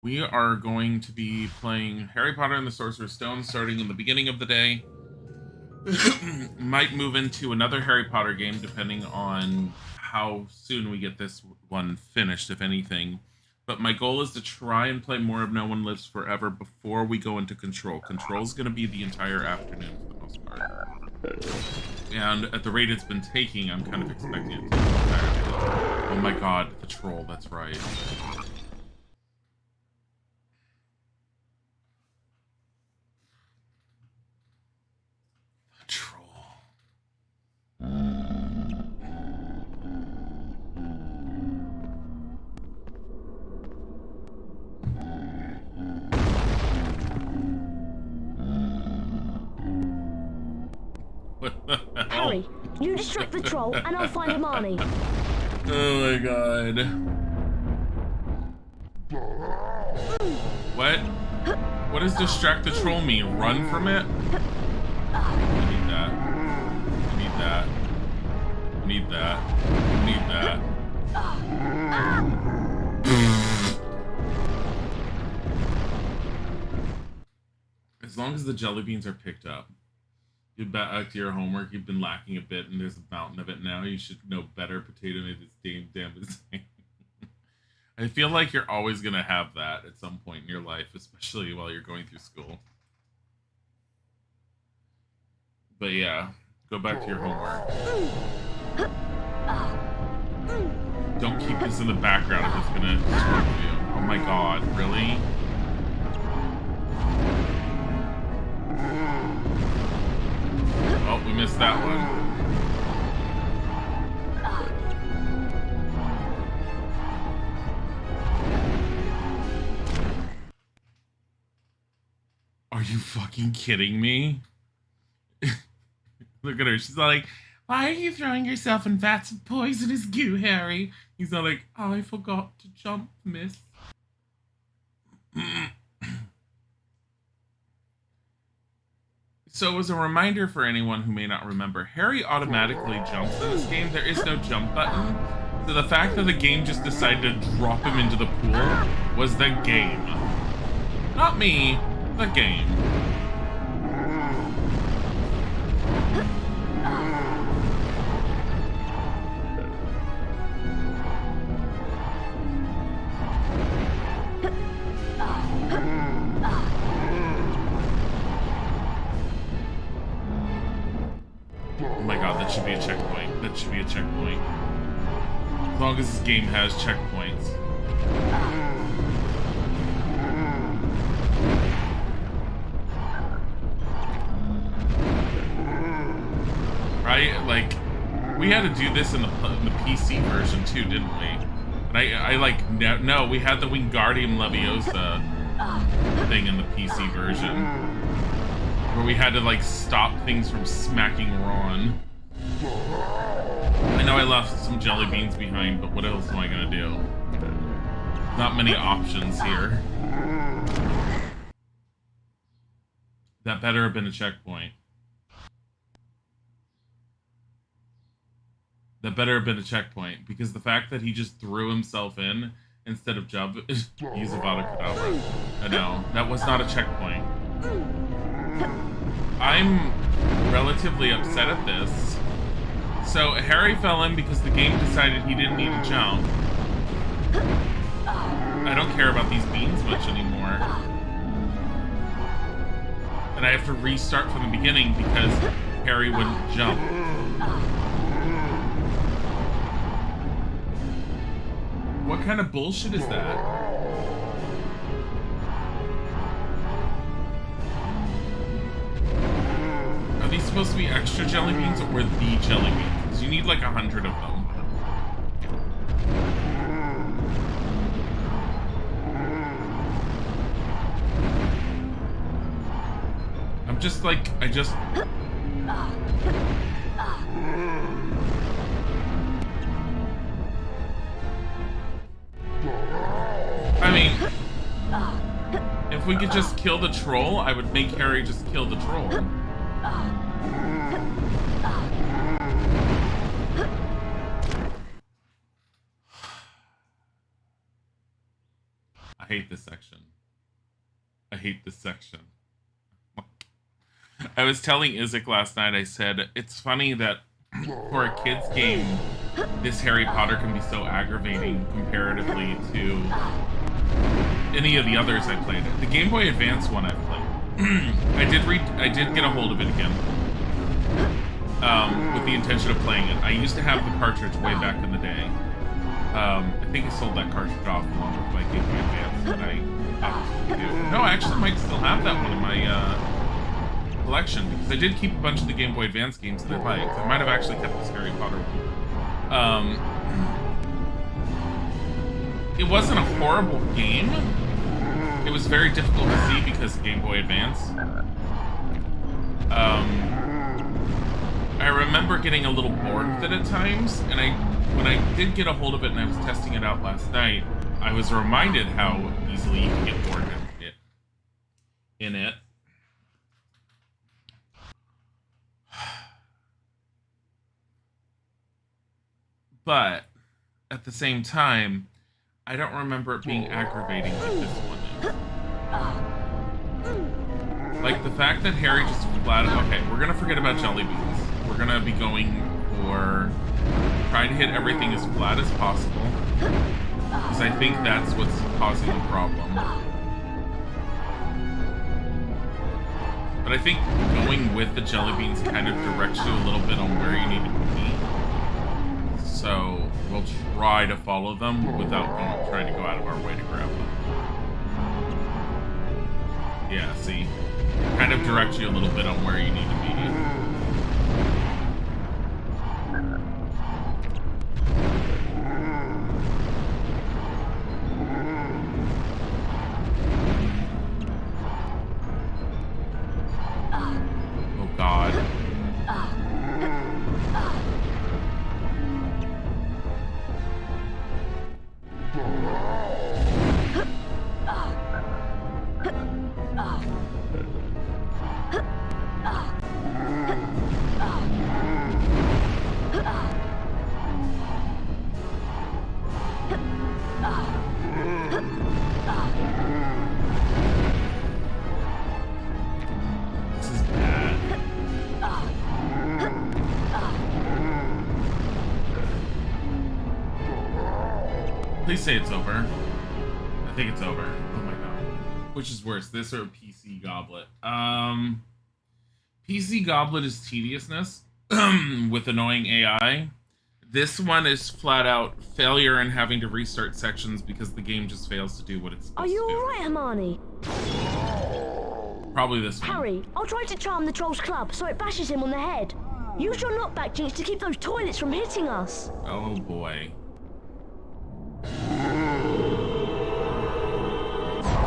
We are going to be playing Harry Potter and the Sorcerer's Stone starting in the beginning of the day. Might move into another Harry Potter game depending on how soon we get this one finished, if anything. But my goal is to try and play more of No One Lives Forever before we go into Control. Control is going to be the entire afternoon for the most part. And at the rate it's been taking, I'm kind of expecting it to be entirely. Oh my god, the troll, that's right. Harry, you distract the troll and I'll find Hermione. Oh my god. What? What does distract the troll mean? Run from it? I need that. I need that. I need that. I need that. As long as the jelly beans are picked up. Get back to your homework. You've been lacking a bit, and there's a mountain of it now. You should know better. Potato made this damn insane. I feel like you're always gonna have that at some point in your life, especially while you're going through school. But yeah, go back to your homework. Don't keep this in the background if it's gonna disrupt you. Oh my god, really? Oh, we missed that one. Are you fucking kidding me? Look at her. She's like, why are you throwing yourself in vats of poisonous goo, Harry? He's not like, oh, I forgot to jump, miss. So as a reminder for anyone who may not remember, Harry automatically jumps in this game. There is no jump button. So the fact that the game just decided to drop him into the pool was the game. Not me, the game. Oh my god, that should be a checkpoint. That should be a checkpoint. As long as this game has checkpoints. Right? Like, we had to do this in the PC version too, didn't we? But I like, no, we had the Wingardium Leviosa thing in the PC version. Where we had to, like, stop things from smacking Ron. I know I left some jelly beans behind, but what else am I gonna do? Not many options here. That better have been a checkpoint. That better have been a checkpoint, because the fact that he just threw himself in instead of jump, use Avada Kedavra. I know, that was not a checkpoint. I'm relatively upset at this. So Harry fell in because the game decided he didn't need to jump. I don't care about these beans much anymore. And I have to restart from the beginning because Harry wouldn't jump. What kind of bullshit is that? Are these supposed to be extra jelly beans or the jelly beans? Because you need like 100 of them. I'm just like, I mean, if we could just kill the troll, I would make Harry just kill the troll. hate this section. I hate this section. I was telling Isaac last night, I said, it's funny that for a kid's game, this Harry Potter can be so aggravating comparatively to any of the others I played. The Game Boy Advance one I've played. I did get a hold of it again. With the intention of playing it. I used to have the cartridge way back in the day. I think I sold that cartridge off along with my Game Boy Advance that I opted to do. No, I actually might still have that one in my collection because I did keep a bunch of the Game Boy Advance games that I liked. I might have actually kept this Harry Potter one. It wasn't a horrible game. It was very difficult to see because of Game Boy Advance. I remember getting a little bored with it at times, and when I did get a hold of it and I was testing it out last night, I was reminded how easily you can get bored in it. But at the same time, I don't remember it being aggravating like this one is. Like the fact that Harry just flat... Okay, we're gonna forget about jelly beans. We're gonna be going for trying to hit everything as flat as possible. Because I think that's what's causing the problem. But I think going with the jelly beans kind of directs you a little bit on where you need to be. So we'll try to follow them without trying to go out of our way to grab them. Yeah, see? Kind of directs you a little bit on where you need to be. Oh God. This is bad. Please say it's over. I think it's over. Oh my God. Which is worse, this or PC Goblet? PC Goblet is tediousness with annoying AI. This one is flat out failure and having to restart sections because the game just fails to do what it's supposed to do. Are you alright, Hermione? Probably this one. Harry, I'll try to charm the Troll's club so it bashes him on the head. Use your knockback jinx to keep those toilets from hitting us. Oh boy.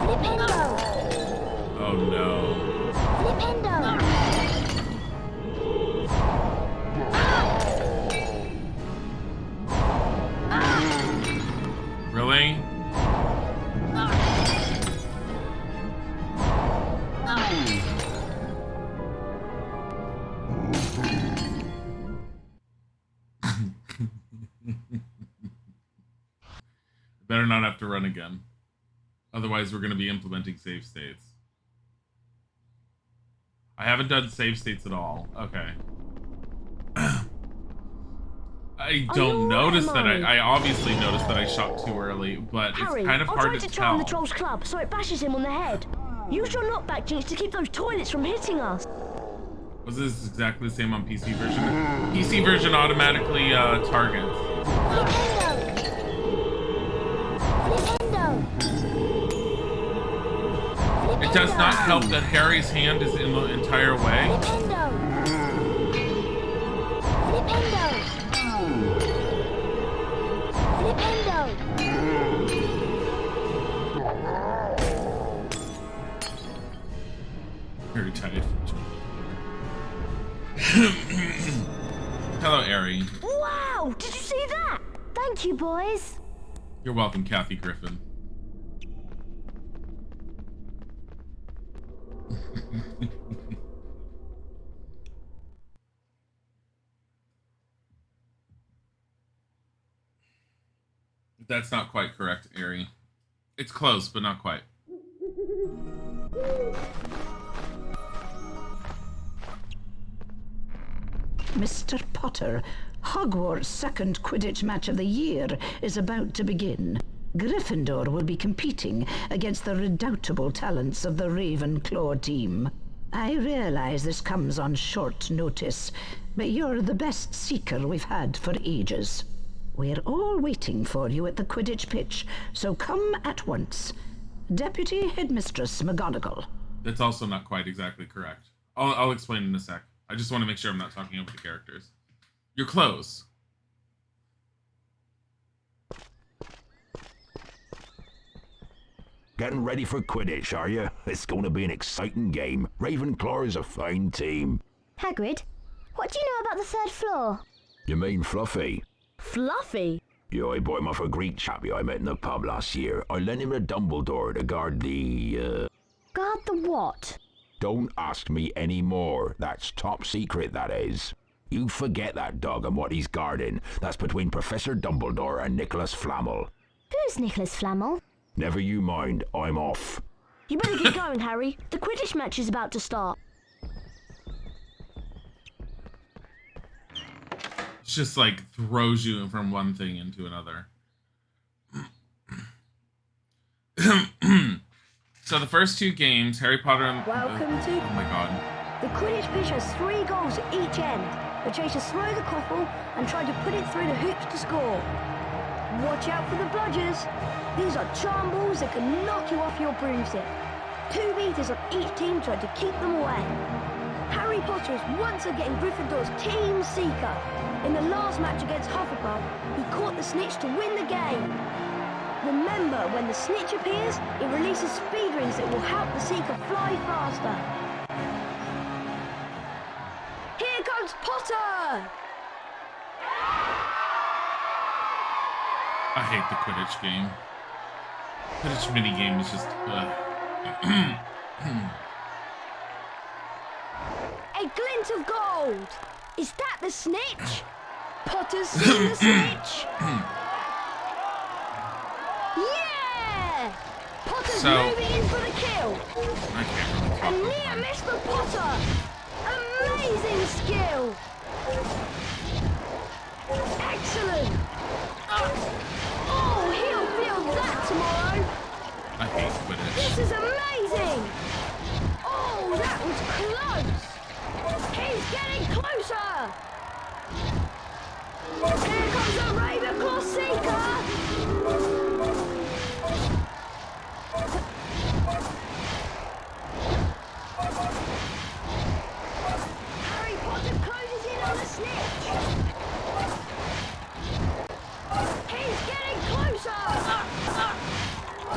Flipendo! Oh no. Flipendo! Really? Better not have to run again. Otherwise, we're going to be implementing save states. I haven't done save states at all. Okay. I don't notice that I obviously noticed that I shot too early, but Harry, it's kind of I'll hard try to to charm tell. the Troll's club so it bashes him on the head. Use your knockback jinx to keep those toilets from hitting us. Was this exactly the same on PC version? PC version automatically targets. It does not help that Harry's hand is in the entire way. Very tired. Hello, Ari. Wow! Did you see that? Thank you, boys. You're welcome, Kathy Griffin. That's not quite correct, Ari. It's close, but not quite. Mr. Potter, Hogwarts' second Quidditch match of the year is about to begin. Gryffindor will be competing against the redoubtable talents of the Ravenclaw team. I realize this comes on short notice, but you're the best seeker we've had for ages. We're all waiting for you at the Quidditch pitch, so come at once. Deputy Headmistress McGonagall. That's also not quite exactly correct. I'll explain in a sec. I just want to make sure I'm not talking over the characters. You're close. Getting ready for Quidditch, are you? It's going to be an exciting game. Ravenclaw is a fine team. Hagrid, what do you know about the third floor? You mean Fluffy? Fluffy? Yeah, I bought him off a Greek chappie I met in the pub last year. I lent him to Dumbledore to guard the, Guard the what? Don't ask me any more. That's top secret, that is. You forget that dog and what he's guarding. That's between Professor Dumbledore and Nicholas Flamel. Who's Nicholas Flamel? Never you mind, I'm off. You better get going, Harry. The Quidditch match is about to start. It's just like throws you from one thing into another. So the first two games, Harry Potter and... Welcome to... Oh my god. The Quidditch pitch has 3 goals at each end. The chasers throw the quaffle and try to put it through the hoops to score. Watch out for the bludgers. These are charm balls that can knock you off your broomstick. 2 beaters on each team try to keep them away. Harry Potter is once again Gryffindor's team seeker. In the last match against Hufflepuff, he caught the snitch to win the game. Remember, when the snitch appears, it releases speed rings that will help the seeker fly faster. Here comes Potter! I hate the Quidditch game. Quidditch minigame is just... A glint of gold! Is that the snitch? Potter's seen the snitch! Yeah! Potter's moving in for the kill! I can't really talk And about near that. miss for Potter! Amazing skill! Excellent! Oh, he'll feel that tomorrow! I hate Quidditch. This is amazing! Oh, that was close! He's getting closer! Here comes a Ravenclaw seeker! Harry Potter closes in on the snitch! He's getting closer!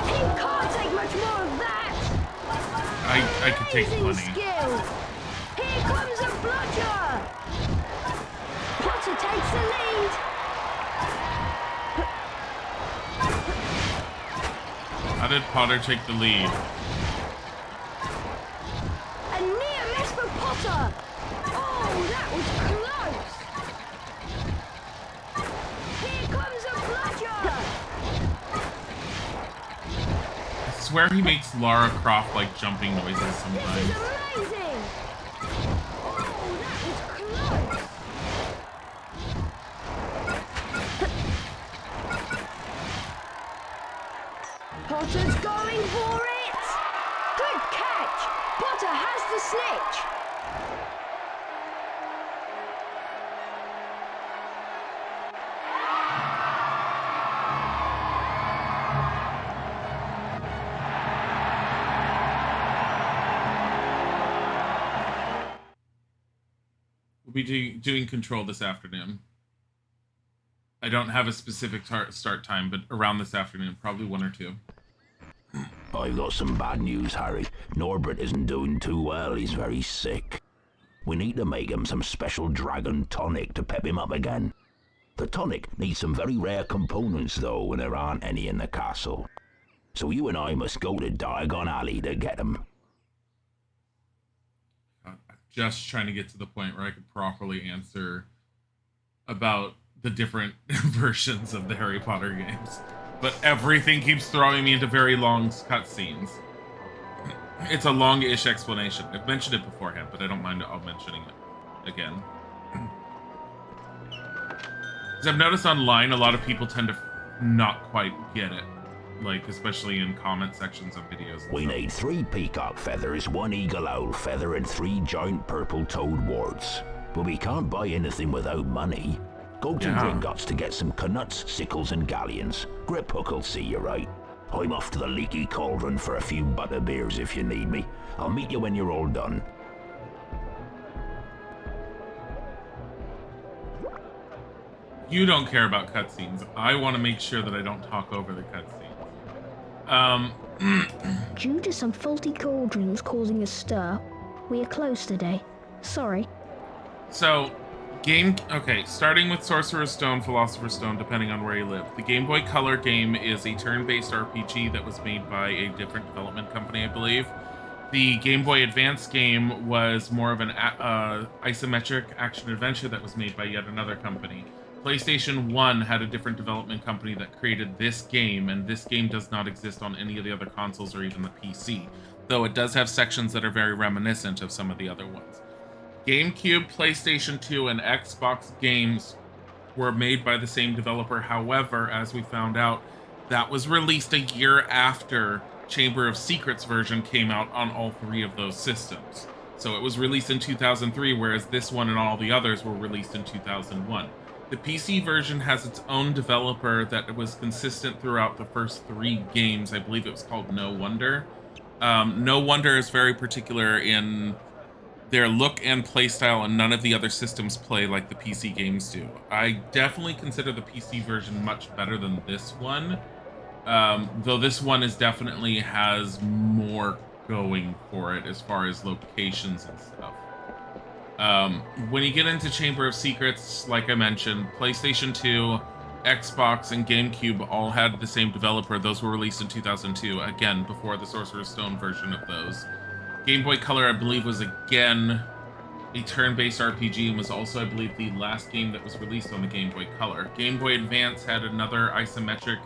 He can't take much more of that! I could take Amazing plenty. skill! Here comes a bludger! Potter takes the lead! How did Potter take the lead? A near miss for Potter! Oh, that was close! Here comes a bludger! I swear he makes Lara Croft like jumping noises This is sometimes. amazing! Oh, that was close! Potter's going for it! Good catch! Potter has the snitch! We'll be doing Control this afternoon. I don't have a specific start time, but around this afternoon, probably 1 or 2. I've got some bad news, Harry. Norbert isn't doing too well. He's very sick. We need to make him some special dragon tonic to pep him up again. The tonic needs some very rare components, though, and there aren't any in the castle. So you and I must go to Diagon Alley to get them. I'm just trying to get to the point where I could properly answer about the different versions of the Harry Potter games. but everything keeps throwing me into very long cutscenes. It's a long-ish explanation. I've mentioned it beforehand, but I don't mind mentioning it again. Because I've noticed online, a lot of people tend to not quite get it. Like, especially in comment sections of videos. We need 3 peacock feathers, 1 eagle owl feather, and 3 giant purple toad warts. But we can't buy anything without money. Go to Gringotts to get some canuts, sickles, and galleons. Grip Hook will see you right. I'm off to the leaky cauldron for a few butterbeers if you need me. I'll meet you when you're all done. You don't care about cutscenes. I want to make sure that I don't talk over the cutscenes. Due to some faulty cauldrons causing a stir, we are closed today. Sorry. So, starting with Sorcerer's Stone, Philosopher's Stone, depending on where you live. The Game Boy Color game is a turn-based RPG that was made by a different development company, I believe. The Game Boy Advance game was more of an isometric action-adventure that was made by yet another company. PlayStation 1 had a different development company that created this game, and this game does not exist on any of the other consoles or even the PC, though it does have sections that are very reminiscent of some of the other ones. GameCube, PlayStation 2, and Xbox games were made by the same developer. However, as we found out, that was released a year after Chamber of Secrets version came out on all 3 of those systems. So it was released in 2003, whereas this one and all the others were released in 2001. The PC version has its own developer that was consistent throughout the first 3 games. I believe it was called No Wonder. No Wonder is very particular in their look and playstyle, and none of the other systems play like the PC games do. I definitely consider the PC version much better than this one, though this one definitely has more going for it as far as locations and stuff. When you get into Chamber of Secrets, like I mentioned, PlayStation 2, Xbox, and GameCube all had the same developer. Those were released in 2002, again, before the Sorcerer's Stone version of those. Game Boy Color, I believe, was again a turn-based RPG and was also, I believe, the last game that was released on the Game Boy Color. Game Boy Advance had another isometric,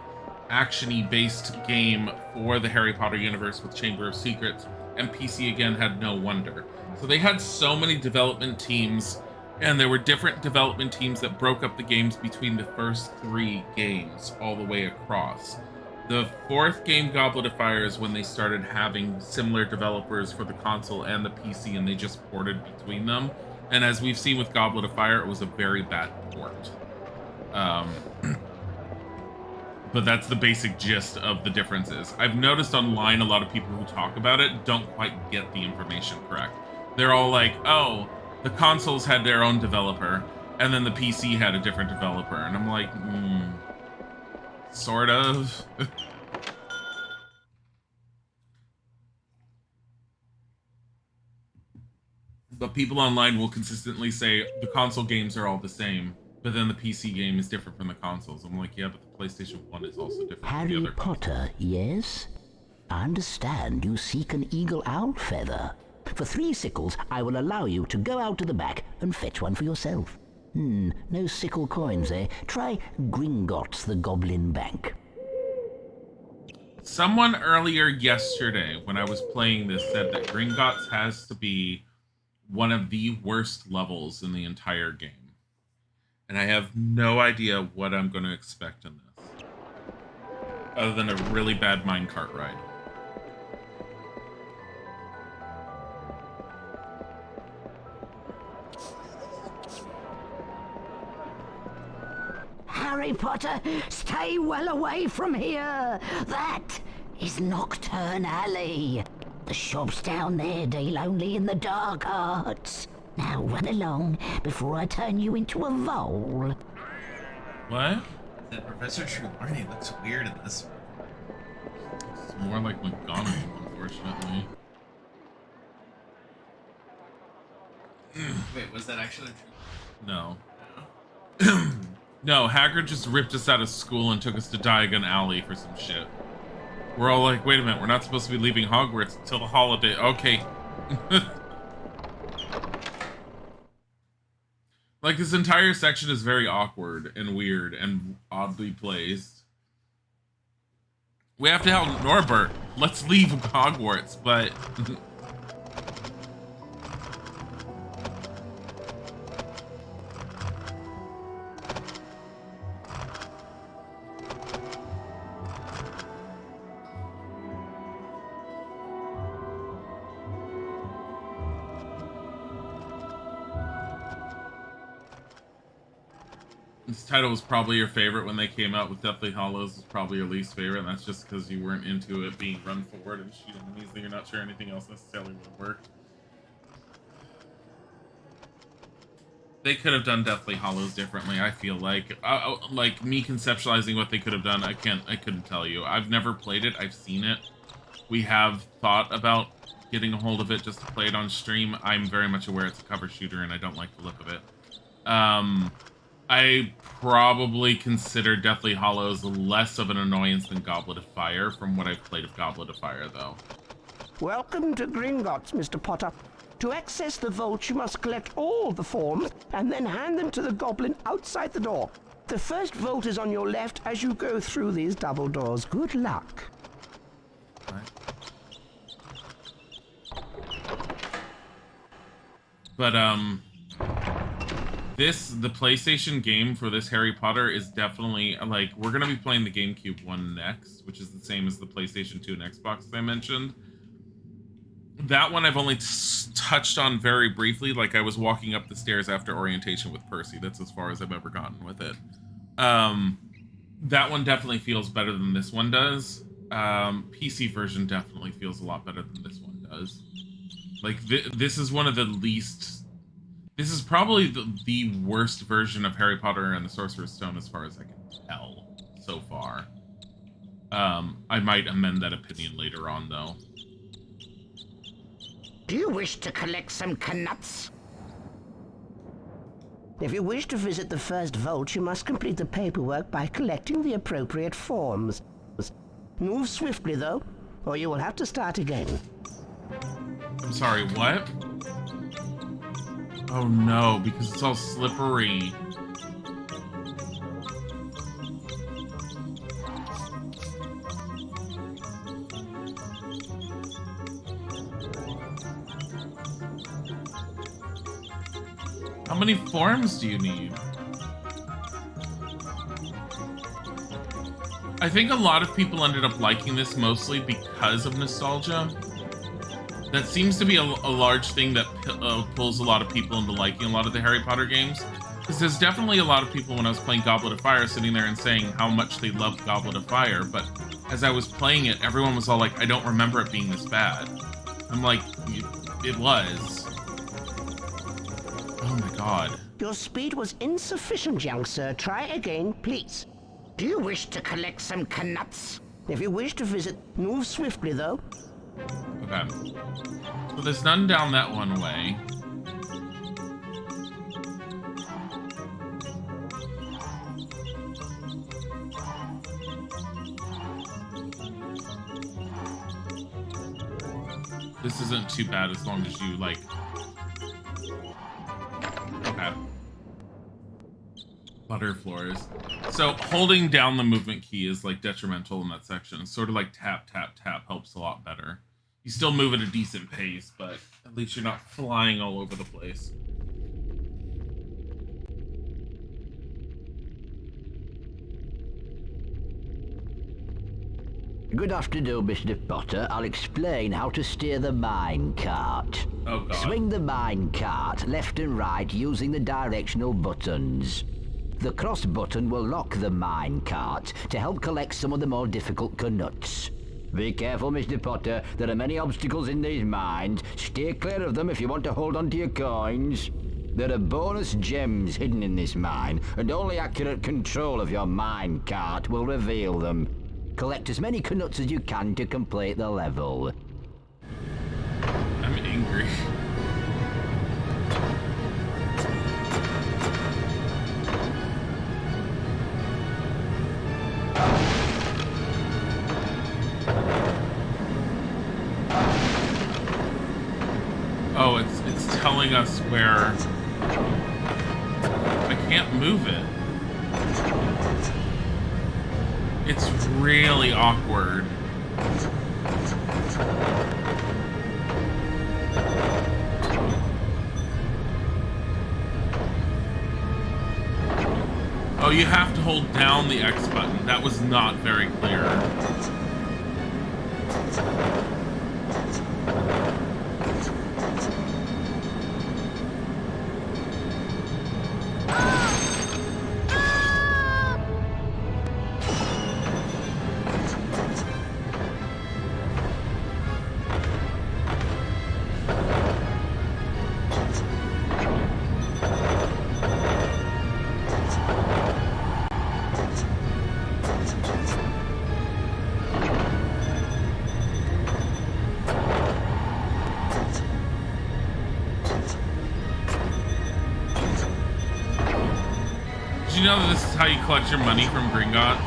action-y based game for the Harry Potter universe with Chamber of Secrets, and PC again had No Wonder. So they had so many development teams, and there were different development teams that broke up the games between the first 3 games all the way across. The 4th game, Goblet of Fire, is when they started having similar developers for the console and the PC, and they just ported between them. And as we've seen with Goblet of Fire, it was a very bad port. But that's the basic gist of the differences. I've noticed online a lot of people who talk about it don't quite get the information correct. They're all like, oh, the consoles had their own developer, and then the PC had a different developer. And I'm like, sort of. But people online will consistently say the console games are all the same, but then the PC game is different from the consoles. I'm like, yeah, but the PlayStation 1 is also different from the Harry other Potter, consoles. yes? I understand you seek an eagle owl feather. For 3 sickles, I will allow you to go out to the back and fetch one for yourself. No sickle coins, eh? Try Gringotts, the Goblin Bank. Someone earlier yesterday, when I was playing this, said that Gringotts has to be one of the worst levels in the entire game. And I have no idea what I'm going to expect in this, other than a really bad minecart ride. Harry Potter, stay well away from here. That is Nocturne Alley. The shop's down there, deal only in the dark arts. Now run along before I turn you into a vole. What? That Professor Trelawney looks weird in this. It's more like McGonagall, unfortunately. Wait, was that actually No. No, Hagrid just ripped us out of school and took us to Diagon Alley for some shit. We're all like, wait a minute, we're not supposed to be leaving Hogwarts until the holiday. Okay. Like, this entire section is very awkward and weird and oddly placed. We have to help Norbert. Let's leave Hogwarts, but... This title was probably your favorite when they came out with Deathly Hallows. Is probably your least favorite, and that's just because you weren't into it being run forward and shoot enemies that you're not sure anything else necessarily would have worked. They could have done Deathly Hallows differently, I feel like. Like, me conceptualizing what they could have done, I couldn't tell you. I've never played it, I've seen it. We have thought about getting a hold of it just to play it on stream. I'm very much aware it's a cover shooter, and I don't like the look of it. I probably consider Deathly Hallows less of an annoyance than Goblet of Fire from what I've played of Goblet of Fire, though. Welcome to Gringotts, Mr. Potter. To access the vault, you must collect all the forms and then hand them to the goblin outside the door. The first vault is on your left as you go through these double doors. Good luck. Right. But, the PlayStation game for this Harry Potter is definitely, like, we're going to be playing the GameCube one next, which is the same as the PlayStation 2 and Xbox I mentioned. That one I've only touched on very briefly, like I was walking up the stairs after orientation with Percy. That's as far as I've ever gotten with it. That one definitely feels better than this one does. PC version definitely feels a lot better than this one does. Like, this is one of the least... This is probably the worst version of Harry Potter and the Sorcerer's Stone as far as I can tell so far. I might amend that opinion later on, though. Do you wish to collect some knuts? If you wish to visit the first vault, you must complete the paperwork by collecting the appropriate forms. Move swiftly, though, or you will have to start again. I'm sorry, what? Oh no, because it's all slippery. How many forms do you need? I think a lot of people ended up liking this mostly because of nostalgia. That seems to be a large thing that pulls a lot of people into liking a lot of the Harry Potter games. Because there's definitely a lot of people when I was playing Goblet of Fire sitting there and saying how much they loved Goblet of Fire, but as I was playing it, everyone was all like, I don't remember it being this bad. I'm like, it was. Oh my god. Your speed was insufficient, young sir. Try again, please. Do you wish to collect some knuts? If you wish to visit, move swiftly, though. Okay. So there's none down that one way. This isn't too bad as long as you, like... Okay. Butter floors. So holding down the movement key is, like, detrimental in that section. It's sort of like tap, tap, tap helps a lot better. You still move at a decent pace, but at least you're not flying all over the place. Good afternoon, Mr. Potter. I'll explain how to steer the mine cart. Oh, God. Swing the mine cart left and right using the directional buttons. The cross button will lock the mine cart to help collect some of the more difficult knuts. Be careful, Mr. Potter. There are many obstacles in these mines. Stay clear of them if you want to hold on to your coins. There are bonus gems hidden in this mine, and only accurate control of your mine cart will reveal them. Collect as many knuts as you can to complete the level. I'm angry. Oh, it's telling us where I can't move it. It's really awkward. Oh, you have to hold down the X button. That was not very clear. Did you know that this is how you collect your money from Gringotts?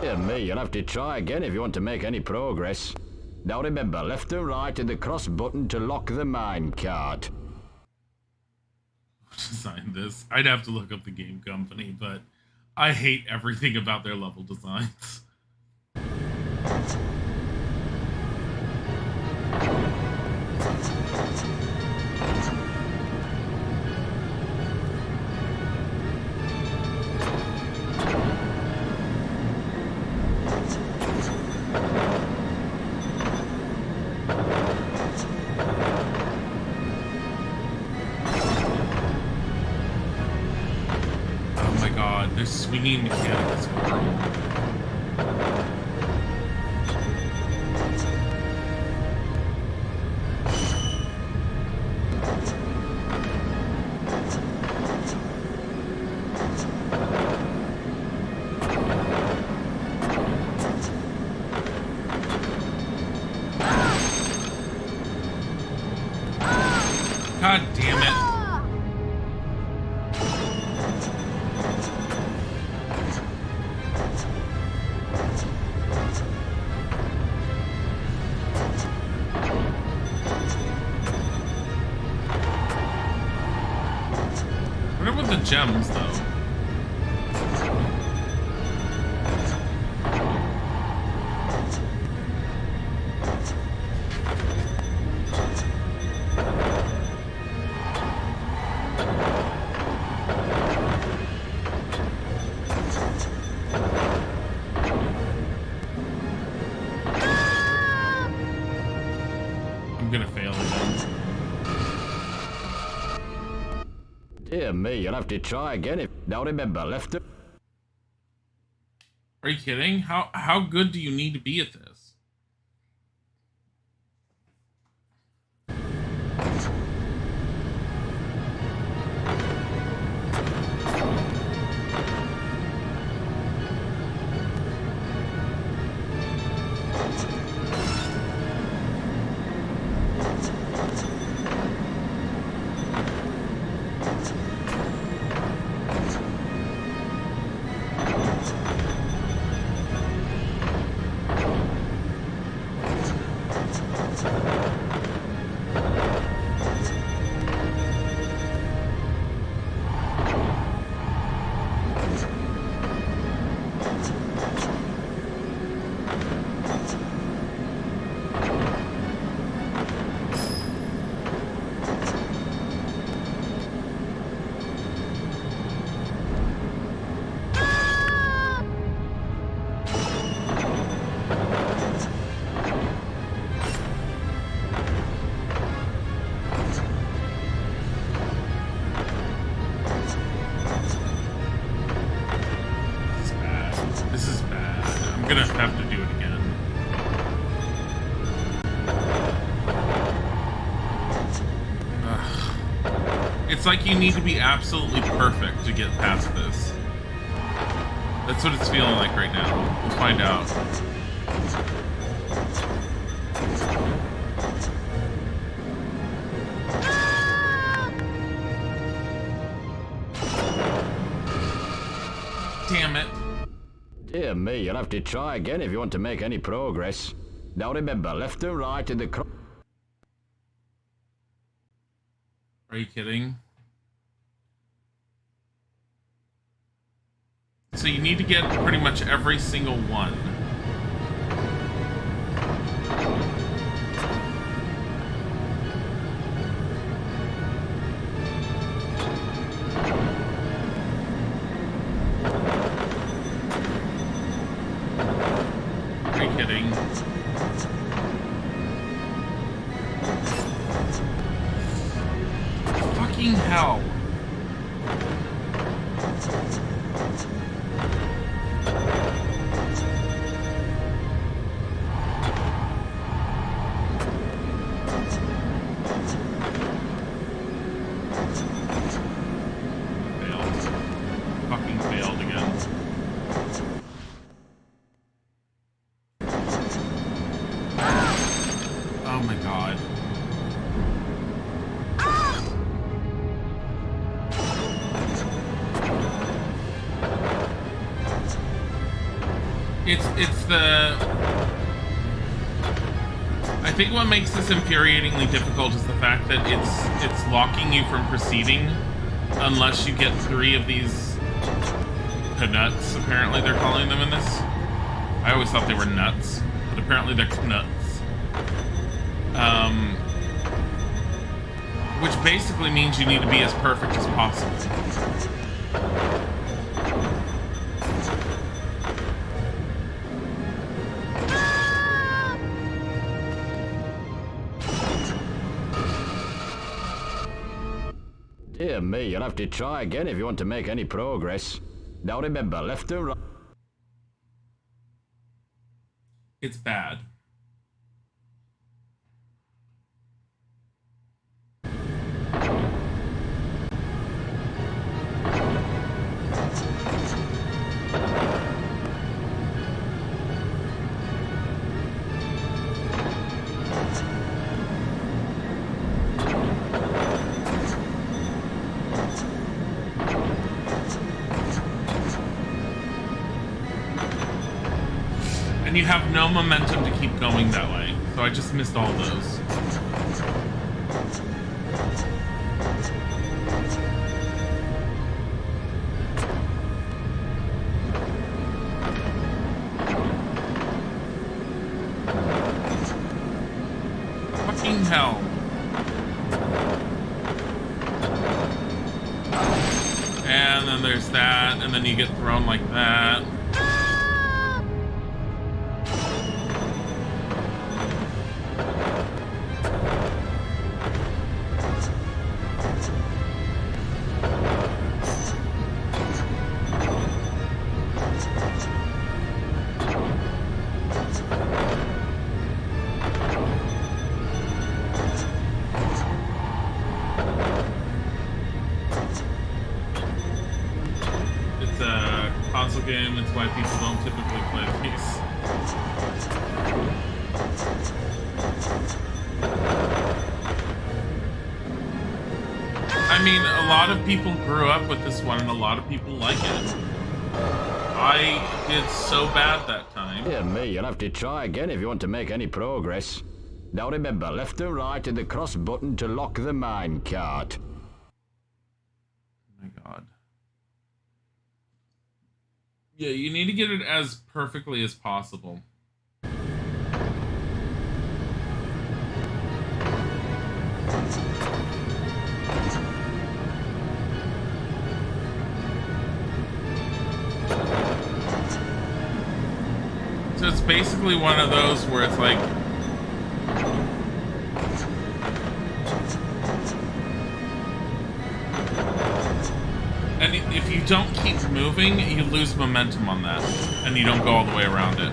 Dear me, you'll have to try again if you want to make any progress. Now remember, left and right and the cross button to lock the mine cart. Design this. I'd have to look up the game company, but I hate everything about their level designs. This swinging mechanic is horrible. God damn it. The gems, though. I'm gonna fail again. Dear me, you'll have to try again if... Now remember, left... Are you kidding? How good do you need to be at this? I'm gonna have to do it again. Ugh. It's like you need to be absolutely perfect to get past this. That's what it's feeling like right now. We'll find out. Dear Dear me, you'll have to try again if you want to make any progress. Now remember, left and right in the Are you kidding? So you need to get pretty much every single one. Are you kidding? Fucking hell. Failed again. Oh my god. It's the... I think what makes this infuriatingly difficult is the fact that it's locking you from proceeding unless you get 3 of these knuts, apparently they're calling them in this. I always thought they were nuts, but apparently they're knuts. Which basically means you need to be as perfect as possible. Dear me, you'll have to try again if you want to make any progress. Now remember, left and right. It's bad. And you have no momentum to keep going that way. So I just missed all those. Fucking hell. And then there's that, and then you get thrown like that. Game, that's why people don't typically play these. I mean, a lot of people grew up with this one and a lot of people like it. I did so bad that time. Dear me, you'll have to try again if you want to make any progress. Now remember, left and right and the cross button to lock the mine cart. Oh my god. Yeah, you need to get it as perfectly as possible. So it's basically one of those where it's like... And if you don't keep moving, you lose momentum on that, and you don't go all the way around it.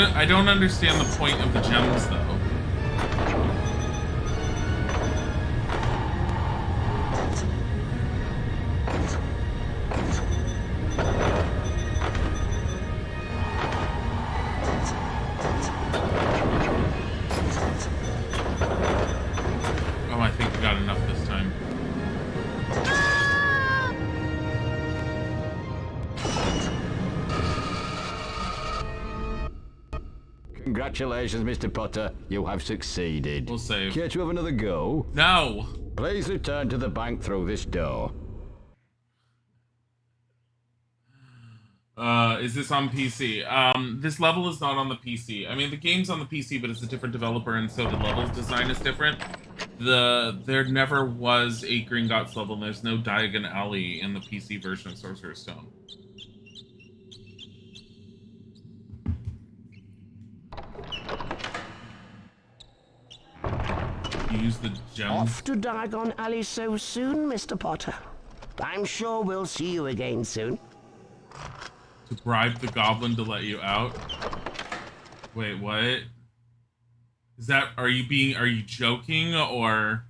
I don't understand the point of the gems, though. Oh, I think we got enough this time. Congratulations, Mr. Potter. You have succeeded. We'll save. Care to have another go? No! Please return to the bank through this door. Is this on PC? This level is not on the PC. I mean, the game's on the PC, but it's a different developer, and so the level design is different. There never was a Gringotts level, and there's no Diagon Alley in the PC version of Sorcerer's Stone. You use the gems. Off to Diagon Alley so soon, Mr. Potter. I'm sure we'll see you again soon. To bribe the goblin to let you out? Wait, what? Is that, are you joking, or?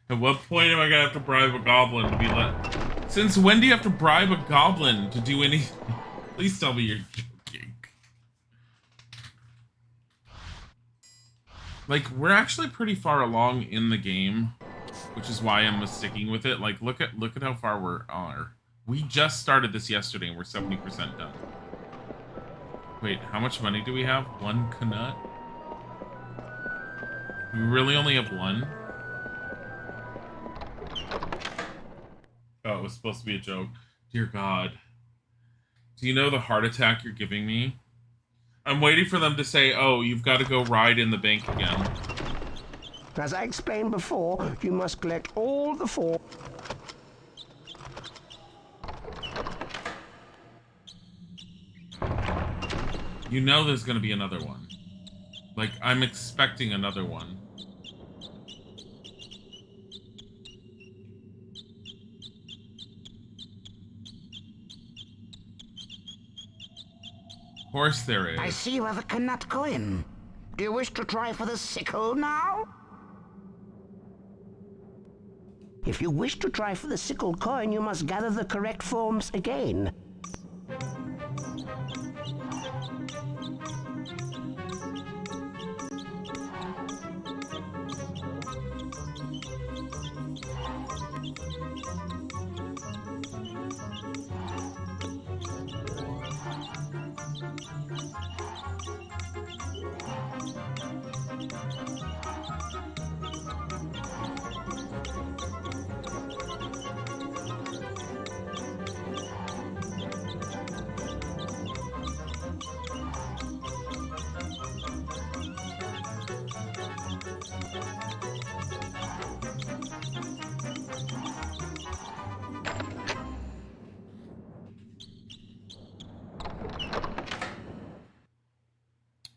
At what point am I gonna have to bribe a goblin to be let? Since when do you have to bribe a goblin to do anything? Please tell me you're joking. Like, we're actually pretty far along in the game, which is why I'm sticking with it. Like, look at how far we are. We just started this yesterday and we're 70% done. Wait, how much money do we have? 1 Knut? We really only have 1? Oh, it was supposed to be a joke. Dear God. Do you know the heart attack you're giving me? I'm waiting for them to say, oh, you've got to go ride in the bank again. As I explained before, you must collect all the 4. You know there's going to be another one. Like, I'm expecting another one. Of course there is. I see you have a Knut coin. Do you wish to try for the sickle now? If you wish to try for the sickle coin, you must gather the correct forms again.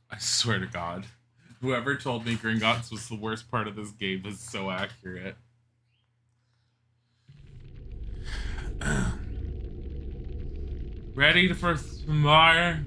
I swear to God. Whoever told me Gringotts was the worst part of this game is so accurate. Ready for some more?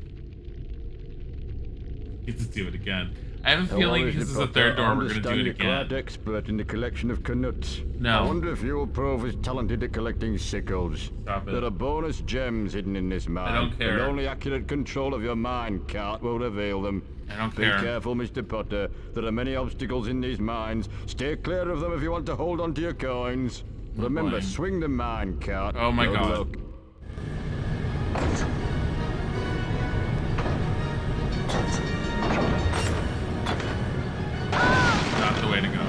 Get to do it again. I have a feeling this is the third door we're going to do it again. You're quite expert in the collection of Knuts. No. I wonder if you'll prove as talented at collecting sickles. Stop it. There are bonus gems hidden in this mine. I don't care. And only accurate control of your mine cart will reveal them. I don't Be care. careful, Mr. Potter. There are many obstacles in these mines. Stay clear of them if you want to hold on to your coins. Remember, boy. swing the mine cart. Oh my Good God. luck. Not the way to go.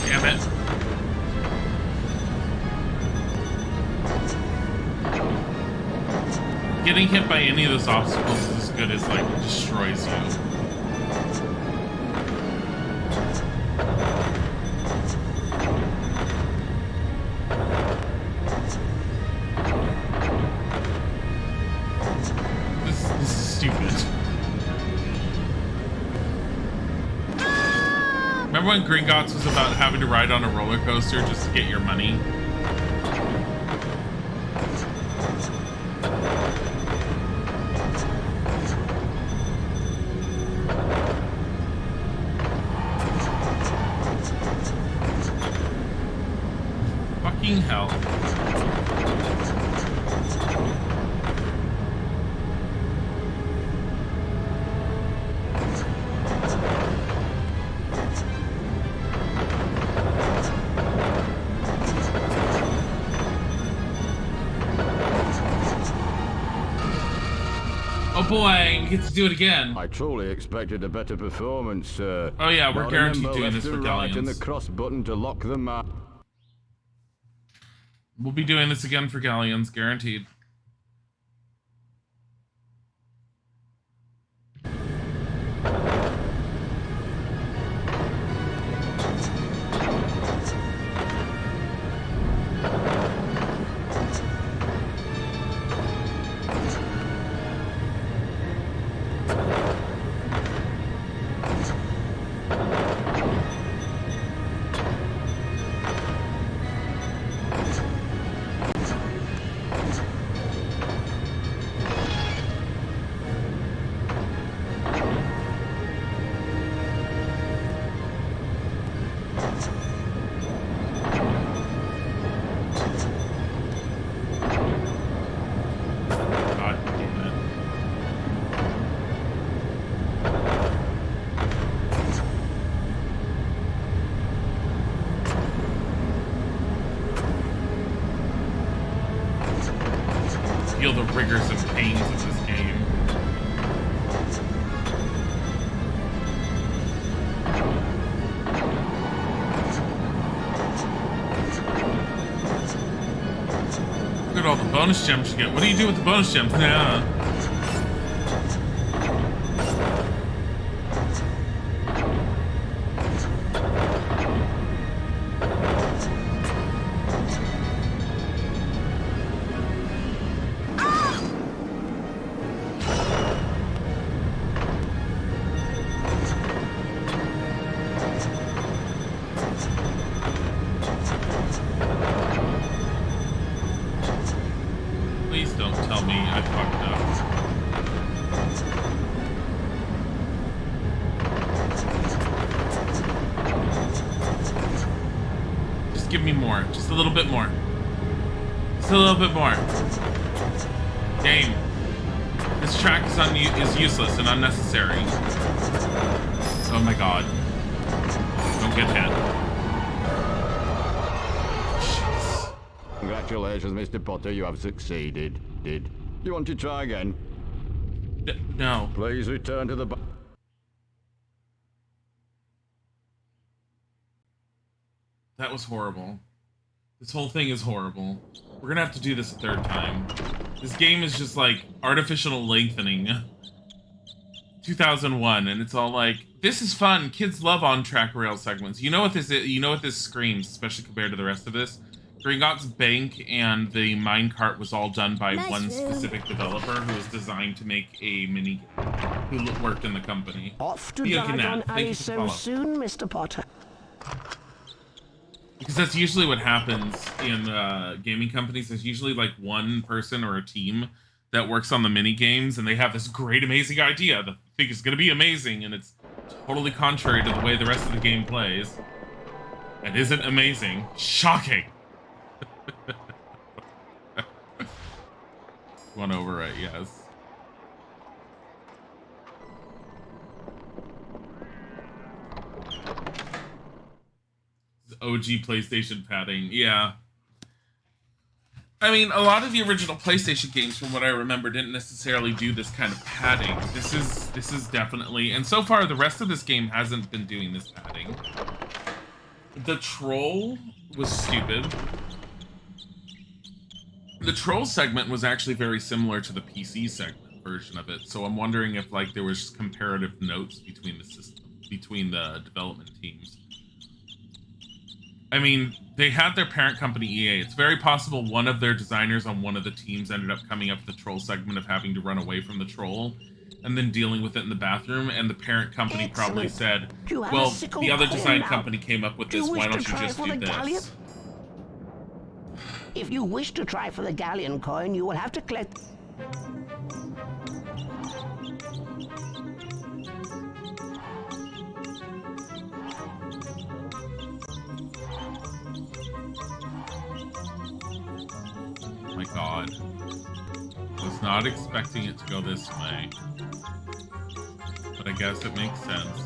Damn it. Getting hit by any of those obstacles is as good as, like, destroys you. This is stupid. Remember when Gringotts was about having to ride on a roller coaster just to get your money? Fucking hell. Oh boy, we get to do it again. I truly expected a better performance, sir. Oh yeah, we're Now guaranteed remember, doing left this for and right and the Galleons. cross button to lock the map. We'll be doing this again for Galleons, guaranteed. God damn it. Feel the rigors and pains of this game. Look at all the bonus gems you get. What do you do with the bonus gems? Nah. Please don't tell me I fucked up. Just give me more. Just a little bit more. Just a little bit more. Game. This track is useless and unnecessary. Oh my god. Don't get hit. Congratulations, Mr. Potter, you have succeeded. Did you want to try again? No. Please return to the That was horrible. This whole thing is horrible. We're gonna have to do this a third time. This game is just like artificial lengthening. 2001, and it's all like, this is fun. Kids love on-track rail segments. You know what this is? You know what this screams, especially compared to the rest of this? Gringotts Bank and the minecart was all done by one specific developer who was designed to make a mini who worked in the company. Off to Theo Dragon Canap, thank Alley you for the so follow. soon, Mr. Potter. Because that's usually what happens in gaming companies. There's usually like one person or a team that works on the mini games, and they have this great, amazing idea. The thing is going to be amazing, and it's totally contrary to the way the rest of the game plays. It isn't amazing. Shocking. One overwrite, yes. OG PlayStation padding, yeah. I mean, a lot of the original PlayStation games, from what I remember, didn't necessarily do this kind of padding. This is definitely, and so far the rest of this game hasn't been doing this padding. The troll was stupid. The troll segment was actually very similar to the PC segment version of it, so I'm wondering if like there was comparative notes between the system, between the development teams. I mean, they had their parent company EA. It's very possible one of their designers on one of the teams ended up coming up with the troll segment of having to run away from the troll and then dealing with it in the bathroom, and the parent company probably said, well, the other design company came up with this, why don't you just do this? If you wish to try for the galleon coin, you will have to collect... Oh my god. Was not expecting it to go this way. But I guess it makes sense.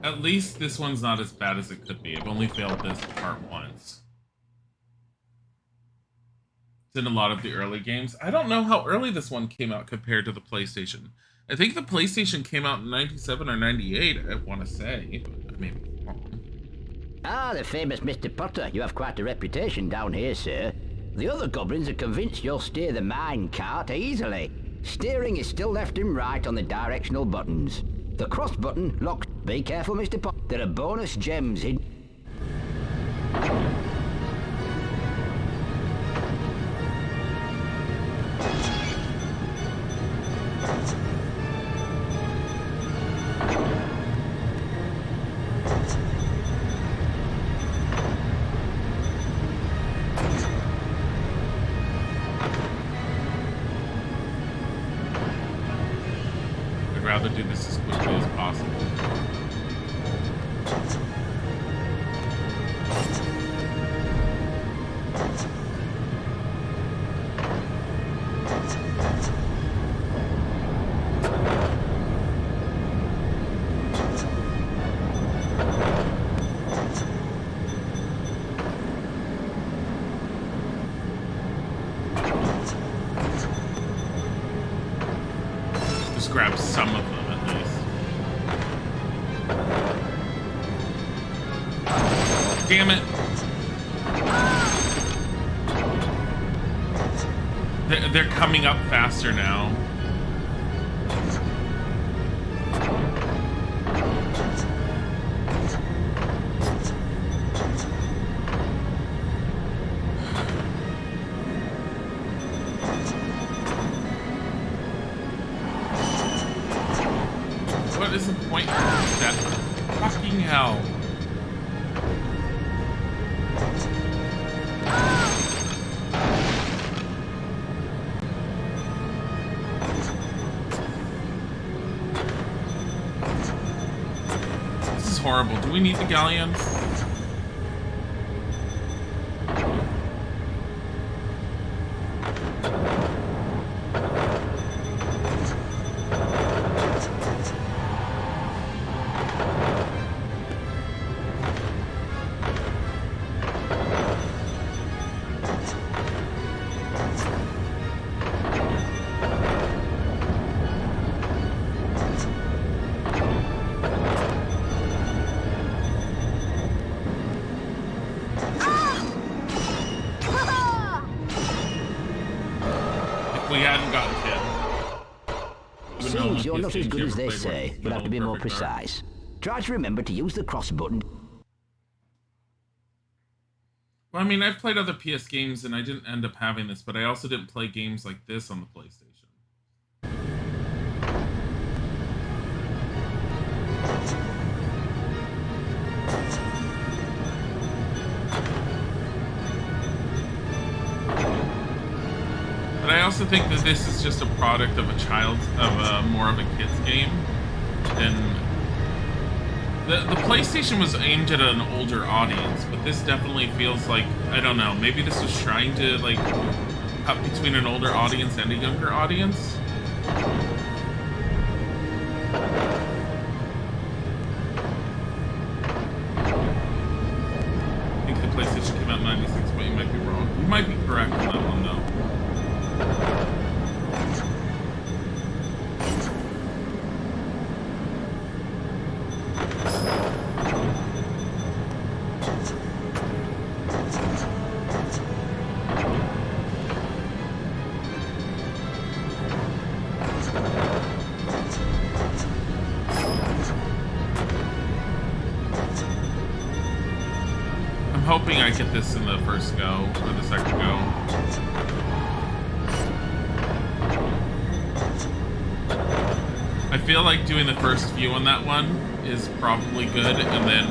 At least this one's not as bad as it could be. I've only failed this part once. It's in a lot of the early games. I don't know how early this one came out compared to the PlayStation. I think the PlayStation came out in 97 or 98, I want to say. But I may be wrong. Ah, the famous Mr. Potter. You have quite a reputation down here, sir. The other goblins are convinced you'll steer the mine cart easily. Steering is still left and right on the directional buttons. The cross button locks. Be careful, Mr. Potter. There are bonus gems hidden. I'd rather do this as quickly as possible. Just grab some of them at least. Damn it! They're coming up faster now. What is the point of that? Fucking hell. This is horrible. Do we need the galleon? We hadn't gotten hit. Seems you're not as good as they say. You'll have to be more precise. Try to remember to use the cross button. Well, I mean, I've played other PS games and I didn't end up having this, but I also didn't play games like this on the PlayStation. But I also think that this is just a product of more of a kid's game. And the PlayStation was aimed at an older audience, but this definitely feels like, I don't know, maybe this was trying to like cut between an older audience and a younger audience. I think the PlayStation came out in 96, but you might be wrong. You might be correct on that one, though. Hoping I get this in the first go, or the second go. I feel like doing the first view on that one is probably good, and then...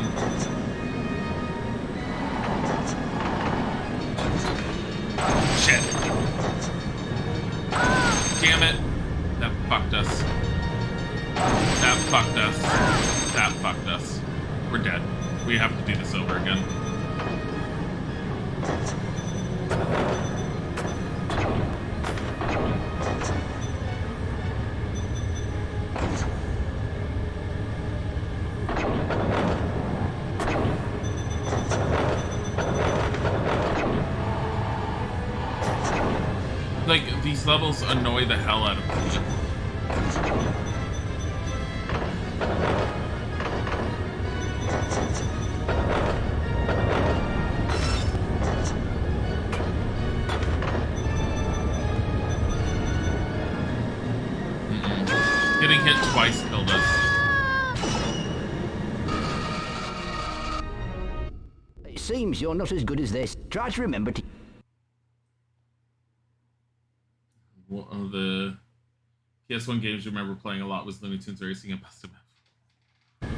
Shit. Damn it. That fucked us. That fucked us. That fucked us. We're dead. We have to do this over again. Like, these levels annoy the hell out of me. Getting hit twice killed us. It seems you're not as good as this. Try to remember to... One of the PS1 games you remember playing a lot was Looney Tunes Racing and Busted Map.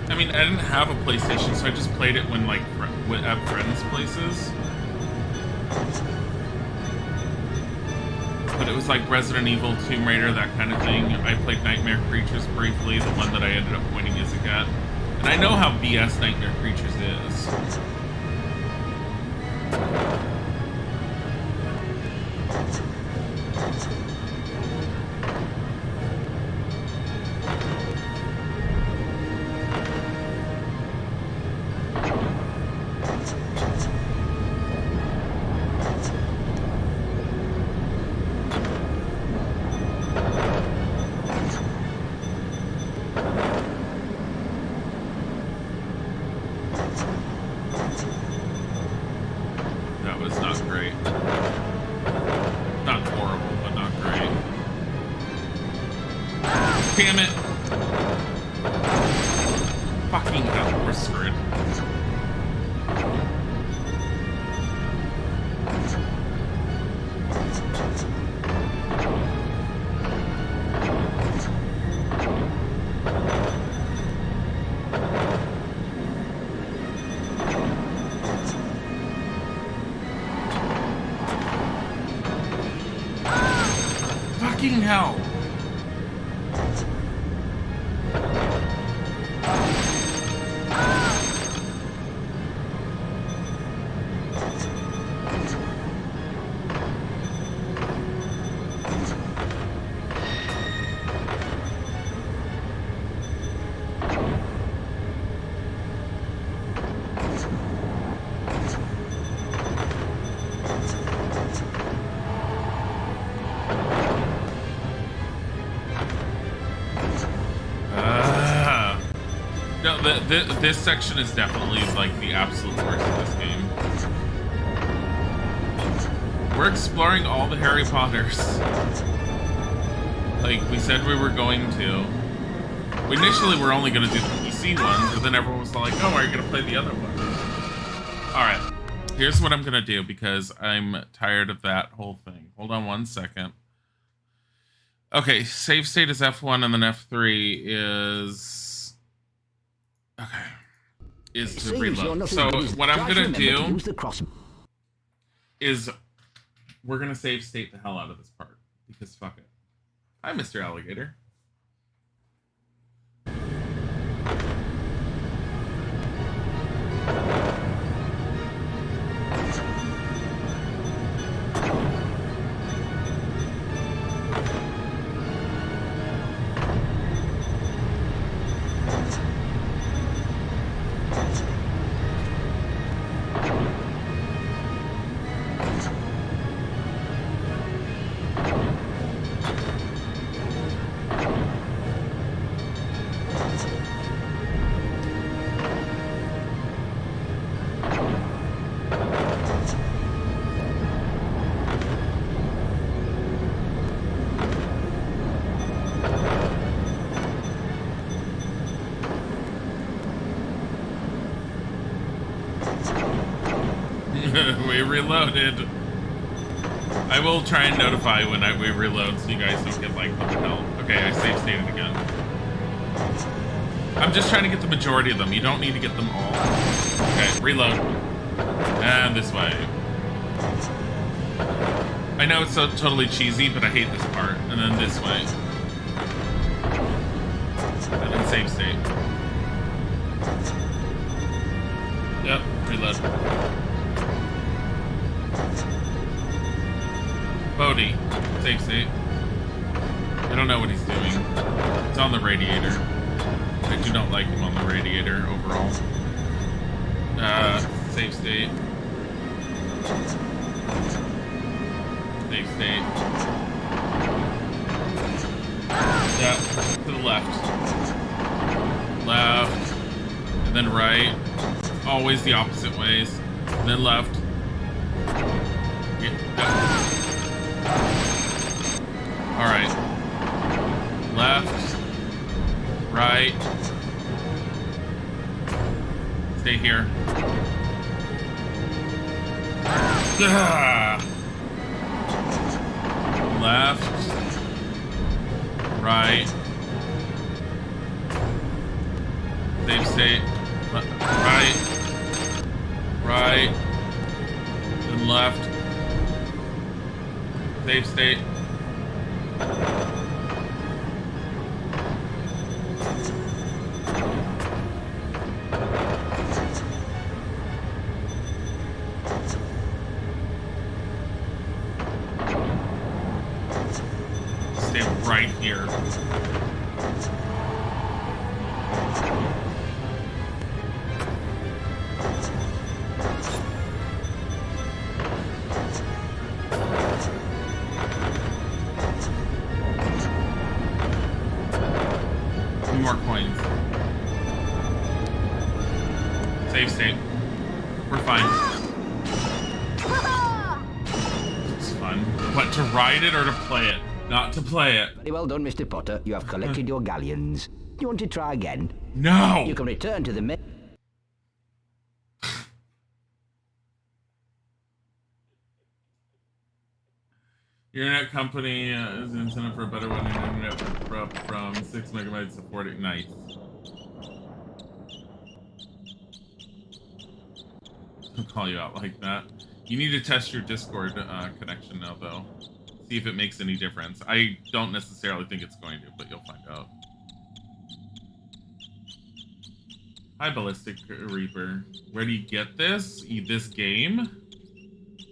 I mean, I didn't have a PlayStation, so I just played it when, like, at friends' places. But it was like Resident Evil, Tomb Raider, that kind of thing. I played Nightmare Creatures briefly, the one that I ended up pointing Isaac at. And I know how BS Nightmare Creatures is. Damn it! Fucking hell, we're screwed. Fucking hell! This section is definitely like the absolute worst of this game. We're exploring all the Harry Potters. Like we said we were going to. We initially were only going to do the PC ones, but then everyone was like, oh, are you going to play the other one? Alright, here's what I'm going to do because I'm tired of that whole thing. Hold on one second. Okay, save state is F1 and then F3 is... Okay. Is to reload. So what I'm gonna do is we're gonna save state the hell out of this part because fuck it. Hi, Mr. Alligator. We reloaded. I will try and notify when we reload so you guys don't get like, what the hell? Okay, I save stated again. I'm just trying to get the majority of them. You don't need to get them all. Okay, reload. And this way. I know it's so totally cheesy, but I hate this part. And then this way. And then save state. Yep, reload. Bodhi, save state. I don't know what he's doing. It's on the radiator. I do not like him on the radiator overall. Save state. Save state. Yeah, to the left. Left. And then right. Always the opposite ways. And then left. Yeah. Alright. Left. Right. Stay here. Ugh. Left. Right. Save state. Right. Right. And left. Save state. Stay right here. More coins. Save state. We're fine. It's fun. What, to ride it or to play it? Not to play it. Very well done, Mr. Potter. You have collected your galleons. You want to try again? No! You can return to the Your internet company is an incentive for a better one internet from 6 megabytes to 40 nights. I'll call you out like that. You need to test your Discord connection now, though. See if it makes any difference. I don't necessarily think it's going to, but you'll find out. Hi, Ballistic Reaper. Where do you get this? This game?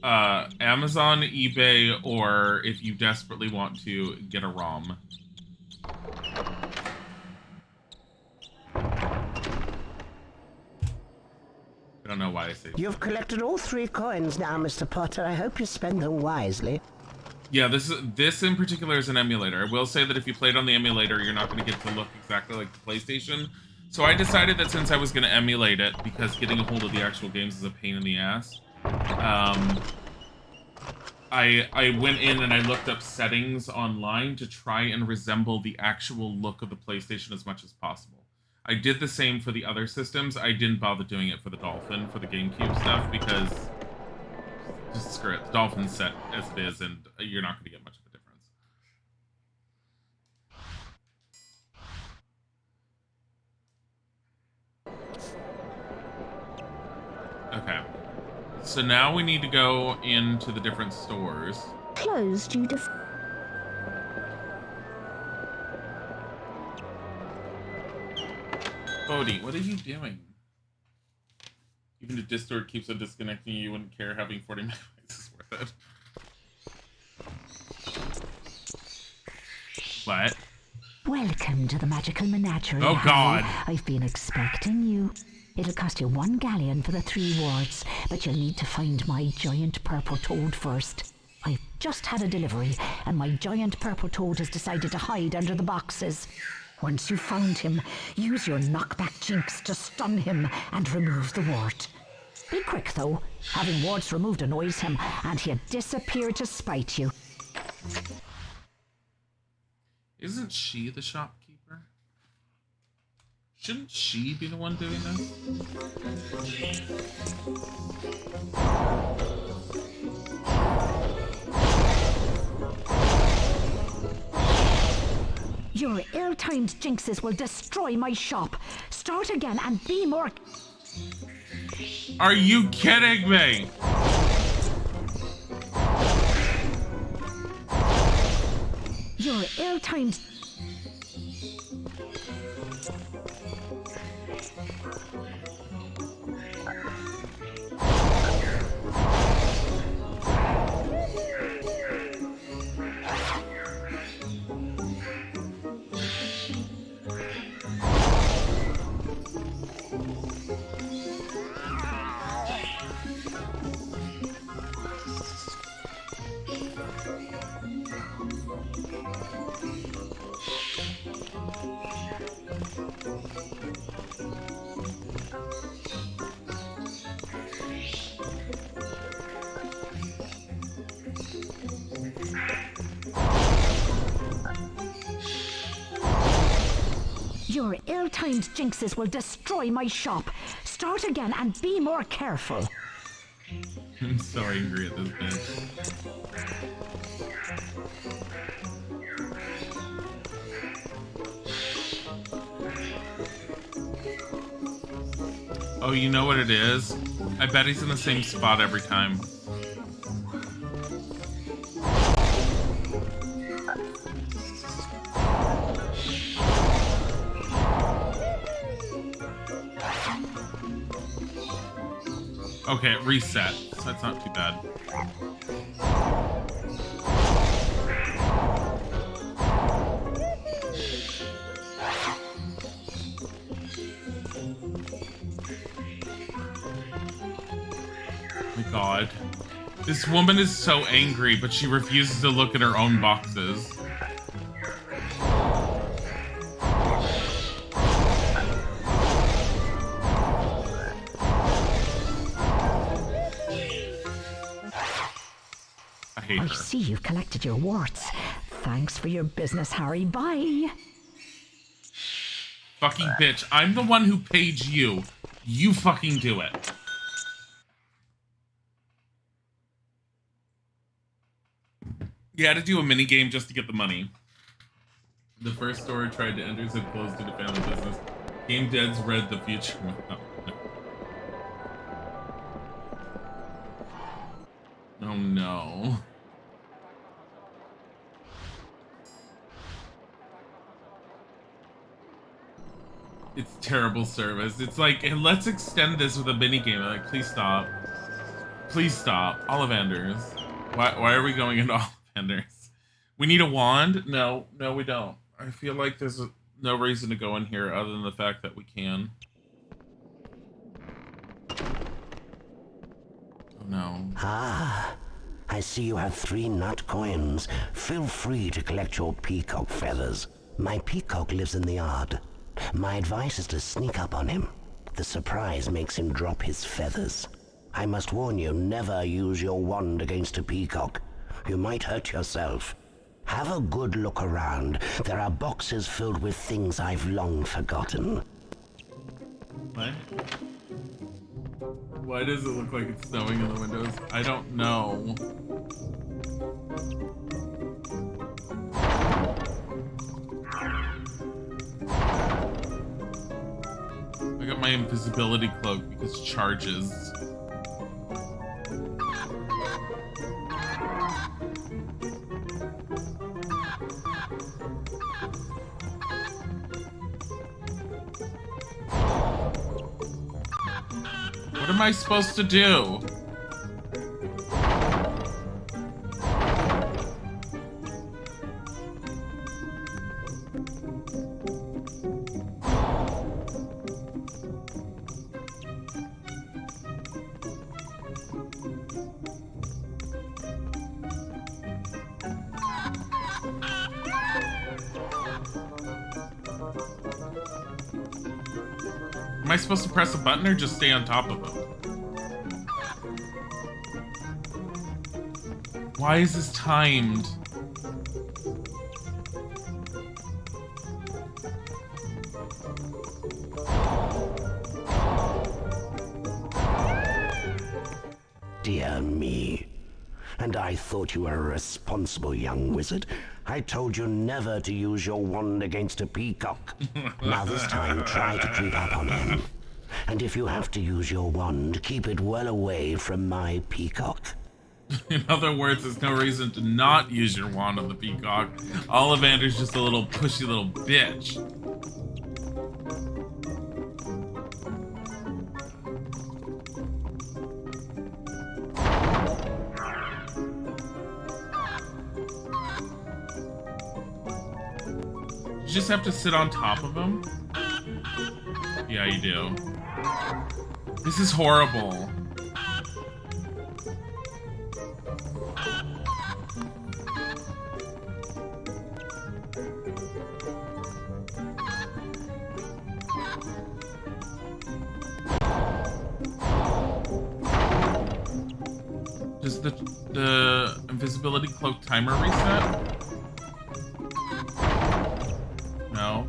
Amazon, eBay, or if you desperately want to get a ROM. I don't know why I say that. You've collected all 3 coins now, Mr. Potter. I hope you spend them wisely. Yeah, this in particular is an emulator. I will say that if you played on the emulator, you're not going to get to look exactly like the PlayStation. So I decided that since I was going to emulate it, because getting a hold of the actual games is a pain in the ass, I went in and I looked up settings online to try and resemble the actual look of the PlayStation as much as possible. I did the same for the other systems. I didn't bother doing it for the Dolphin, for the GameCube stuff, because just screw it. The Dolphin's set as it is, and you're not going to get much of a difference. Okay. So now we need to go into the different stores. Closed due to... Bodhi, what are you doing? Even if Discord keeps on disconnecting you, wouldn't care having 40 megabytes is worth it. What? Welcome to the magical menagerie. Oh, God. Harry. I've been expecting you. It'll cost you 1 galleon for the 3 wards, but you'll need to find my giant purple toad first. I've just had a delivery, and my giant purple toad has decided to hide under the boxes. Once you've found him, use your knockback jinx to stun him and remove the wart. Be quick, though. Having warts removed annoys him, and he'll disappear to spite you. Isn't she the shopkeeper? Shouldn't she be the one doing this? Your ill-timed jinxes will destroy my shop. Start again and be more... Are you kidding me? Your ill-timed... Your ill-timed jinxes will destroy my shop. Start again and be more careful. I'm so angry at this bitch. Oh, you know what it is? I bet he's in the same spot every time. Okay, it reset, so that's not too bad. Oh my god. This woman is so angry, but she refuses to look at her own boxes. I see you've collected your warts. Thanks for your business, Harry. Bye. Fucking bitch. I'm the one who paid you. You fucking do it. You had to do a mini game just to get the money. The first store tried to enter said closed due to family business. Game Dead's read the future. Oh no. It's terrible service. It's like, hey, let's extend this with a mini game. I'm like, please stop. Please stop. Ollivanders. Why are we going into Ollivanders? We need a wand? No, we don't. I feel like there's no reason to go in here other than the fact that we can. Oh no. Ah, I see you have 3 nut coins. Feel free to collect your peacock feathers. My peacock lives in the yard. My advice is to sneak up on him. The surprise makes him drop his feathers. I must warn you, never use your wand against a peacock. You might hurt yourself. Have a good look around. There are boxes filled with things I've long forgotten. What? Why does it look like it's snowing in the windows? I don't know. I got my invisibility cloak because charges. What am I supposed to do? Am I supposed to press a button or just stay on top of him? Why is this timed? Dear me. And I thought you were a responsible young wizard. I told you never to use your wand against a peacock. Now this time, try to creep up on him. And if you have to use your wand, keep it well away from my peacock. In other words, there's no reason to not use your wand on the peacock. Ollivander's just a little pushy little bitch. You just have to sit on top of him? Yeah, you do. This is horrible. Does the invisibility cloak timer reset? No.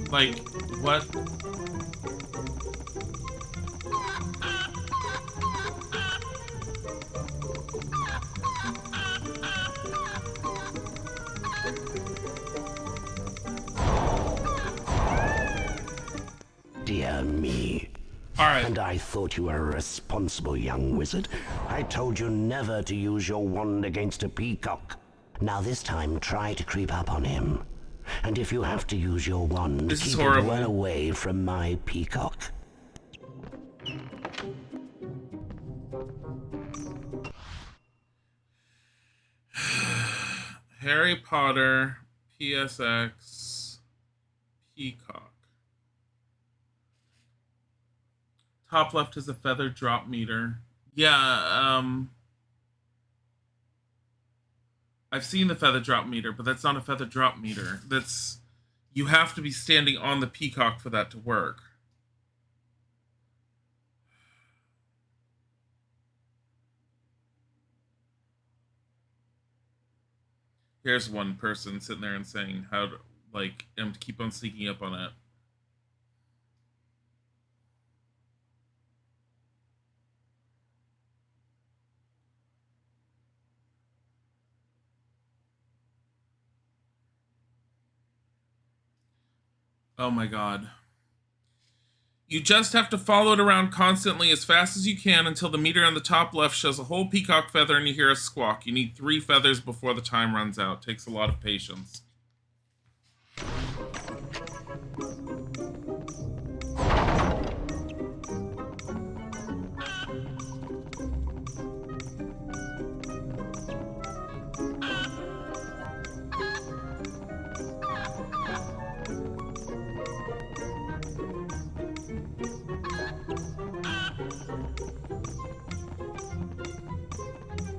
Like, what? Dear me. All right. And I thought you were a responsible young wizard. I told you never to use your wand against a peacock. Now this time, try to creep up on him. And if you have to use your wand, This is keep it horrible. well away from my peacock. Harry Potter, PSX, Peacock. Top left is a feather drop meter. Yeah, I've seen the feather drop meter, but that's not a feather drop meter. That's, you have to be standing on the peacock for that to work. Here's one person sitting there and saying how to, like, and keep on sneaking up on it. Oh my god. You just have to follow it around constantly as fast as you can until the meter on the top left shows a whole peacock feather and you hear a squawk. You need 3 feathers before the time runs out. Takes a lot of patience.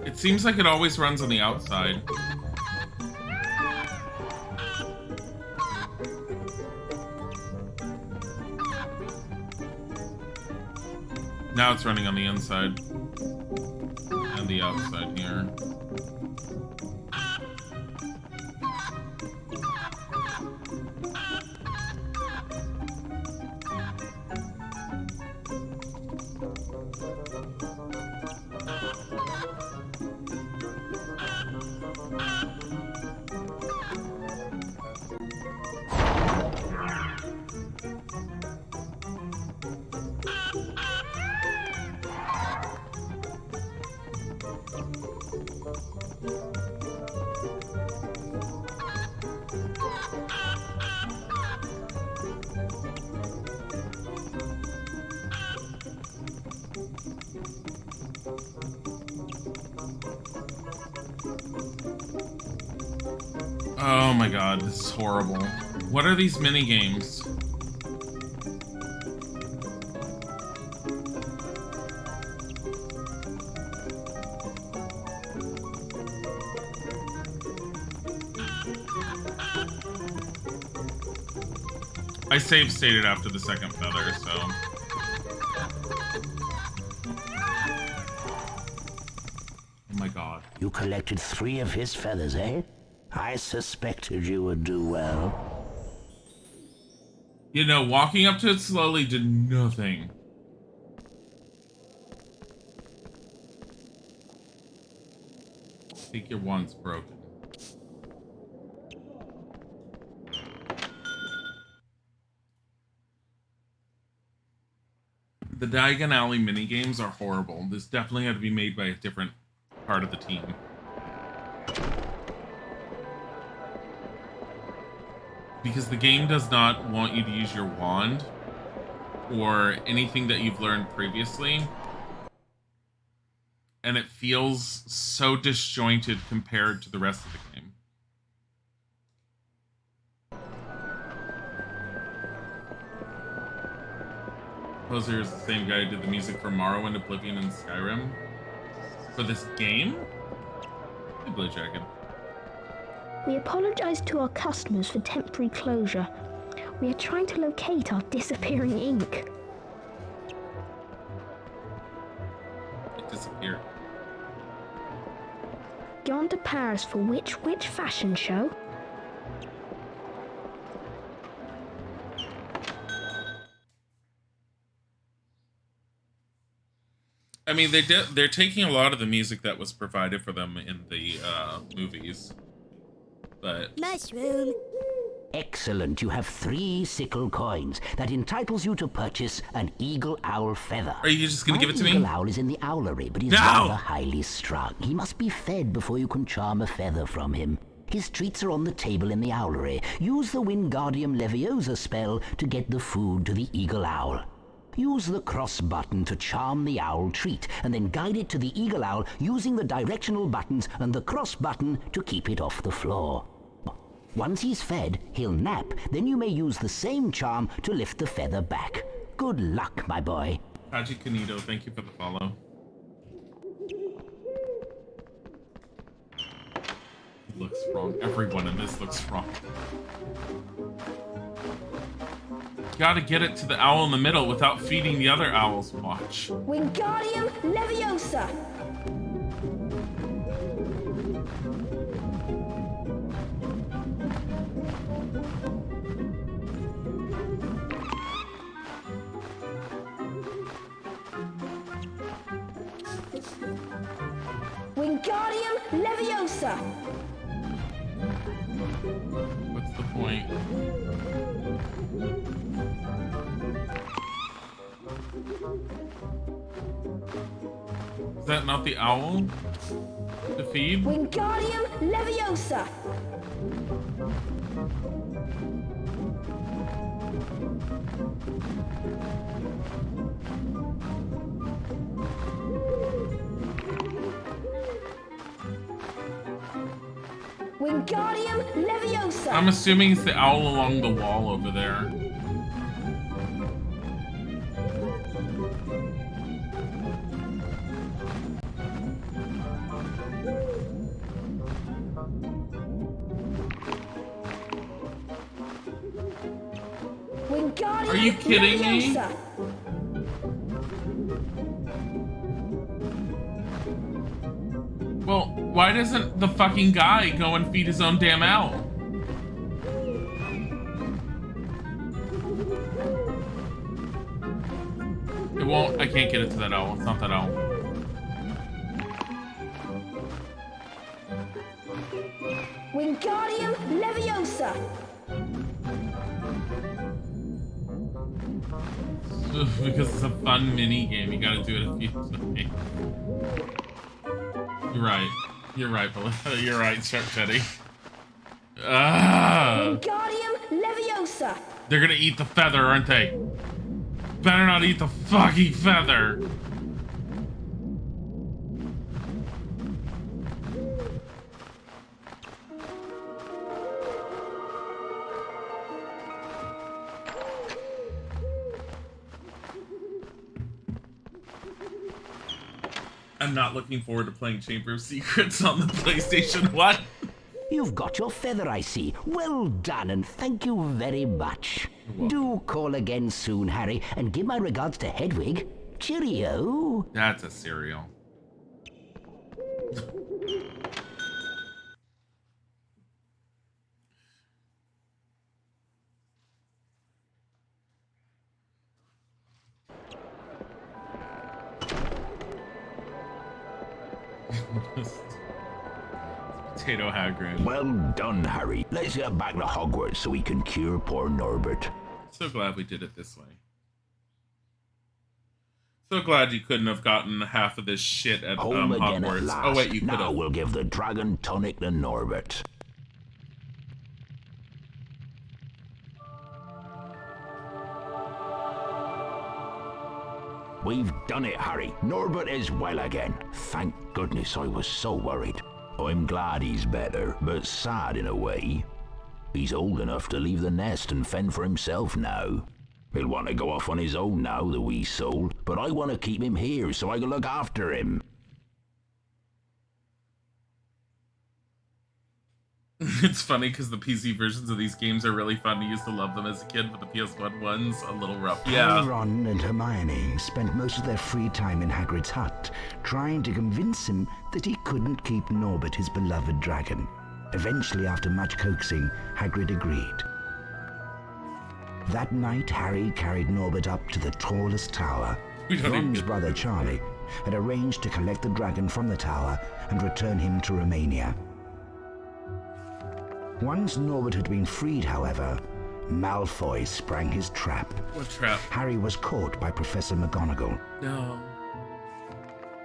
It seems like it always runs on the outside. Now it's running on the inside. And the outside here. Oh my god, this is horrible. What are these mini games? I save stated after the second feather, so. Oh my god. You collected 3 of his feathers, eh? I suspected you would do well. You know, walking up to it slowly did nothing. I think your wand's broken. The Diagon Alley minigames are horrible. This definitely had to be made by a different part of the team. Because the game does not want you to use your wand or anything that you've learned previously. And it feels so disjointed compared to the rest of the game. Composer is the same guy who did the music for Morrowind, Oblivion, and Skyrim. For this game? The Blue Jacket. We apologize to our customers for temporary closure. We are trying to locate our disappearing ink. It disappeared. Gone to Paris for which fashion show? I mean, they're taking a lot of the music that was provided for them in the movies, but... Mushroom. Excellent. You have 3 sickle coins. That entitles you to purchase an eagle owl feather. Are you just gonna give it to me? Eagle owl is in the owlery, but he's rather highly strung. He must be fed before you can charm a feather from him. His treats are on the table in the owlery. Use the Wingardium Leviosa spell to get the food to the eagle owl. Use the cross button to charm the owl treat, and then guide it to the eagle owl using the directional buttons and the cross button to keep it off the floor. Once he's fed, he'll nap. Then you may use the same charm to lift the feather back. Good luck, my boy. Haji Kanito, thank you for the follow. It looks wrong. Everyone in this looks wrong. Gotta get it to the owl in the middle without feeding the other owls. Watch. Wingardium Leviosa. Wingardium Leviosa. What's the point? Is that not the owl to feed? Wingardium Leviosa. Wingardium Leviosa. I'm assuming it's the owl along the wall over there. Wingardium Are you kidding me? Leviosa. Well, why doesn't the fucking guy go and feed his own damn owl? It won't. I can't get it to that owl. It's not that owl. Wingardium Leviosa. Because it's a fun mini game, you gotta do it a few times. You're right. You're right, you're right, Sharp Teddy. Wingardium Leviosa. They're gonna eat the feather, aren't they? Better not eat the fucking feather. I'm not looking forward to playing Chamber of Secrets on the PlayStation 1. You've got your feather, I see. Well done, and thank you very much. Do call again soon, Harry, and give my regards to Hedwig. Cheerio. That's a cereal. Potato Hagrid. Well done, Harry. Let's get back to Hogwarts so we can cure poor Norbert. So glad we did it this way. So glad you couldn't have gotten half of this shit at Home again at Hogwarts. last. Oh wait, you could Now have. we'll give the dragon tonic to Norbert. We've done it, Harry. Norbert is well again. Thank goodness, I was so worried. I'm glad he's better, but sad in a way. He's old enough to leave the nest and fend for himself now. He'll want to go off on his own now, the wee soul, but I want to keep him here so I can look after him. It's funny because the PC versions of these games are really fun. I used to love them as a kid, but the PS1 one's a little rough. Yeah. Ron and Hermione spent most of their free time in Hagrid's hut, trying to convince him that he couldn't keep Norbert his beloved dragon. Eventually, after much coaxing, Hagrid agreed. That night, Harry carried Norbert up to the tallest tower. Ron's brother Charlie had arranged to collect the dragon from the tower and return him to Romania. Once Norbert had been freed, however, Malfoy sprang his trap. What trap? Harry was caught by Professor McGonagall. No.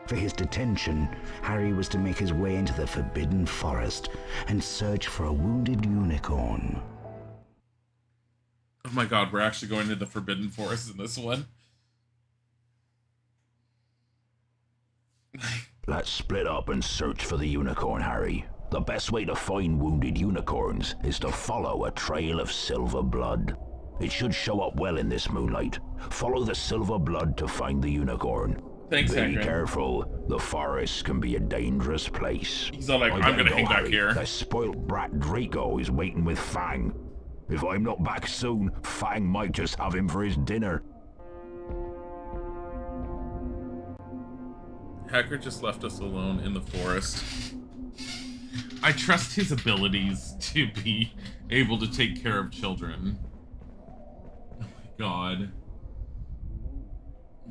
For his detention, Harry was to make his way into the Forbidden Forest and search for a wounded unicorn. Oh my god, we're actually going to the Forbidden Forest in this one. Let's split up and search for the unicorn, Harry. The best way to find wounded unicorns is to follow a trail of silver blood. It should show up well in this moonlight. Follow the silver blood to find the unicorn. Thanks, Be Hagrid. careful. The forest can be a dangerous place. He's all like, I I'm better gonna hang back Harry. here. The spoilt brat Draco is waiting with Fang. If I'm not back soon, Fang might just have him for his dinner. Hagrid just left us alone in the forest. I trust his abilities to be able to take care of children. Oh my god.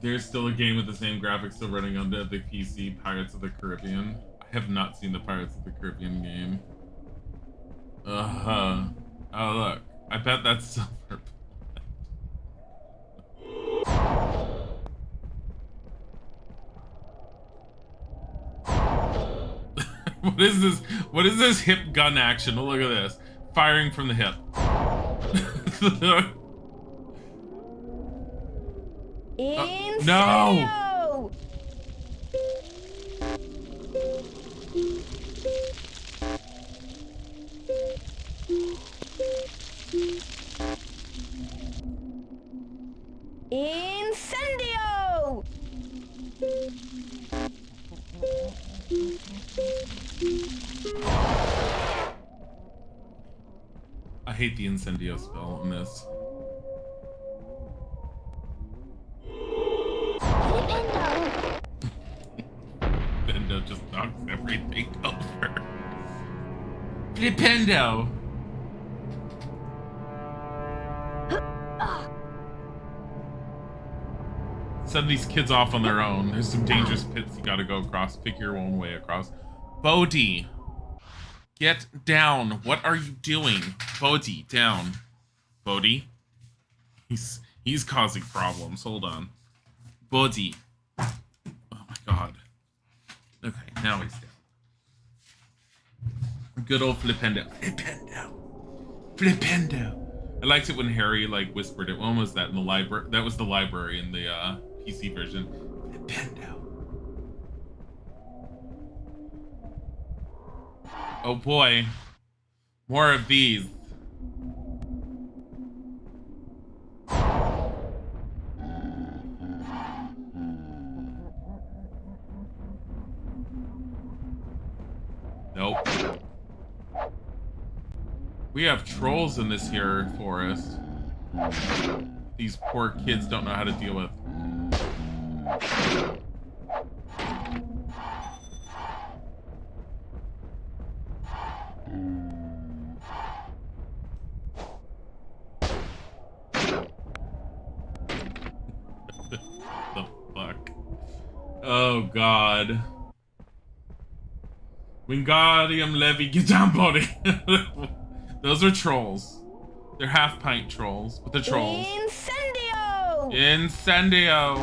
There's still a game with the same graphics still running on the PC, Pirates of the Caribbean. I have not seen the Pirates of the Caribbean game. Oh look. I bet that's silver. What is this? What is this hip gun action? Oh, look at this. Firing from the hip. No! Incendio! I hate the incendio spell in this. Flipendo just knocks everything over. Flipendo! Send these kids off on their own. There's some dangerous pits you gotta go across. Pick your own way across. Bodhi! Get down. What are you doing? Bodhi, down. Bodhi? He's causing problems. Hold on. Bodhi. Oh my god. Okay, now he's down. Good old Flipendo. Flipendo. Flipendo. I liked it when Harry like whispered it. When was that in the library? That was the library in the PC version. Flipendo. Oh boy. More of these. We have trolls in this here forest. These poor kids don't know how to deal with. The fuck? Oh god. Wingardium Leviosa. Those are trolls. They're half pint trolls, but they're trolls. Incendio! Incendio!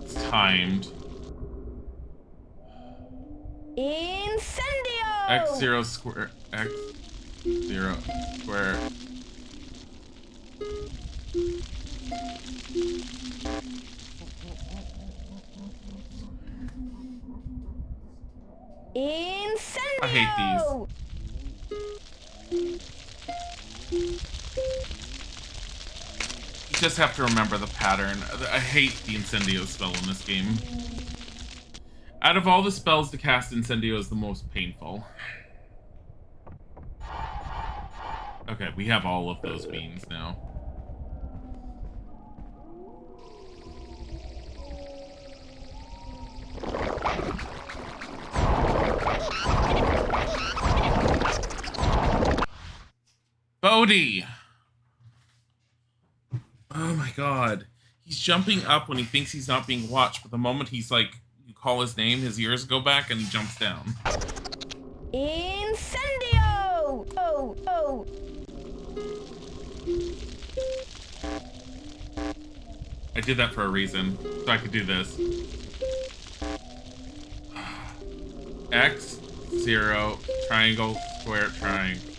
It's timed. Incendio! X0 square. X0 square. Incendio! I hate these. You just have to remember the pattern. I hate the Incendio spell in this game. Out of all the spells to cast, Incendio is the most painful. Okay, we have all of those beans now. Bodhi! Oh my god. He's jumping up when he thinks he's not being watched, but the moment he's like, you call his name, his ears go back and he jumps down. Incendio! Oh, oh. I did that for a reason, so I could do this. X, 0, triangle, square, triangle.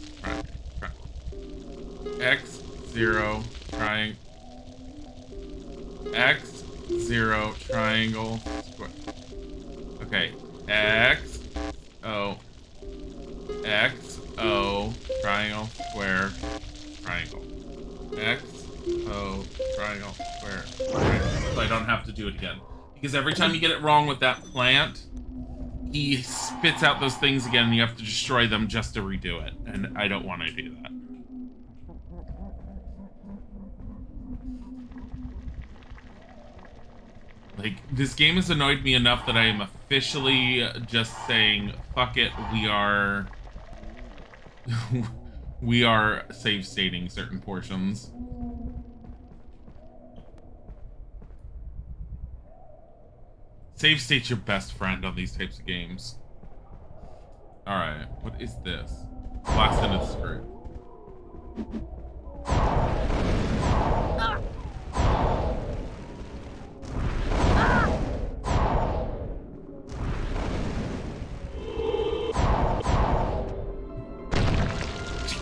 X, 0, triangle. X, 0, triangle, square. Okay. X, O. X, O, triangle, square, triangle. X, O, triangle, square, triangle. So I don't have to do it again. Because every time you get it wrong with that plant, he spits out those things again and you have to destroy them just to redo it. And I don't want to do that. Like, this game has annoyed me enough that I am officially just saying, fuck it, we are... we are save stating certain portions. Save state's your best friend on these types of games. Alright, what is this? Blast into the screw.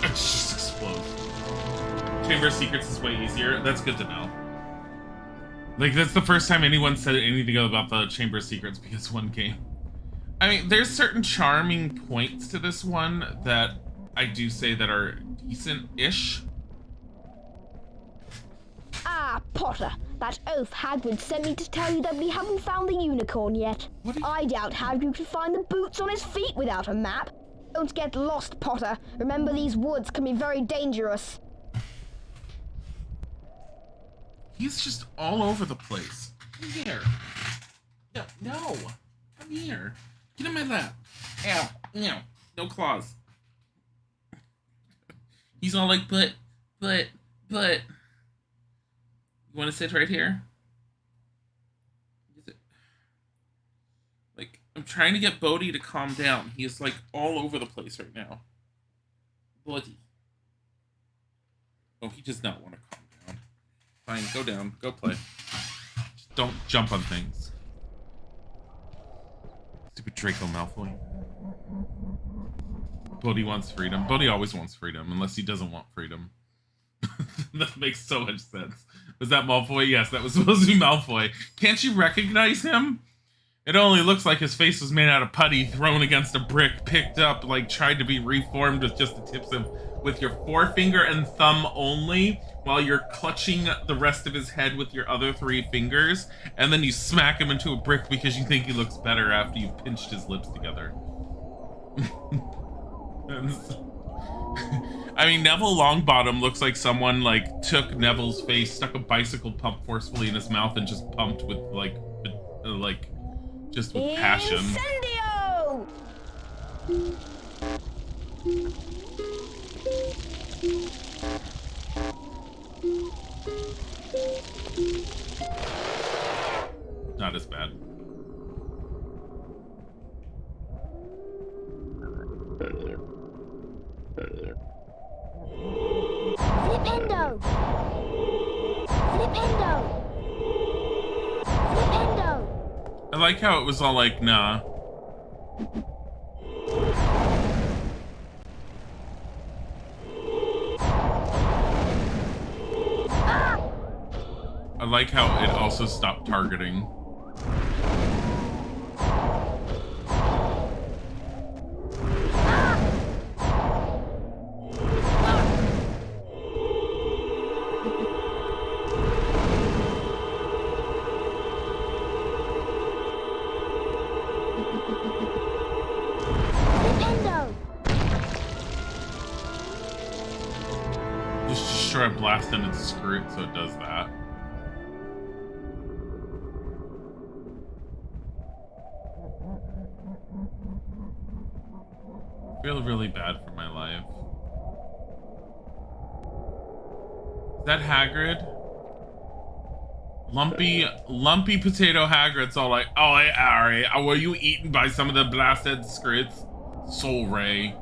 It just explodes. Chamber of Secrets is way easier. That's good to know. Like, that's the first time anyone said anything about the Chamber of Secrets because one game. I mean, there's certain charming points to this one that I do say that are decent-ish. Ah, Potter, that oaf Hagrid sent me to tell you that we haven't found the unicorn yet. I doubt Hagrid could find the boots on his feet without a map. Don't get lost, Potter. Remember, these woods can be very dangerous. He's just all over the place. Come here. No. Come here. Get in my lap. Ow. No. No claws. He's all like, but. You want to sit right here? Like, I'm trying to get Bodhi to calm down. He is, like, all over the place right now. Bodhi. Oh, he does not want to calm down. Fine, go down. Go play. Just don't jump on things. Stupid Draco Malfoy. Bodhi wants freedom. Bodhi always wants freedom, unless he doesn't want freedom. That makes so much sense. Was that Malfoy? Yes, that was supposed to be Malfoy. Can't you recognize him? It only looks like his face was made out of putty, thrown against a brick, picked up, like tried to be reformed with just the tips of with your forefinger and thumb only, while you're clutching the rest of his head with your other 3 fingers, and then you smack him into a brick because you think he looks better after you've pinched his lips together. I mean, Neville Longbottom looks like someone like took Neville's face, stuck a bicycle pump forcefully in his mouth, and just pumped with just with passion. Incendio! Not as bad. Flipendo! Flipendo! Flipendo! I like how it was all like, nah. I like how it also stopped targeting. Just destroy a blast and it's screwed, so it does that. I feel really bad for my life. Is that Hagrid? Lumpy potato Hagrid's all like, oh, hey, Harry, were you eaten by some of the blasted scrits? Soul Ray.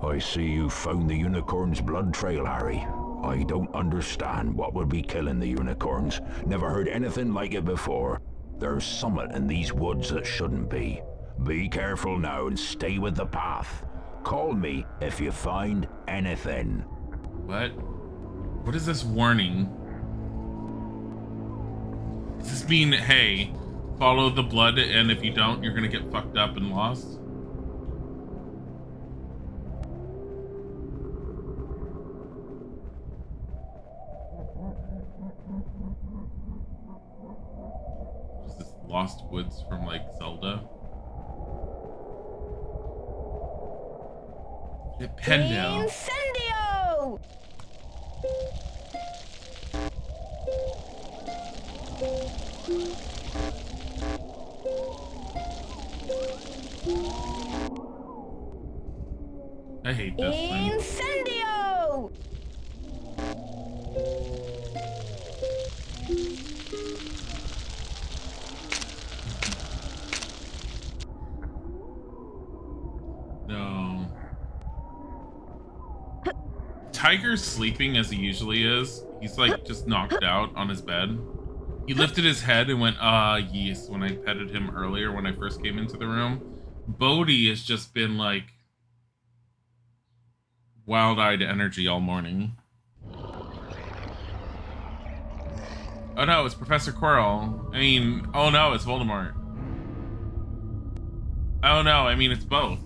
I see you found the unicorn's blood trail, Harry. I don't understand what would be killing the unicorns. Never heard anything like it before. There's something in these woods that shouldn't be. Be careful now and stay with the path. Call me if you find anything. What? What is this warning? Does this mean, hey, follow the blood, and if you don't, you're gonna get fucked up and lost? Is this Lost Woods from, like, Zelda? Pendo. Incendio! I hate this thing. Incendio! No. Tiger's sleeping as he usually is. He's like just knocked out on his bed. He lifted his head and went, yes, when I petted him earlier when I first came into the room. Bodhi has just been like wild-eyed energy all morning. Oh no, it's Professor Quirrell. I mean, oh no, it's Voldemort. Oh no, I mean, it's both.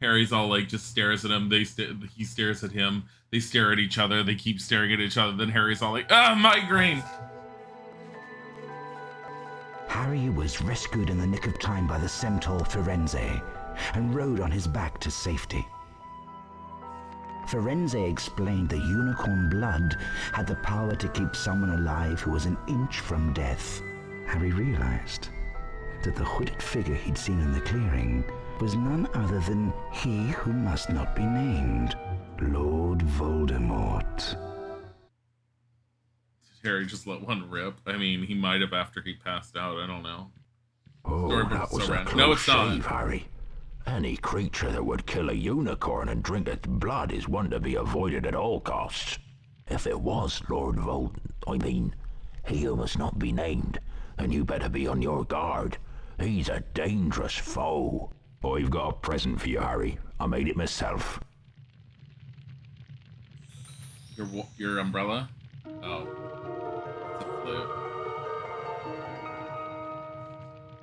Harry's all like just stares at him. He stares at him. They stare at each other. They keep staring at each other. Then Harry's all like, migraine. Harry was rescued in the nick of time by the centaur Firenze and rode on his back to safety. Firenze explained that unicorn blood had the power to keep someone alive who was an inch from death. Harry realized that the hooded figure he'd seen in the clearing was none other than he who must not be named, Lord Voldemort. Harry just let one rip. I mean, he might have after he passed out. I don't know. Oh, that was a close shave, Harry. Any creature that would kill a unicorn and drink its blood is one to be avoided at all costs. If it was Lord he who must not be named, then you better be on your guard. He's a dangerous foe. I've got a present for you, Harry. I made it myself. Your umbrella? Oh. It's a flute.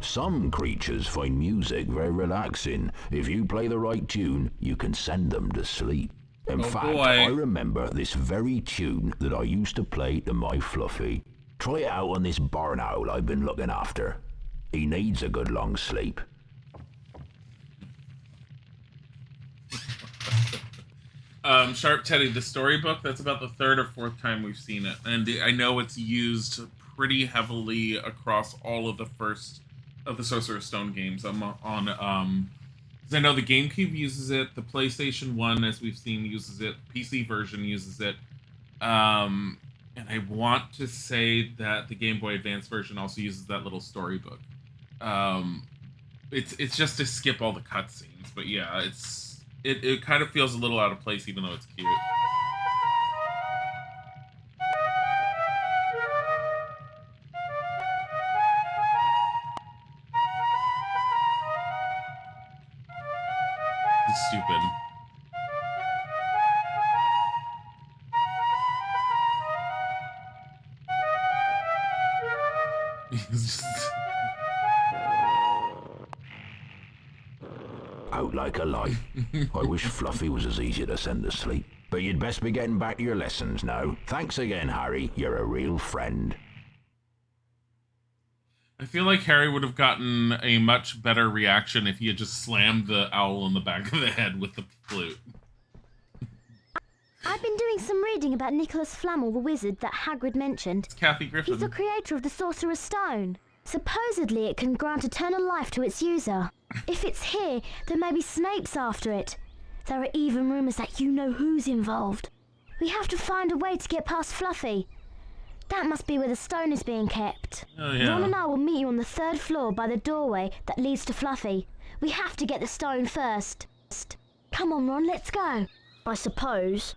Some creatures find music very relaxing. If you play the right tune, you can send them to sleep. In fact, I remember this very tune that I used to play to my Fluffy. Try it out on this barn owl I've been looking after. He needs a good long sleep. Sharp Teddy, the storybook, that's about the third or fourth time we've seen it. And I know it's used pretty heavily across all of the first of the Sorcerer Stone games. Because I know the GameCube uses it, the PlayStation 1, as we've seen, uses it, PC version uses it. And I want to say that the Game Boy Advance version also uses that little storybook. It's just to skip all the cutscenes, but yeah, it kind of feels a little out of place, even though it's cute. It's stupid. He's just... Out like a light. I wish Fluffy was as easy to send to sleep. But you'd best be getting back to your lessons now. Thanks again, Harry. You're a real friend. I feel like Harry would have gotten a much better reaction if he had just slammed the owl in the back of the head with the flute. I've been doing some reading about Nicholas Flamel, the wizard that Hagrid mentioned. It's Kathy Griffin. He's the creator of the Sorcerer's Stone. Supposedly it can grant eternal life to its user. If it's here, then maybe Snape's after it. There are even rumours that you know who's involved. We have to find a way to get past Fluffy. That must be where the stone is being kept. Oh, yeah. Ron and I will meet you on the 3rd floor by the doorway that leads to Fluffy. We have to get the stone first. Come on, Ron, let's go. I suppose.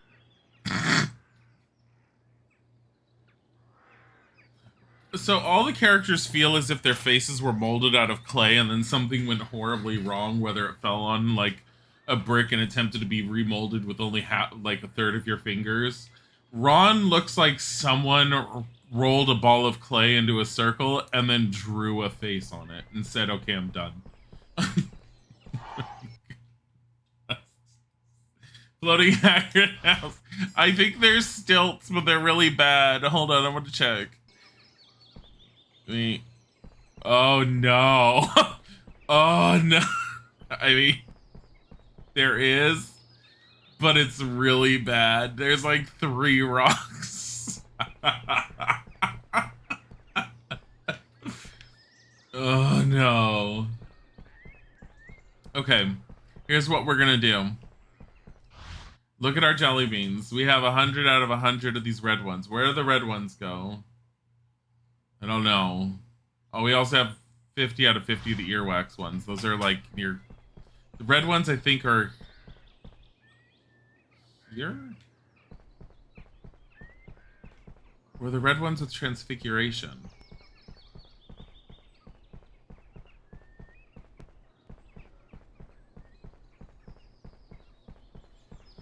So all the characters feel as if their faces were molded out of clay and then something went horribly wrong, whether it fell on like a brick and attempted to be remolded with only like a third of your fingers. Ron looks like someone rolled a ball of clay into a circle and then drew a face on it and said, okay, I'm done. Floating Hagrid house. I think there's stilts, but they're really bad. Hold on, I want to check. Oh no. Oh no. I mean, there is, but it's really bad. There's like 3 rocks. Oh no. Okay, here's what we're gonna do. Look at our jelly beans. We have 100 out of 100 of these red ones. Where do the red ones go? I don't know. Oh, we also have 50 out of 50 of the earwax ones. Those are like near... The red ones, I think, are... here? Or the red ones with transfiguration?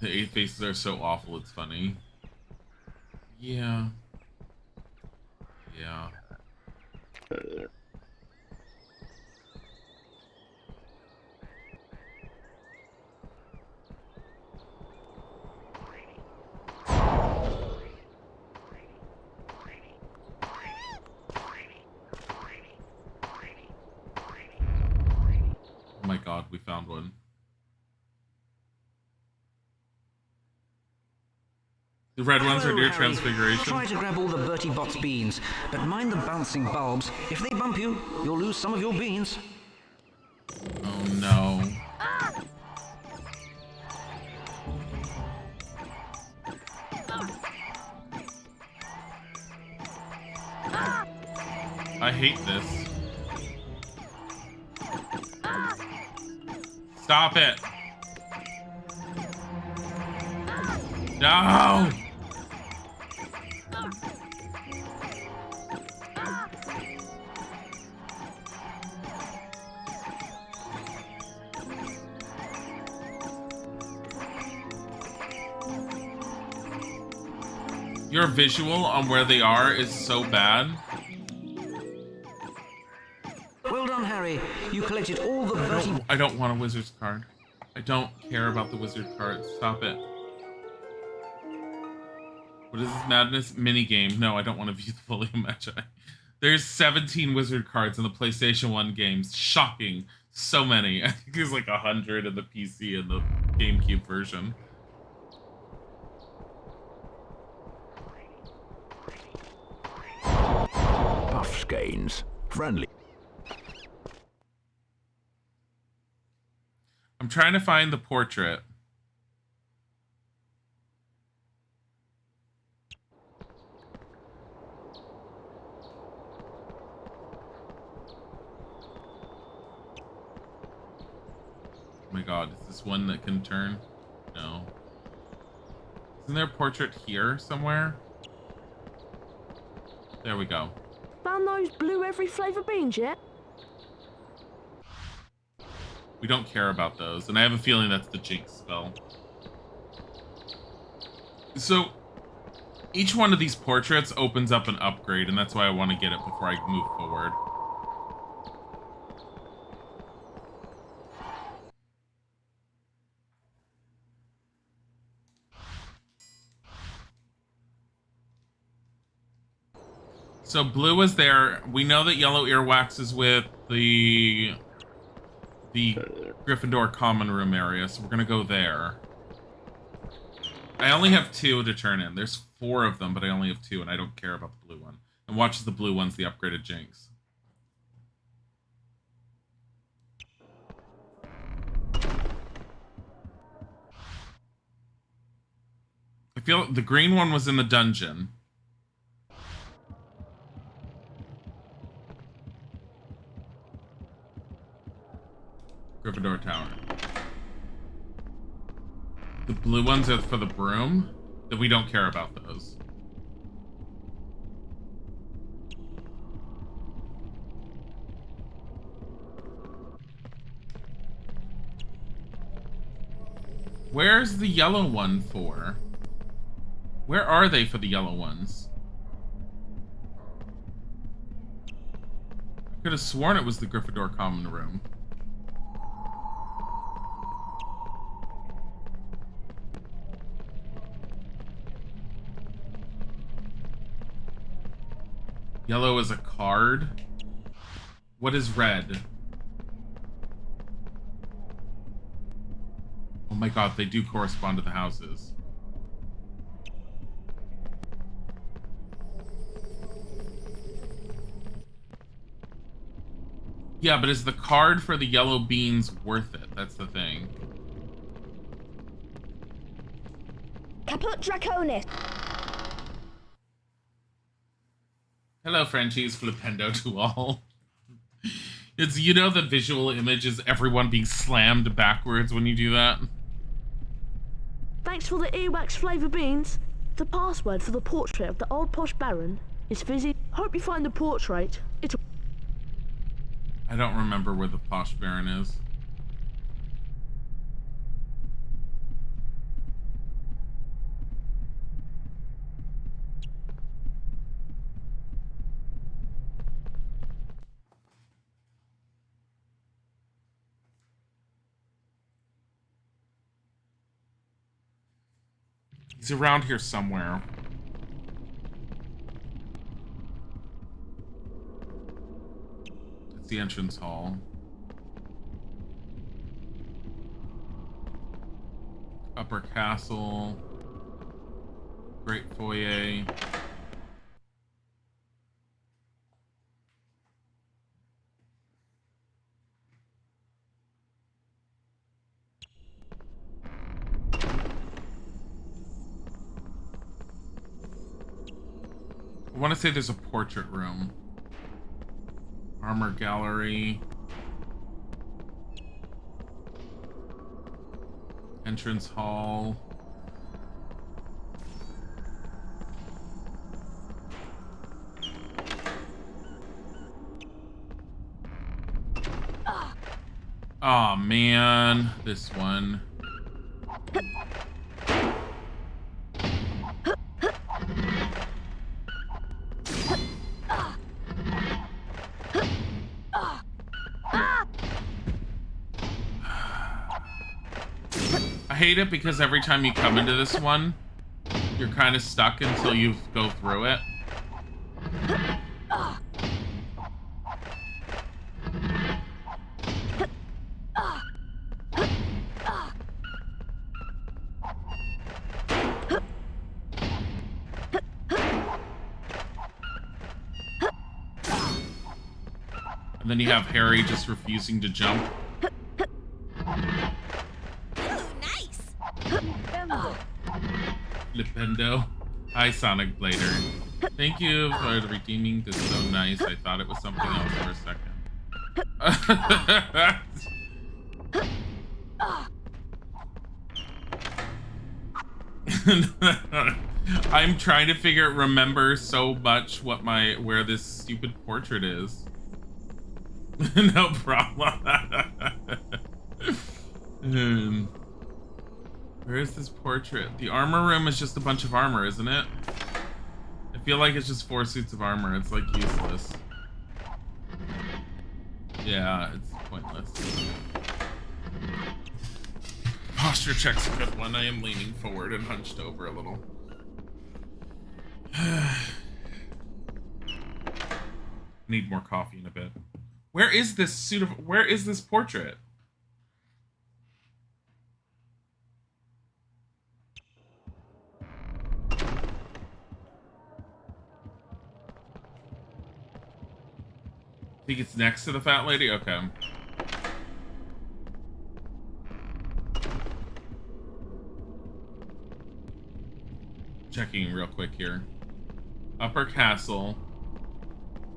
The 8 faces are so awful, it's funny. Yeah. Yeah. Oh my god, we found one. The red ones are near transfiguration. Try to grab all the Bertie Bott's beans, but mind the bouncing bulbs. If they bump you, you'll lose some of your beans. Oh no. I hate this. Stop it. No! Your visual on where they are is so bad. Well done, Harry. you collected all the Bertie... I don't want a wizard's card. I don't care about the wizard card. Stop it. What is this madness? Minigame. No, I don't want to view the fully magi. There's 17 wizard cards in the PlayStation 1 games. Shocking. So many. I think there's like 100 in the PC and the GameCube version. Puff skeins. Friendly. I'm trying to find the portrait. Oh my god, is this one that can turn? No. Isn't there a portrait here somewhere? There we go. Found those blue every flavour beans yet? We don't care about those, and I have a feeling that's the Jinx spell. So, each one of these portraits opens up an upgrade, and that's why I want to get it before I move forward. So blue is there. We know that yellow earwax is with the Gryffindor common room area, so we're gonna go there. I only have 2 to turn in. There's 4 of them, but I only have 2, and I don't care about the blue one. And watch the blue one's the upgraded Jinx. I feel the green one was in the dungeon. Gryffindor Tower. The blue ones are for the broom. That we don't care about those. Where's the yellow one for? Where are they for the yellow ones? I could have sworn it was the Gryffindor common room. Yellow is a card. What is red? Oh my god, they do correspond to the houses. Yeah, but is the card for the yellow beans worth it? That's the thing. Caput Draconis. Hello, Frenchies, Flipendo to all. It's, you know, the visual image is everyone being slammed backwards when you do that. Thanks for the earwax flavour beans. The password for the portrait of the old posh baron is fizzy. Hope you find the portrait. I don't remember where the posh baron is. He's around here somewhere. It's the entrance hall. Upper castle. Great foyer. I want to say there's a portrait room. Armor gallery. Entrance hall. Oh man, this one. hate it because every time you come into this one, you're kind of stuck until you go through it. And then you have Harry just refusing to jump. Flipendo. Hi, Sonic Blader. Thank you for redeeming this. So nice. I thought it was something else for a second. I'm trying to remember so much where this stupid portrait is. No problem. Where is this portrait? The armor room is just a bunch of armor, isn't it? I feel like it's just 4 suits of armor. It's like useless. Yeah, it's pointless. Posture check's a good one. I am leaning forward and hunched over a little. Need more coffee in a bit. Where is this portrait? Think it's next to the fat lady? Okay. Checking real quick here. Upper Castle.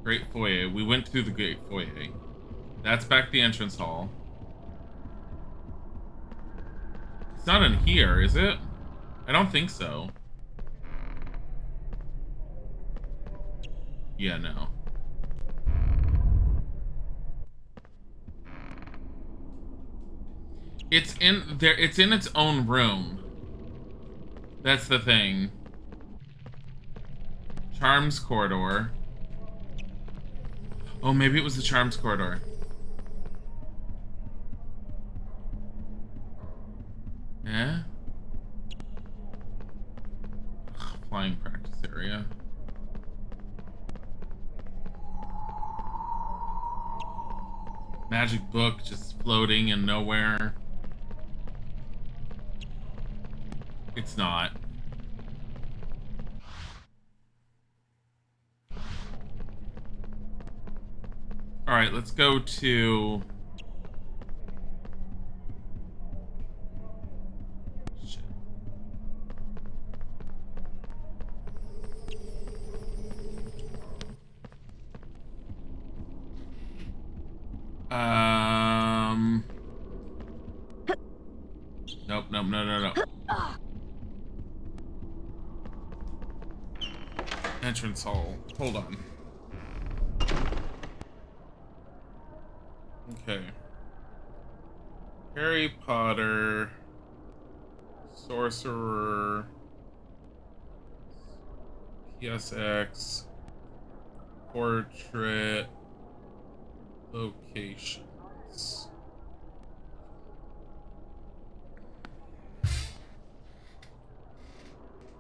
Great Foyer. We went through the Great Foyer. That's back the entrance hall. It's not in here, is it? I don't think so. Yeah, no. It's in there. It's in its own room. That's the thing. Charms corridor. Oh, maybe it was the Charms corridor. Yeah. Flying practice area. Magic book just floating in nowhere. It's not. All right, let's go to... Shit. Nope, nope, no. Entrance hall. Hold on. Okay. Harry Potter. Sorcerer. PSX. Portrait. Locations.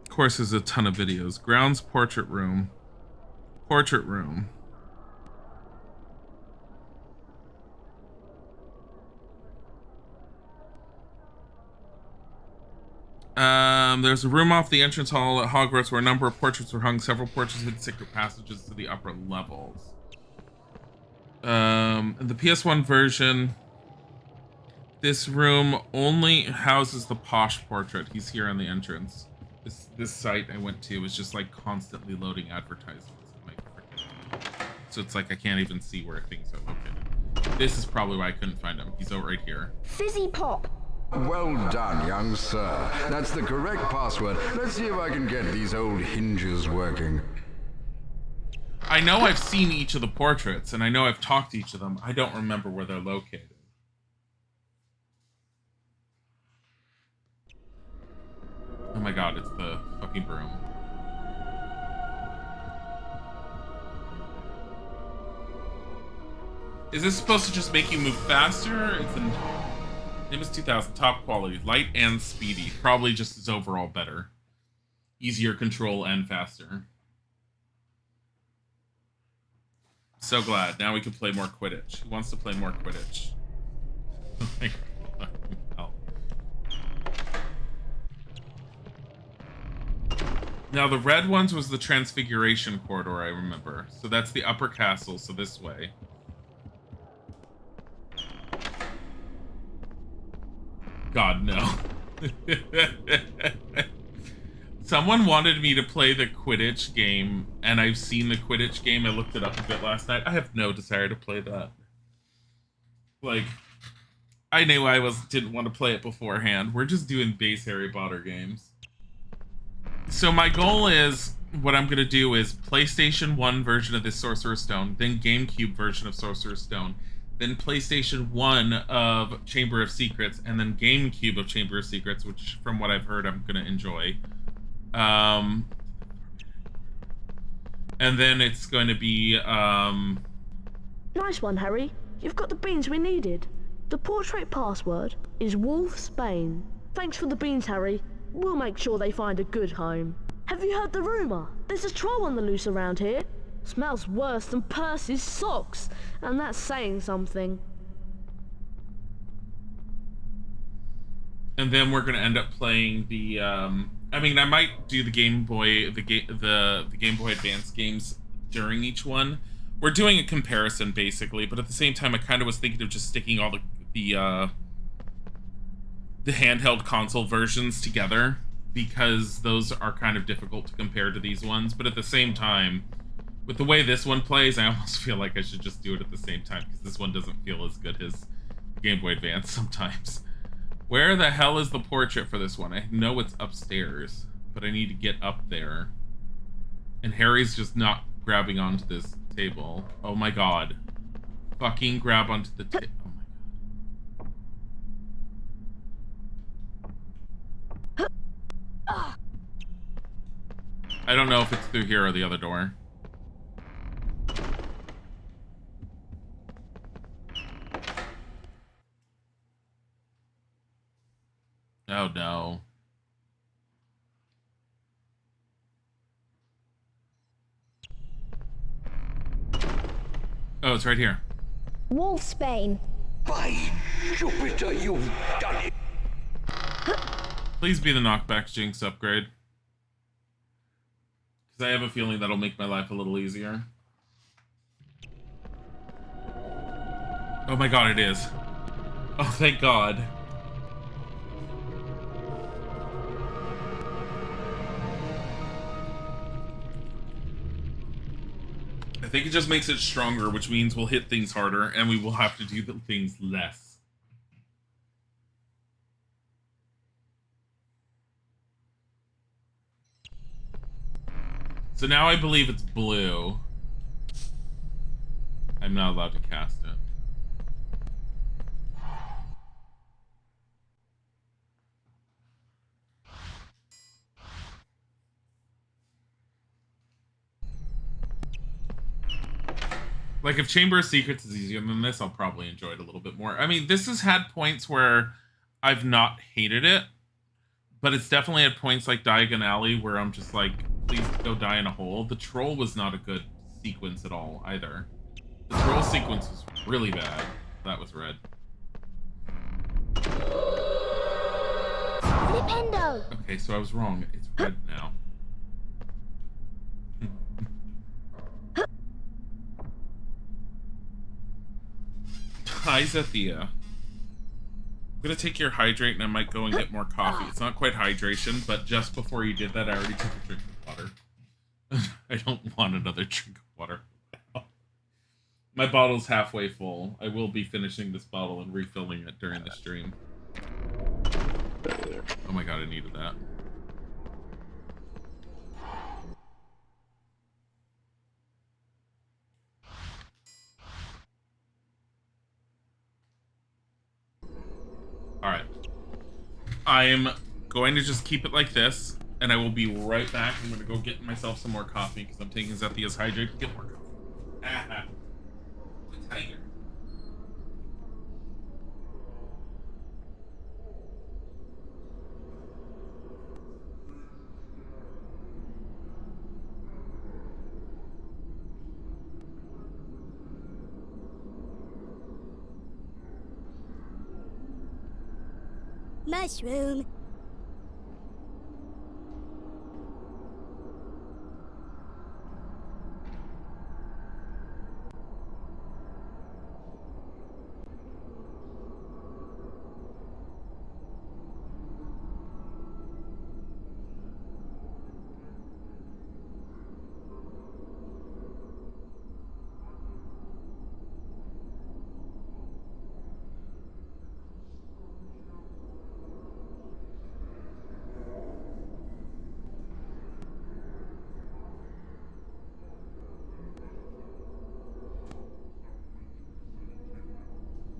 Of course, there's a ton of videos. Grounds portrait room. Portrait room. There's a room off the entrance hall at Hogwarts where a number of portraits were hung. Several portraits hid secret passages to the upper levels. In the PS1 version, this room only houses the posh portrait. He's here on the entrance. This site I went to was just like constantly loading advertisements on my freaking phone. So it's like I can't even see where things are located. This is probably why I couldn't find him. He's over right here. Fizzy Pop. Well done, young sir. That's the correct password. Let's see if I can get these old hinges working. I know I've seen each of the portraits, and I know I've talked to each of them. I don't remember where they're located. Oh my god, it's the fucking broom. Is this supposed to just make you move faster? Nimbus 2000, top quality, light and speedy. Probably just as overall better. Easier control and faster. So glad. Now we can play more Quidditch. Who wants to play more Quidditch? Oh. Now the red ones was the Transfiguration Corridor, I remember. So that's the upper castle, so this way. God, no. Someone wanted me to play the Quidditch game, and I've seen the Quidditch game. I looked it up a bit last night. I have no desire to play that. Like, I knew I didn't want to play it beforehand. We're just doing base Harry Potter games. So my goal is, what I'm going to do is PlayStation 1 version of this Sorcerer's Stone, then GameCube version of Sorcerer's Stone, then PlayStation 1 of Chamber of Secrets, and then GameCube of Chamber of Secrets, which, from what I've heard, I'm going to enjoy. And then it's going to be, Nice one, Harry. You've got the beans we needed. The portrait password is Wolfsbane. Thanks for the beans, Harry. We'll make sure they find a good home. Have you heard the rumour? There's a troll on the loose around here. Smells worse than Percy's socks, and that's saying something. And then we're gonna end up playing the. I mean, I might do the Game Boy, the Game Boy Advance games during each one. We're doing a comparison basically, but at the same time, I kind of was thinking of just sticking all the handheld console versions together, because those are kind of difficult to compare to these ones. But at the same time, with the way this one plays, I almost feel like I should just do it at the same time, because this one doesn't feel as good as Game Boy Advance sometimes. Where the hell is the portrait for this one? I know it's upstairs, but I need to get up there. And Harry's just not grabbing onto this table. Oh my god. Fucking grab onto the table. Oh my god. I don't know if it's through here or the other door. Oh no. Oh, it's right here. Wolfsbane. By Jupiter, you've done it! Please be the knockback Jinx upgrade. Because I have a feeling that'll make my life a little easier. Oh my god, it is. Oh, thank god. I think it just makes it stronger, which means we'll hit things harder, and we will have to do the things less. So now I believe it's blue. I'm not allowed to cast it. Like, if Chamber of Secrets is easier than this, I'll probably enjoy it a little bit more. I mean, this has had points where I've not hated it, but it's definitely at points like Diagon Alley where I'm just like, please go die in a hole. The troll was not a good sequence at all, either. The troll sequence was really bad. That was red. Flipendo! Okay, so I was wrong. It's red now. Hi, Zethia. I'm gonna take your hydrate and I might go and get more coffee. It's not quite hydration, but just before you did that, I already took a drink of water. I don't want another drink of water. My bottle's halfway full. I will be finishing this bottle and refilling it during the stream. Oh my god, I needed that. Alright. I am going to just keep it like this, and I will be right back. I'm going to go get myself some more coffee, because I'm taking Zethia's hydrate to get more coffee. Tiger. Mushroom.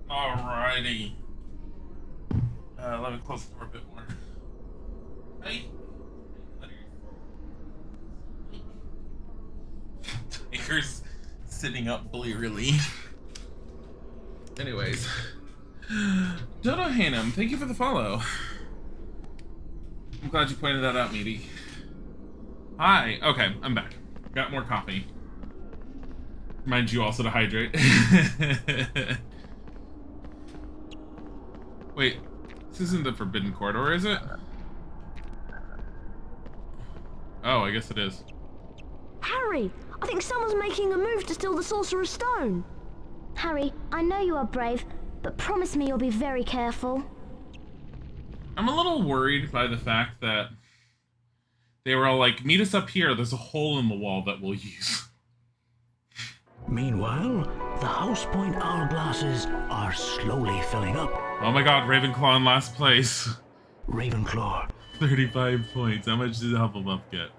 Alrighty. Let me close the door a bit more. Hey. Tiger's sitting up blearily. Anyways. Dodo Hanum, thank you for the follow. I'm glad you pointed that out, Meaty. Hi. Okay, I'm back. Got more coffee. Remind you also to hydrate. Wait, this isn't the Forbidden Corridor, is it? Oh, I guess it is. Harry, I think someone's making a move to steal the Sorcerer's Stone. Harry, I know you are brave, but promise me you'll be very careful. I'm a little worried by the fact that they were all like, meet us up here, there's a hole in the wall that we'll use. Meanwhile, the House Point hourglasses are slowly filling up. Oh my god, Ravenclaw in last place. Ravenclaw. 35 points. How much did Hufflepuff get?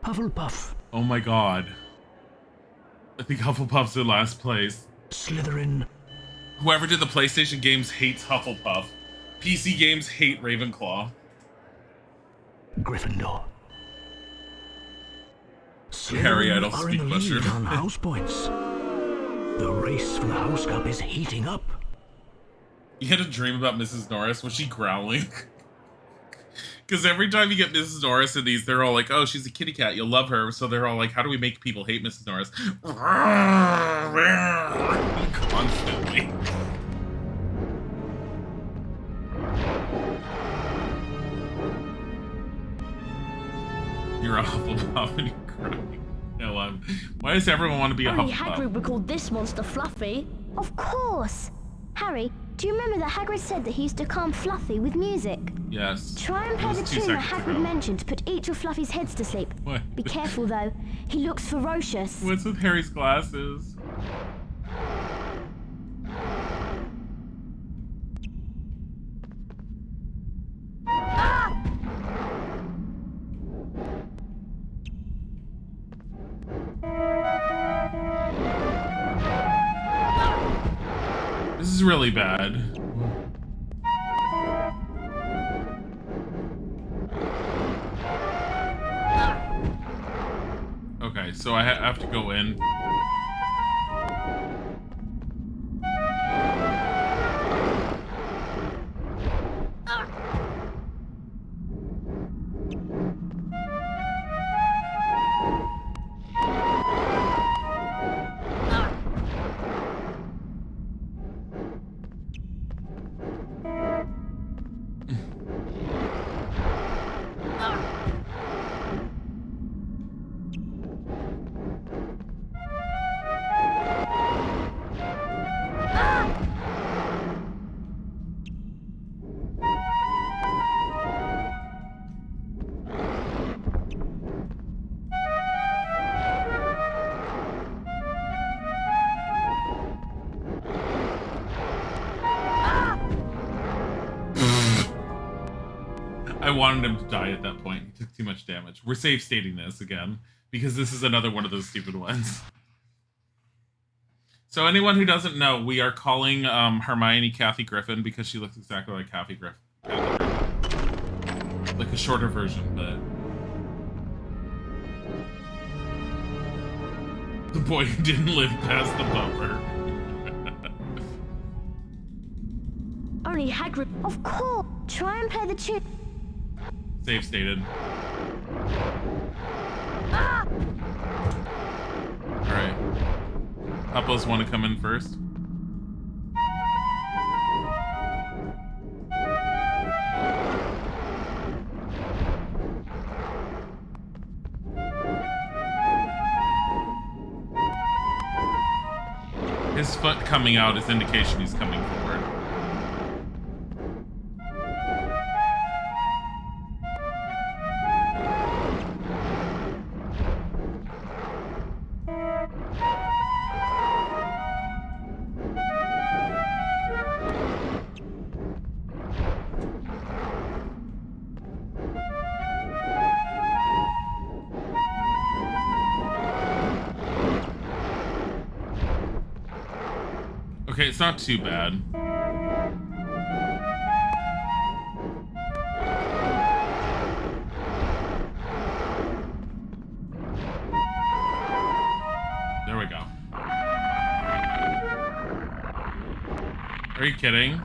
Hufflepuff. Oh my god. I think Hufflepuff's in last place. Slytherin. Whoever did the PlayStation games hates Hufflepuff. PC games hate Ravenclaw. Gryffindor. Harry, I don't are speak in the mushroom. lead on house points. The race for the House Cup is heating up. You had a dream about Mrs. Norris? Was she growling? Because every time you get Mrs. Norris in these, they're all like, oh, she's a kitty cat, you'll love her. So they're all like, how do we make people hate Mrs. Norris? Constantly. You're a Hufflepuff and you're crying. No, why does everyone want to be a Only Hufflepuff? Hagrid would call this monster Fluffy. Of course! Harry, do you remember that Hagrid said that he used to calm Fluffy with music? Yes. Try and play the tune that Hagrid mentioned to put each of Fluffy's heads to sleep. What? Be careful though, he looks ferocious. What's with Harry's glasses? This is really bad. Okay, so I have to go in. I wanted him to die at that point. He took too much damage. We're safe stating this again, because this is another one of those stupid ones. So anyone who doesn't know, we are calling Hermione Kathy Griffin because she looks exactly like Kathy Griffin. Like a shorter version, but... The boy who didn't live past the bumper. Only Hagrid. Of course! Try and play the tune. Save stated. Alright. Uppos want to come in first. His foot coming out is indication he's coming forward. Okay, it's not too bad. There we go. Are you kidding?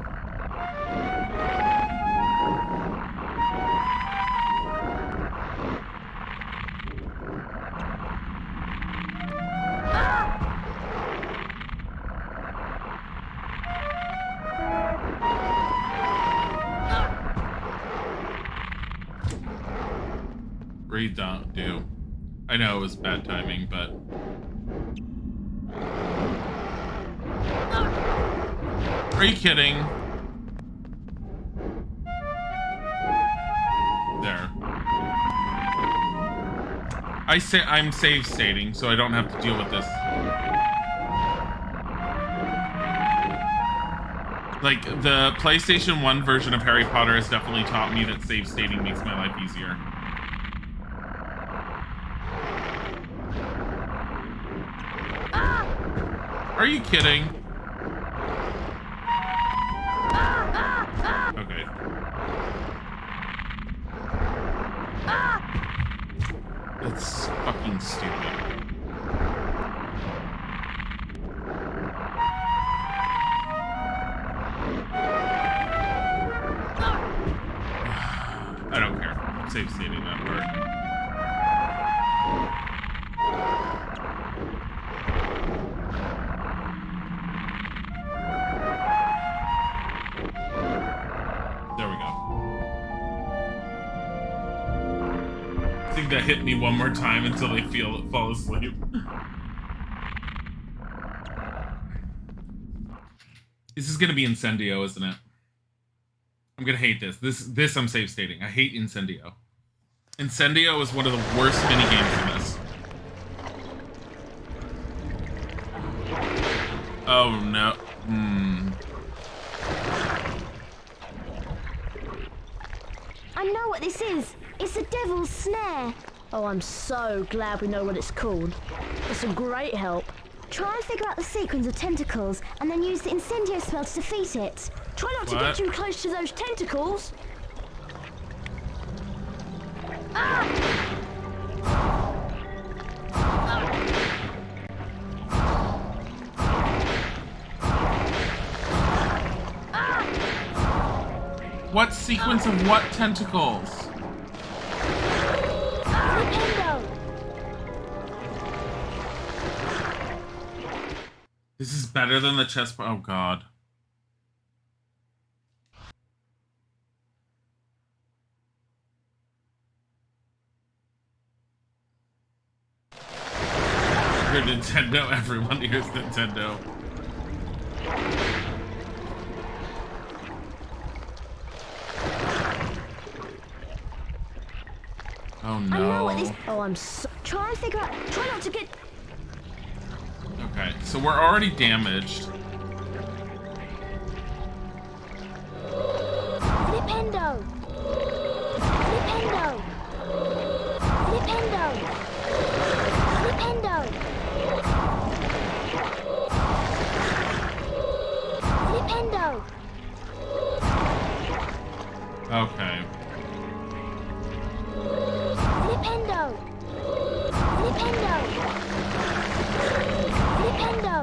Don't do. I know it was bad timing, but are you kidding? There. I'm save stating, so I don't have to deal with this. Like, the PlayStation 1 version of Harry Potter has definitely taught me that save stating makes my life easier. Are you kidding? Okay. That's fucking stupid. I don't care. Safe stating that part. That hit me one more time until they fall asleep. This is gonna be Incendio, isn't it? I'm gonna hate this. This I'm safe stating. I hate Incendio. Incendio is one of the worst minigames in this. Oh no. I know what this is. It's a devil's snare. Oh, I'm so glad we know what it's called. It's a great help. Try and figure out the sequence of tentacles and then use the incendio spell to defeat it. Try not to get too close to those tentacles. What sequence of what tentacles? This is better than the chest. Oh god. You're Nintendo. Everyone here's Nintendo. Oh no. I know what this. Oh, I'm so. Try and figure out. Try not to get. Okay, so we're already damaged. Flipendo! Flipendo! Flipendo! Flipendo! Flipendo! Okay. Flipendo! Flipendo! Flipendo!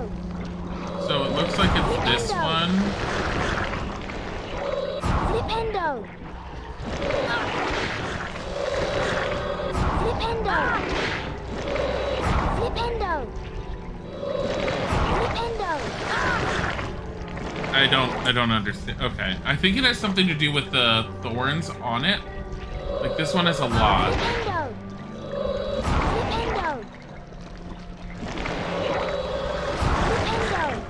So it looks like it's this one. Flipendo! Flipendo! Flipendo! Flipendo! I don't understand. Okay, I think it has something to do with the thorns on it. Like this one has a lot. Flipendo! Flipendo! Flipendo!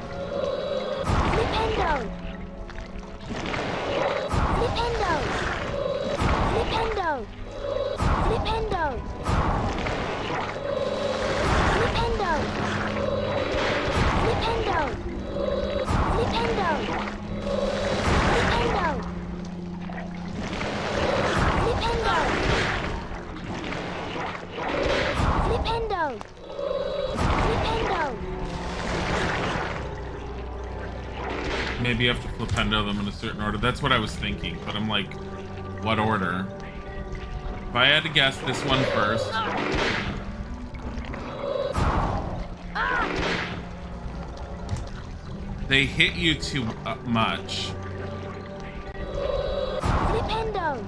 maybe you have to flipendo them in a certain order. That's what I was thinking, but I'm like, what order? If I had to guess, this one first. They hit you too much. Flipendo.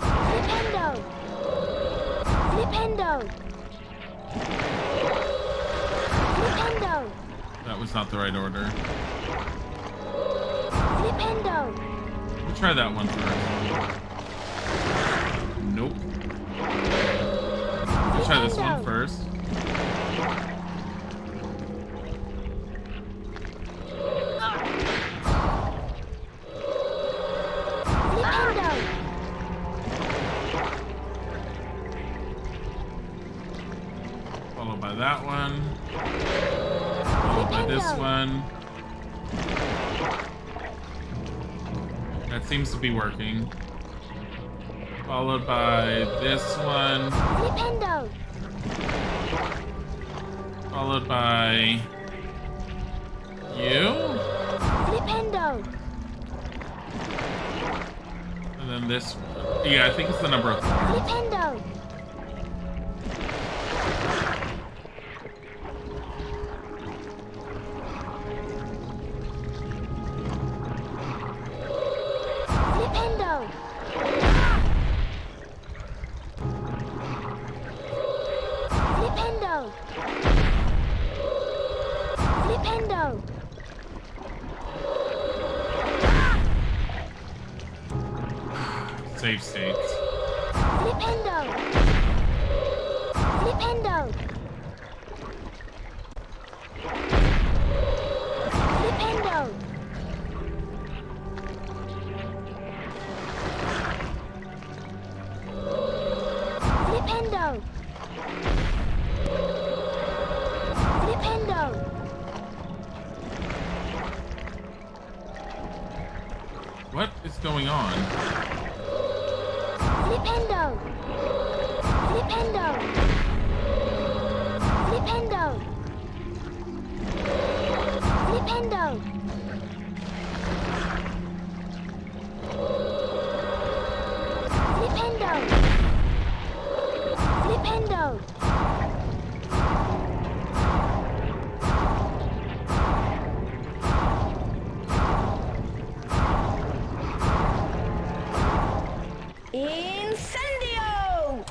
Flipendo. Flipendo. Flipendo. That was not the right order. Flipendo. We'll try that one first. Nope. We'll try this one first. Followed by that one. Followed by this one. That seems to be working. Followed by this one. Flipendo. Followed by you. Flipendo. And then this one. Yeah, I think it's the number of thorns. Flipendo. Flipendo. Flipendo. Flipendo. Save states. Flipendo. Flipendo. Flipendo. Flipendo. Flipendo. What is going on? Flipendo. Flipendo. Flipendo. Flipendo. Flipendo. Flipendo. Incendio!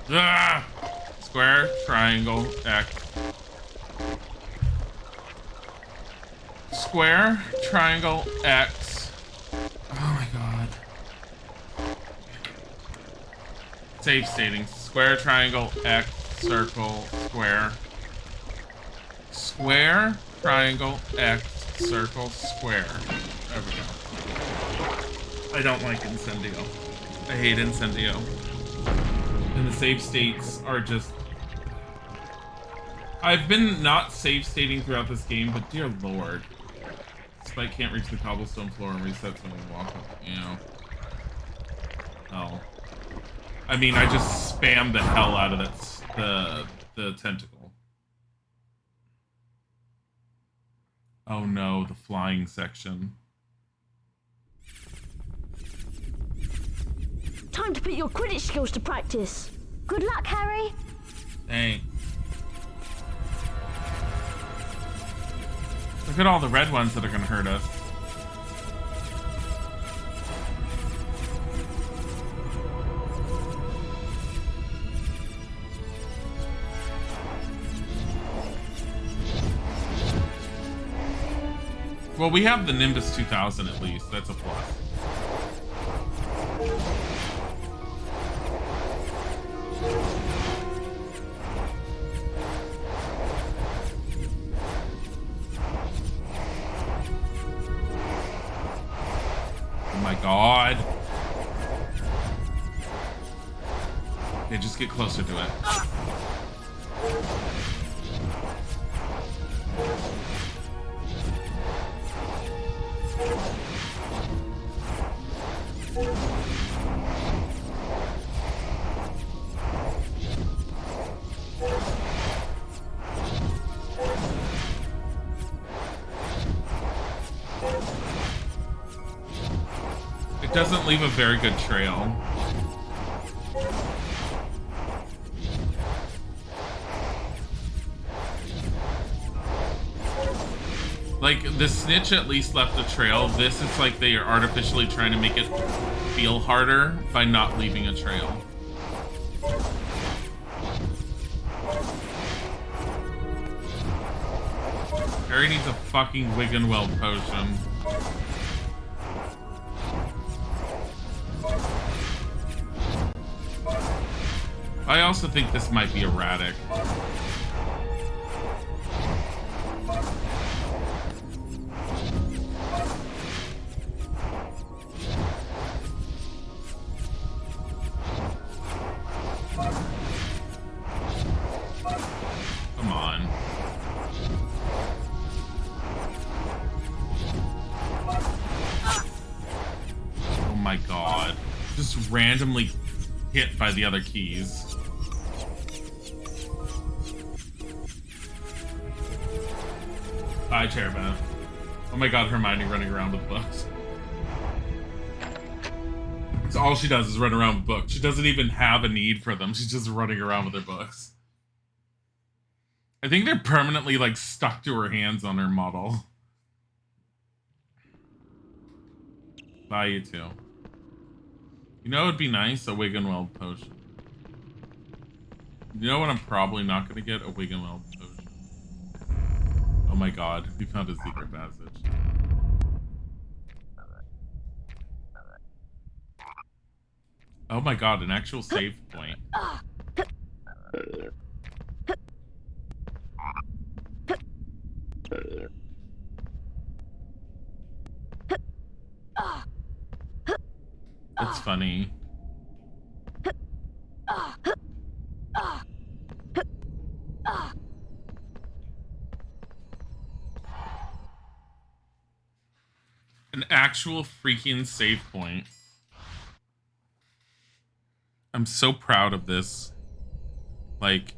Ah! Square, triangle, X. Square, triangle, X. Oh my god. Save stating. Square, triangle, X, circle, square. Square, triangle, X, circle, square. There we go. I don't like Incendio. I hate Incendio. And the save states are just... I've been not save stating throughout this game, but dear lord. Spike can't reach the cobblestone floor and resets when we walk up, you know. Oh. I mean, I just spammed the hell out of that, the tentacle. Oh no, the flying section. Time to put your Quidditch skills to practice. Good luck, Harry. Dang. Look at all the red ones that are gonna hurt us. Well, we have the Nimbus 2000 at least. That's a plus. Oh my god. Okay, just get closer to it. doesn't leave a very good trail. Like, the snitch at least left a trail. This is like they are artificially trying to make it feel harder by not leaving a trail. Harry needs a fucking Wiggenweld potion. I also think this might be erratic. Come on. Oh my god. Just randomly hit by the other keys. Bye, Chairman. Oh my god, Hermione running around with books. It's all she does is run around with books. She doesn't even have a need for them. She's just running around with her books. I think they're permanently, like, stuck to her hands on her model. Bye, you two. You know, it'd be nice, a Wiggenweld potion. You know what I'm probably not going to get? A Wiggenweld potion. Oh my god, we found a secret passage. Oh my god, an actual save point. That's funny. An actual freaking save point. I'm so proud of this. Like,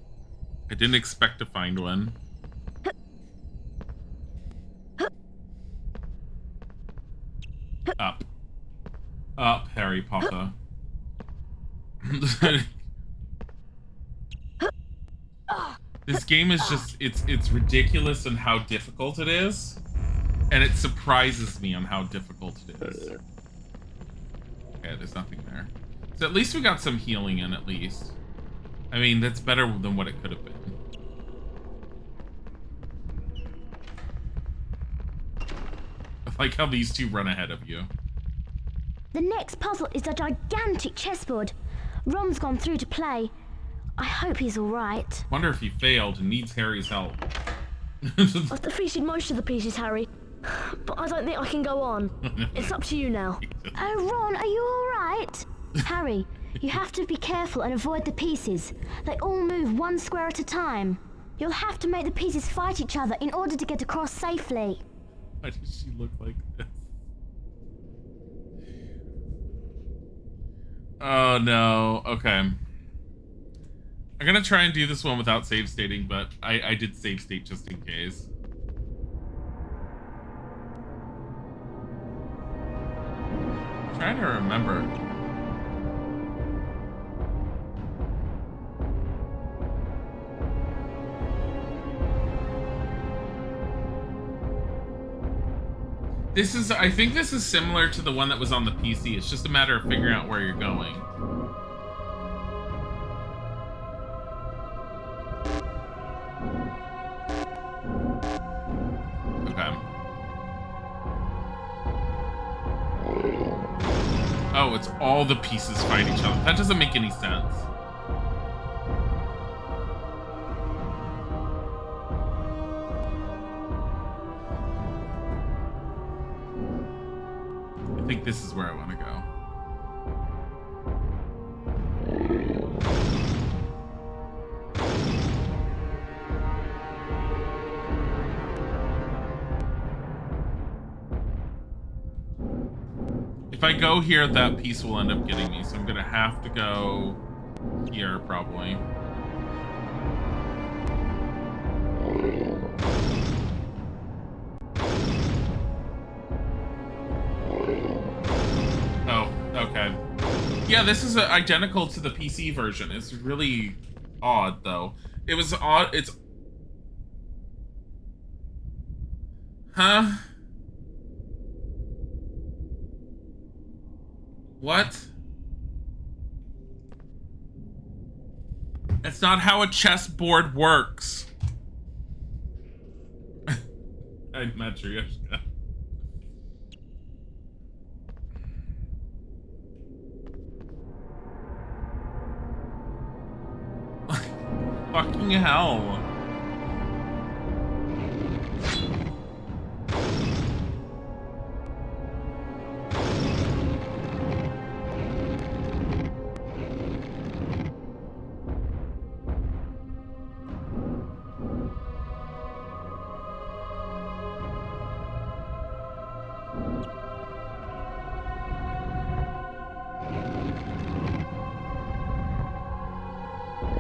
I didn't expect to find one. Up. Up, Harry Potter. This game is just, it's ridiculous in how difficult it is. And it surprises me on how difficult it is. Okay, there's nothing there. So at least we got some healing in, at least. I mean, that's better than what it could have been. I like how these two run ahead of you. The next puzzle is a gigantic chessboard. Rom's gone through to play. I hope he's alright. Wonder if he failed and needs Harry's help. I've defeated most of the pieces, Harry. But I don't think I can go on. It's up to you now. Oh, Ron, are you alright? Harry, you have to be careful and avoid the pieces. They all move one square at a time. You'll have to make the pieces fight each other in order to get across safely. Why does she look like this? Oh no, okay. I'm gonna try and do this one without save stating, but I did save state just in case. I'm trying to remember. This is, I think this is similar to the one that was on the PC. It's just a matter of figuring out where you're going. Okay. Oh, it's all the pieces fight each other. That doesn't make any sense. I think this is where I want to go. If I go here, that piece will end up getting me, so I'm gonna have to go here, probably. Oh, Yeah, this is identical to the PC version. It's really odd, though. It was odd. It's... Huh? What? That's not how a chessboard works. I'm not sure. Fucking hell.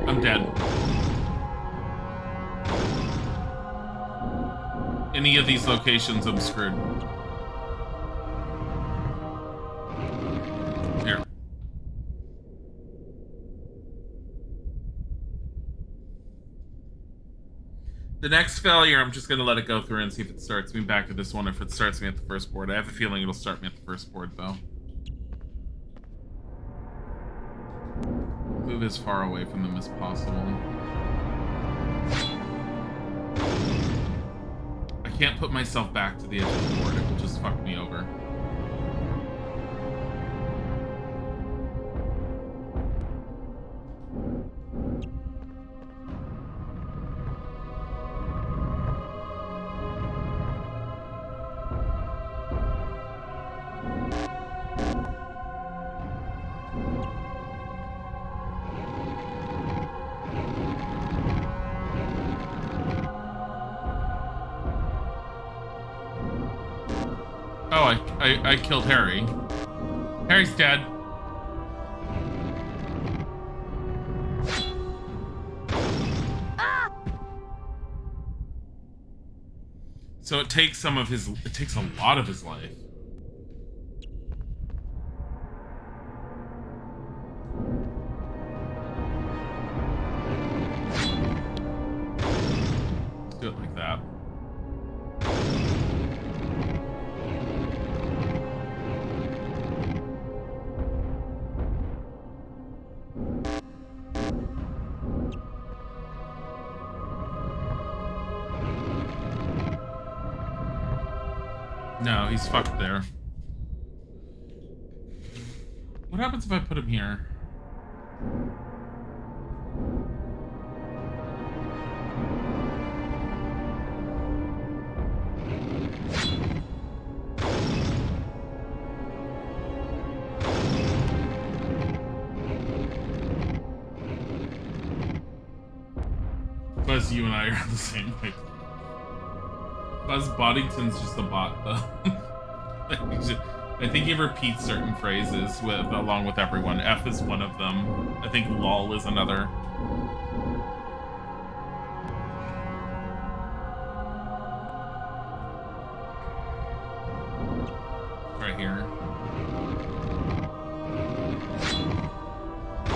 I'm dead. Any of these locations, I'm screwed. Here. The next failure, I'm just gonna let it go through and see if it starts me back to this one, if it starts me at the first board. I have a feeling it'll start me at the first board, though. Move as far away from them as possible. I can't put myself back to the edge of the board. It will just fuck me over. Oh, I killed Harry. Harry's dead. So it takes some of his, it takes a lot of his life. Let's do it like that. No, he's fucked there. What happens if I put him here? Buzz, you and I are on the same way. Buzz Boddington's just a bot, though. I think he repeats certain phrases along with everyone. F is one of them. I think lol is another. Right here.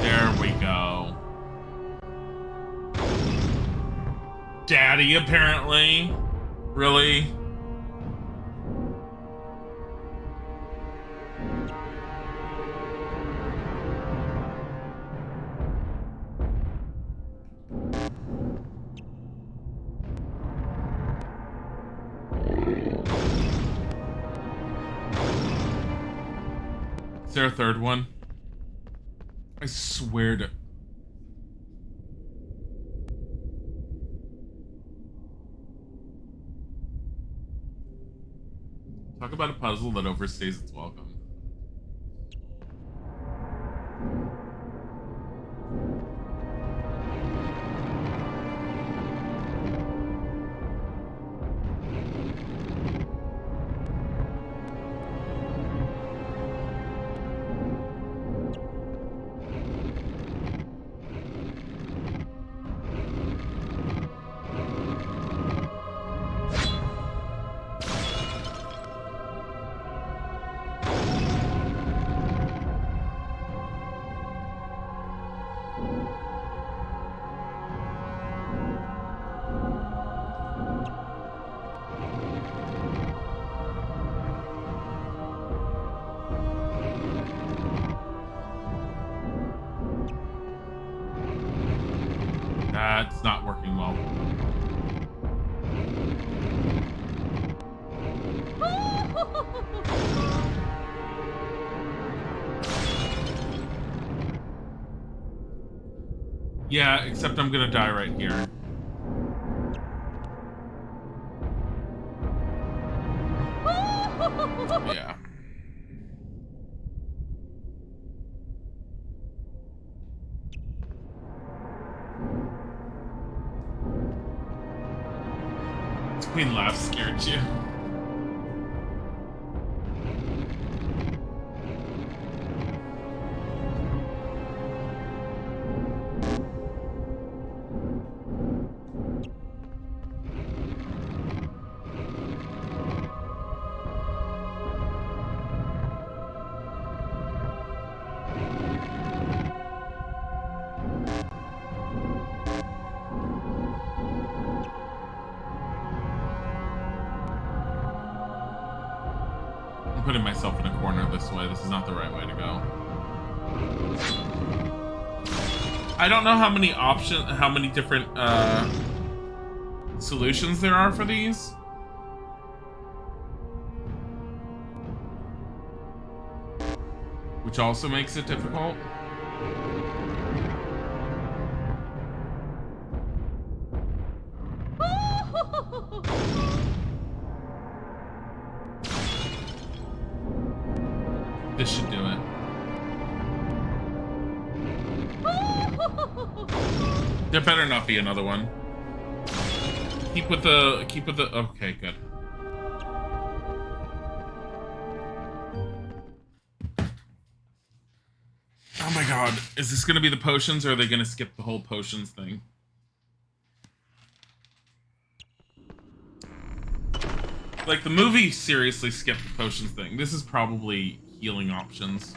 There we go. Daddy, apparently. Really? Is there a third one? I swear to... Talk about a puzzle that overstays its welcome. It's not working well. Yeah, except I'm gonna die right here. Yeah. Queen laugh scared you. I'm putting myself in a corner this way. This is not the right way to go. I don't know how many different solutions there are for these. Which also makes it difficult. This should do it. There better not be another one. Keep with the, okay, good. Oh my god, is this gonna be the potions or are they gonna skip the whole potions thing? Like, the movie seriously skipped the potions thing. This is probably healing options.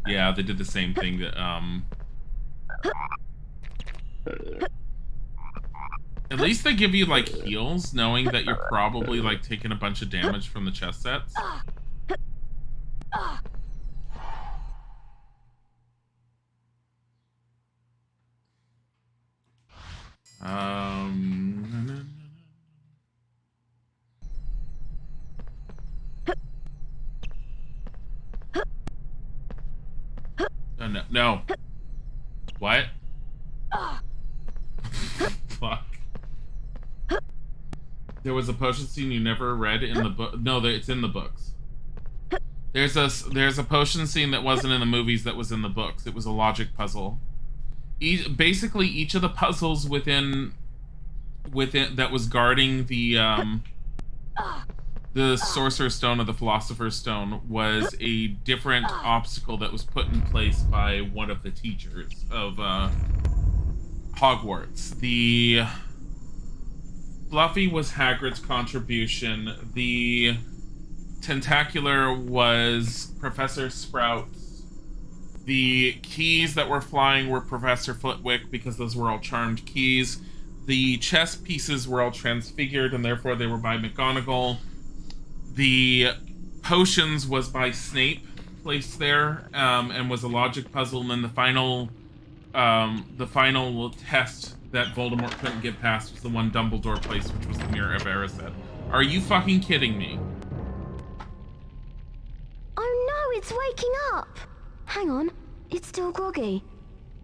Yeah, they did the same thing that, at least they give you, like, heals, knowing that you're probably, like, taking a bunch of damage from the chest sets. No, no. What? Fuck. There was a potion scene you never read in the book. No, it's in the books. There's a potion scene that wasn't in the movies that was in the books. It was a logic puzzle. Basically, each of the puzzles within that was guarding the Sorcerer's Stone or the Philosopher's Stone was a different obstacle that was put in place by one of the teachers of Hogwarts. The Fluffy was Hagrid's contribution. The Tentacular was Professor Sprout's. The keys that were flying were Professor Flitwick because those were all charmed keys. The chess pieces were all transfigured and therefore they were by McGonagall. The potions was by Snape, placed there, and was a logic puzzle. And then the final test that Voldemort couldn't get past was the one Dumbledore placed, which was the Mirror of Erised. Are you fucking kidding me? Oh no, it's waking up! Hang on, it's still groggy.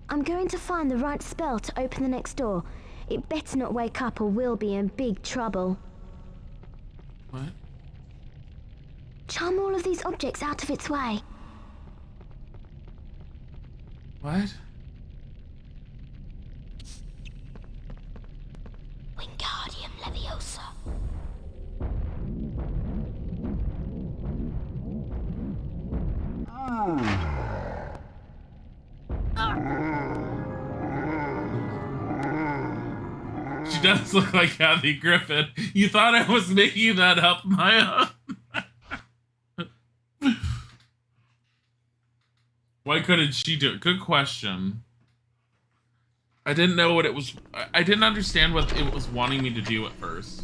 I'm going to find the right spell to open the next door. It better not wake up or we'll be in big trouble. What? Charm all of these objects out of its way. What? Wingardium Leviosa. She does look like Kathy Griffin. You thought I was making that up, Maya? Why couldn't she do it? Good question. I didn't know what it was. I didn't understand what it was wanting me to do at first.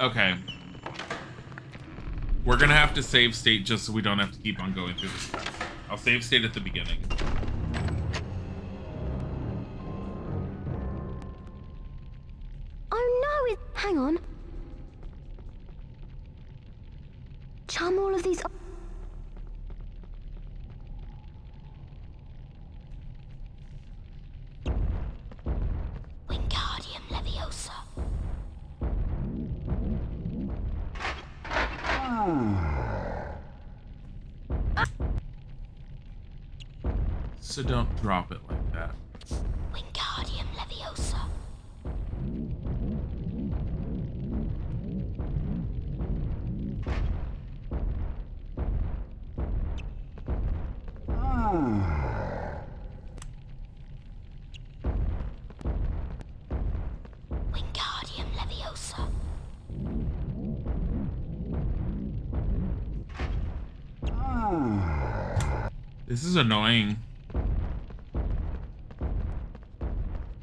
Okay. We're gonna have to save state just so we don't have to keep on going through this stuff. I'll save state at the beginning. Oh no, hang on. Charm all of these... Wingardium Leviosa. So don't drop it like that. Wingardium Leviosa. Wingardium Leviosa. This is annoying.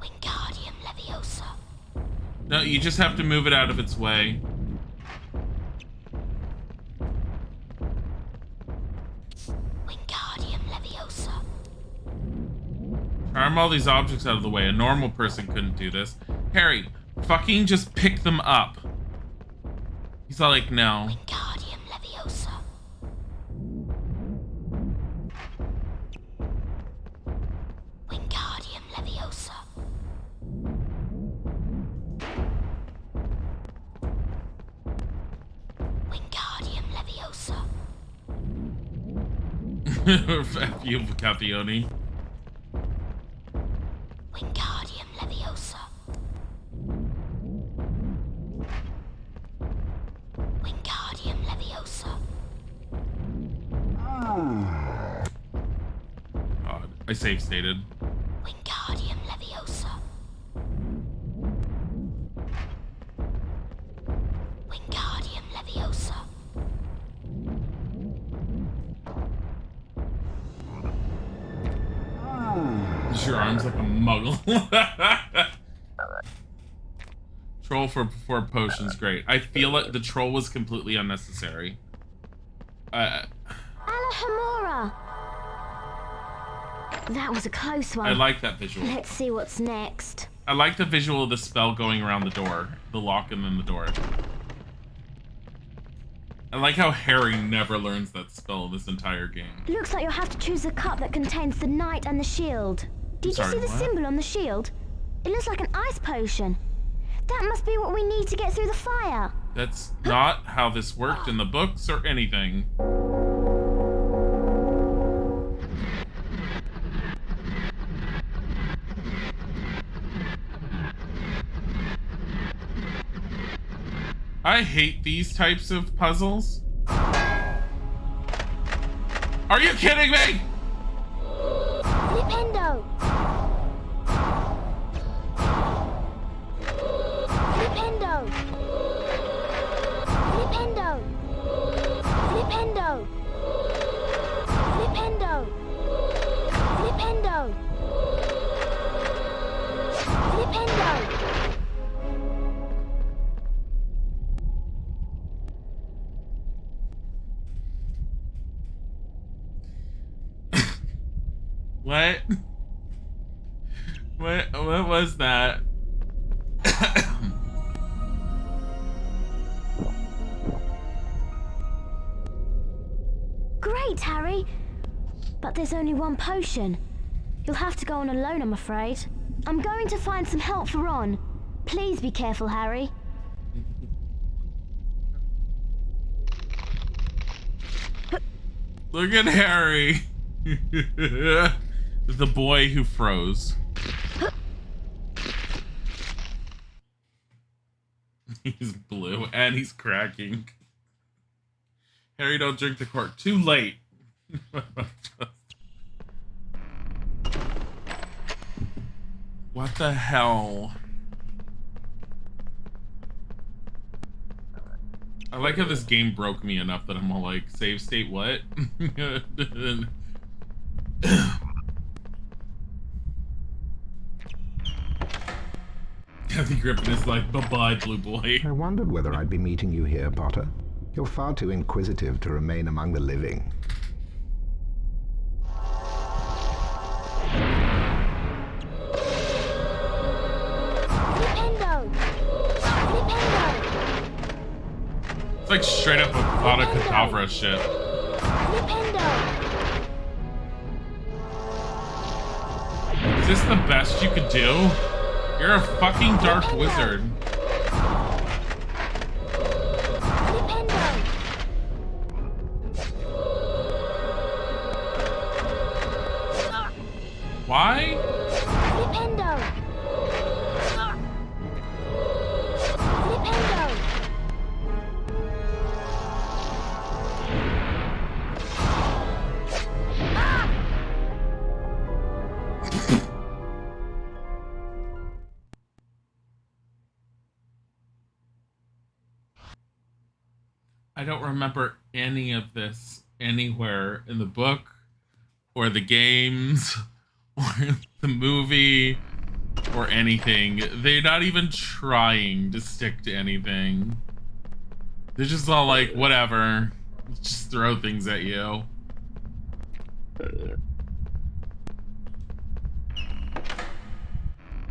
Wingardium Leviosa. No, you just have to move it out of its way. Wingardium Leviosa. Arm all these objects out of the way. A normal person couldn't do this. Harry, fucking just pick them up. He's all like, no. Wingardium Leviosa. Wingardium Leviosa. Wingardium Leviosa. F you, Cathione. Wingardium Leviosa. Wingardium Leviosa. God, I save stated. Wingardium Leviosa. Wingardium Leviosa. Your arm's like a muggle. Troll for 4 potions, great. I feel like the troll was completely unnecessary. Alohomora! That was a close one. I like that visual. Let's see what's next. I like the visual of the spell going around the door. The lock and then the door. I like how Harry never learns that spell in this entire game. Looks like you'll have to choose a cup that contains the knight and the shield. Did you see the symbol on the shield? It looks like an ice potion. That must be what we need to get through the fire. That's not how this worked in the books or anything. I hate these types of puzzles. Are you kidding me? Flipendo! Flipendo! Flipendo! Flipendo! Flipendo! Flipendo! Flipendo! What? What was that? Great, Harry! But there's only one potion. You'll have to go on alone, I'm afraid. I'm going to find some help for Ron. Please be careful, Harry. Look at Harry. The boy who froze. He's blue and he's cracking. Harry, don't drink the cork. Too late. What the hell? I like how this game broke me enough that I'm all like, save state what? Kathy Griffin is like, bye-bye, blue boy. I wondered whether I'd be meeting you here, Potter. You're far too inquisitive to remain among the living. It's like straight up a lot of Kadavra shit. Is this the best you could do? You're a fucking dark wizard. Why? I don't remember any of this anywhere in the book or the games or the movie or anything. They're not even trying to stick to anything. They're just all like, whatever. Just throw things at you.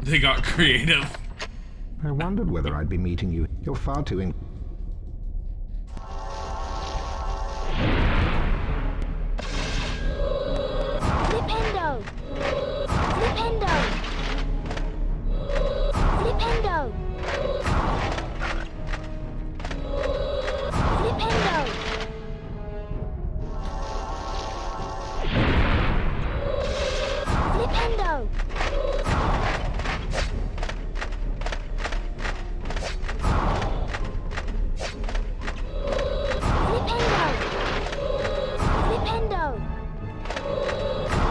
They got creative. I wondered whether I'd be meeting you. You're far too Flipendo! Flipendo! Flipendo! Flipendo!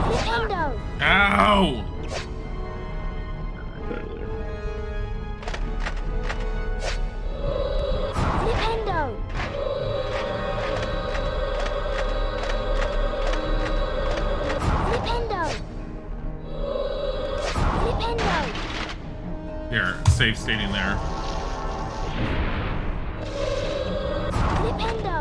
Flipendo! Ow! Flipendo! Flipendo! Flipendo! Here, safe stating there. Flipendo!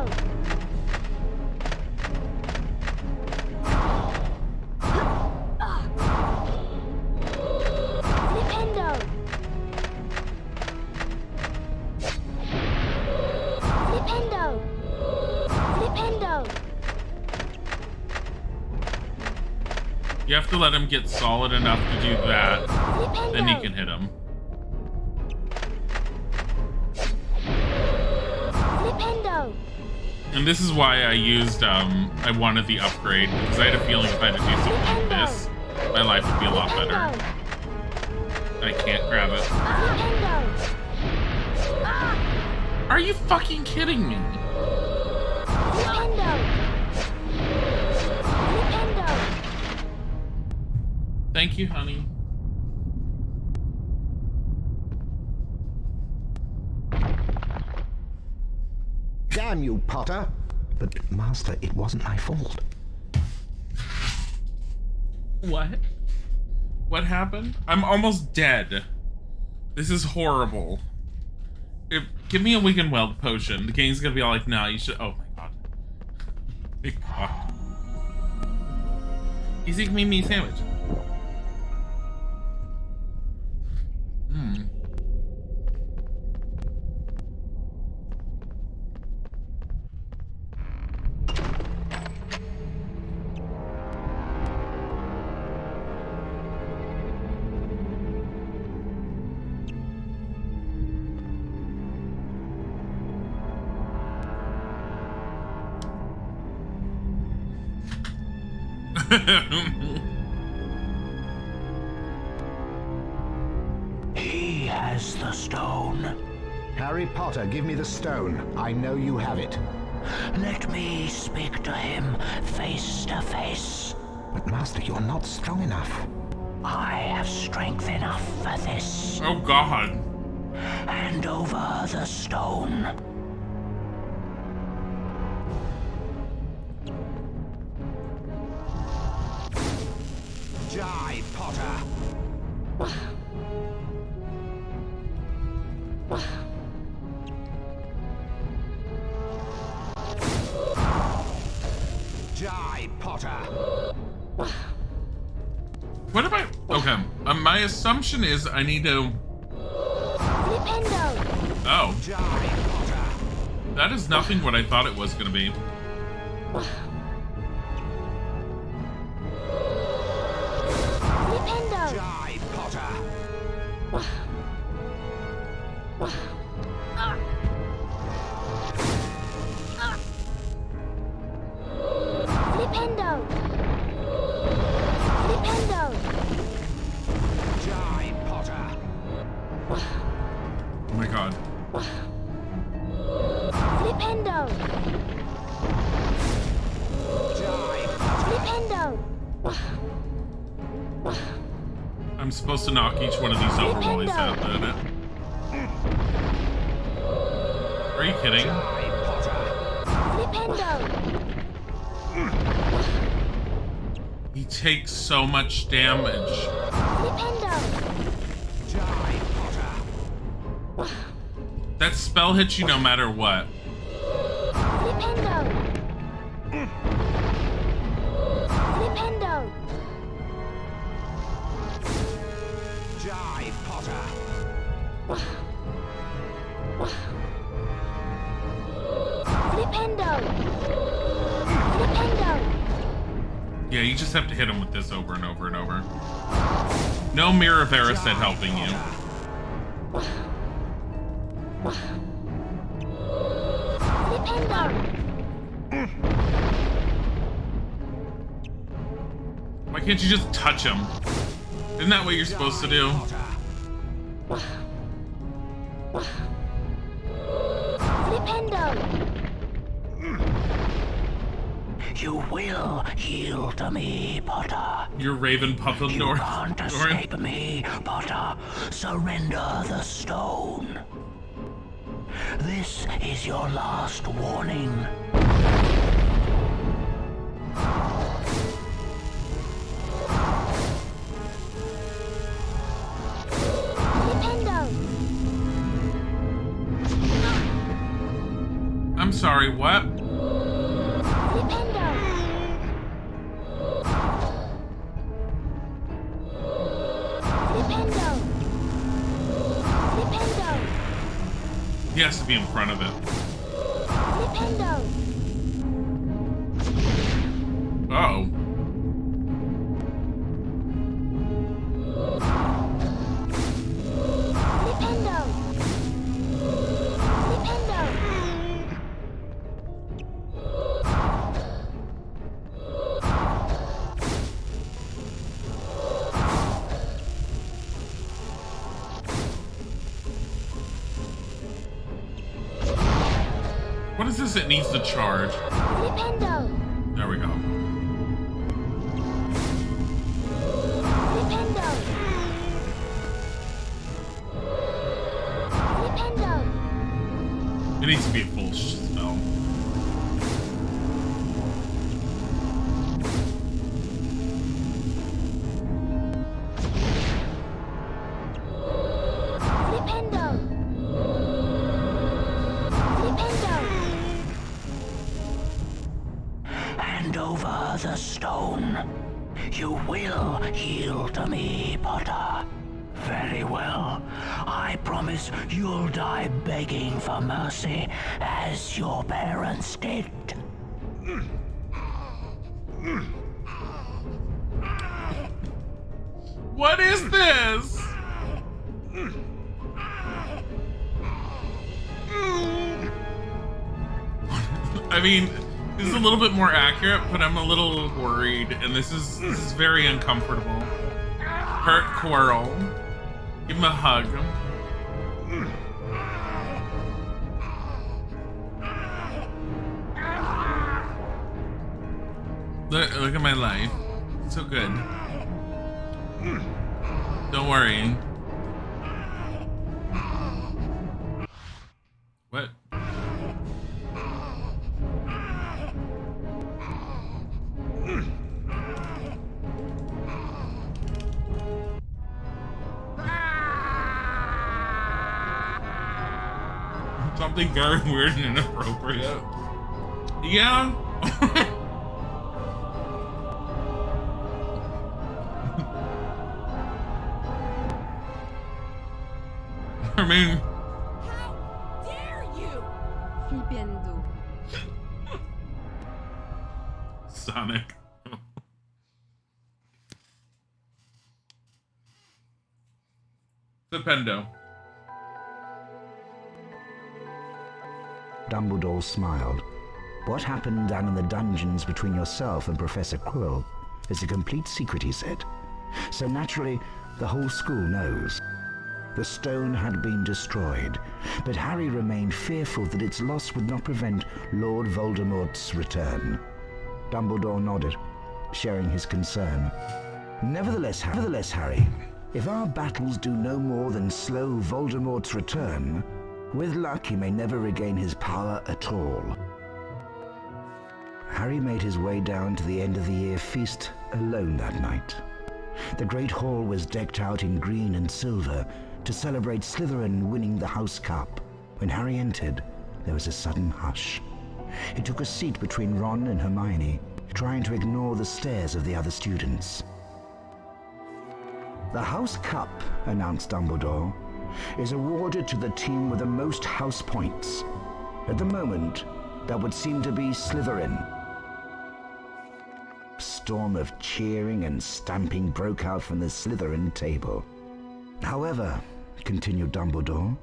You have to let him get solid enough to do that, then you can hit him. Flipendo! And this is why I used, I wanted the upgrade, because I had a feeling if I had to do something like this, my life would be a lot better. I can't grab it. Are you fucking kidding me? Thank you, honey. Damn you, Potter! But, Master, it wasn't my fault. What? What happened? I'm almost dead. This is horrible. Give me a Wigan Weld potion. The game's gonna be all like, nah, you should. Oh my god. My god. He's eating me a sandwich. He has the stone. Harry Potter, give me the stone. I know you have it. Let me speak to him face to face. But, Master, you're not strong enough. I have strength enough for this. Oh, God. Hand over the stone. Die, Potter! Die, Potter! What am I? Okay. My assumption is I need to. Flipendo! Oh. Die, Potter! That is nothing what I thought it was going to be. Nintendo! Die, Potter! Nintendo! Nintendo! Die, Potter! Oh my god. Nintendo! Die, Potter! Nintendo! I'm supposed to knock each one of these over while he's out, isn't it? Are you kidding? Die, Potter! Nintendo! He takes so much damage. Nintendo! Die, Potter! That spell hits you no matter what. Nintendo! Nintendo! Die, Potter! Nintendo! Nintendo! Yeah, you just have to hit him with this over and over and over. No Mirror Verised helping you. Nintendo! Why can't you just touch him? Isn't that what you're supposed to do? Nintendo! You will yield to me, Potter. You're Raven Puffin You North. can't escape me, Potter. Surrender the stone. This is your last warning. Nintendo! I'm sorry, what? Nintendo! Nintendo! Nintendo! He has to be in front of it. Nintendo! Uh-oh. Nintendo! Nintendo! What is this it needs to charge? Nintendo! There we go. Nintendo! Nintendo! It needs to be a full spell. Nintendo! Nintendo! Hand over the stone. You will yield to me, Potter. Very well. I promise you'll die begging for mercy, as your parents did. What is this? I mean, this is a little bit more accurate, but I'm a little worried, and this is very uncomfortable. Hurt Quirrell. Give him a hug. Look at my life. It's so good. Don't worry. What? Something very weird and inappropriate. Yeah. I mean, how dare you? You've been Sonic. Flipendo. Dumbledore smiled. What happened down in the dungeons between yourself and Professor Quirrell is a complete secret, he said. So naturally, the whole school knows. The stone had been destroyed, but Harry remained fearful that its loss would not prevent Lord Voldemort's return. Dumbledore nodded, sharing his concern. Nevertheless, Harry, if our battles do no more than slow Voldemort's return, with luck he may never regain his power at all. Harry made his way down to the end of the year feast alone that night. The Great Hall was decked out in green and silver to celebrate Slytherin winning the House Cup. When Harry entered, there was a sudden hush. He took a seat between Ron and Hermione, trying to ignore the stares of the other students. The House Cup, announced Dumbledore, is awarded to the team with the most house points. At the moment, that would seem to be Slytherin. A storm of cheering and stamping broke out from the Slytherin table. However, continued Dumbledore,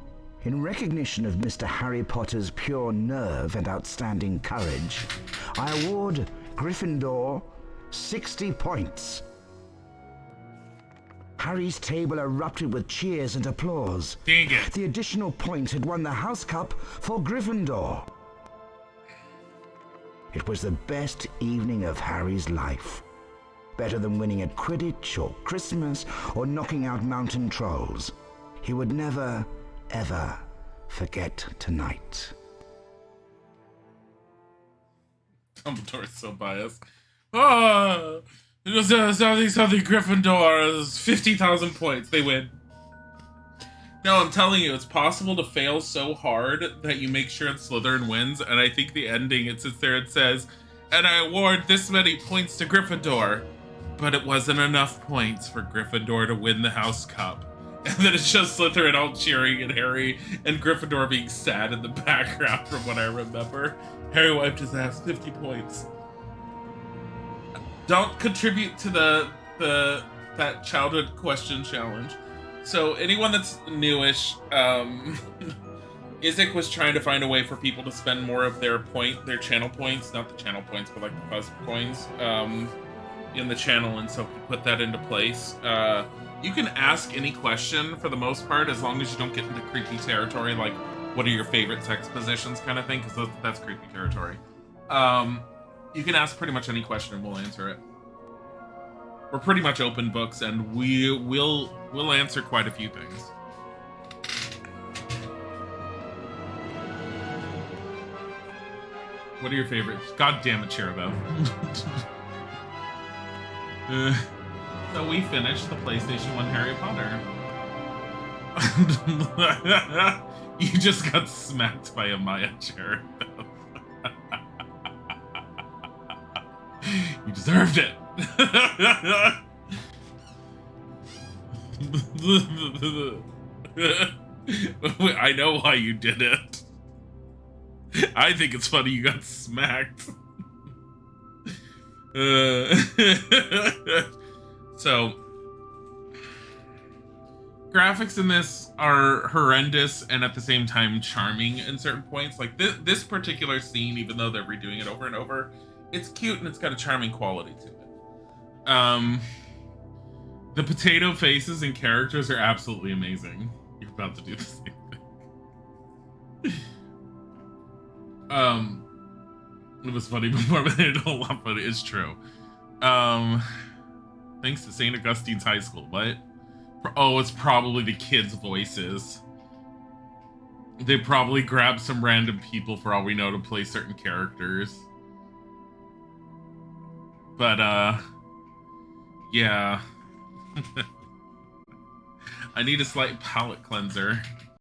in recognition of Mr. Harry Potter's pure nerve and outstanding courage, I award Gryffindor 60 points. Harry's table erupted with cheers and applause. Dang it. The additional point had won the House Cup for Gryffindor. It was the best evening of Harry's life. Better than winning at Quidditch or Christmas or knocking out mountain trolls. He would never, ever forget tonight. Dumbledore's so biased. Oh, it was something Gryffindor. It was 50,000 points. They win. No, I'm telling you, it's possible to fail so hard that you make sure Slytherin wins, and I think the ending, it sits there and says, and I award this many points to Gryffindor, but it wasn't enough points for Gryffindor to win the House Cup. And then it's just Slytherin all cheering and Harry and Gryffindor being sad in the background from what I remember. Harry wiped his ass, 50 points. Don't contribute to that childhood question challenge. So anyone that's newish, Isaac was trying to find a way for people to spend more of their channel points, not the channel points, but like the fuzz coins, in the channel, and so he put that into place. You can ask any question for the most part, as long as you don't get into creepy territory, like what are your favorite sex positions kind of thing, because that's creepy territory. You can ask pretty much any question and we'll answer it. We're pretty much open books, and we'll answer quite a few things. What are your favorites? God damn it, Cherubel. So we finished the PlayStation 1 Harry Potter. You just got smacked by a Maya Cherubel. You deserved it. I know why you did it. I think it's funny you got smacked. So, graphics in this are horrendous and at the same time charming in certain points. Like this particular scene, even though they're redoing it over and over, it's cute and it's got a charming quality to it. The potato faces and characters are absolutely amazing. You're about to do the same thing. It was funny before, but it don't laugh, but it's true. Thanks to St. Augustine's High School. What? Oh, it's probably the kids' voices. They probably grabbed some random people, for all we know, to play certain characters. But, yeah. I need a slight palate cleanser.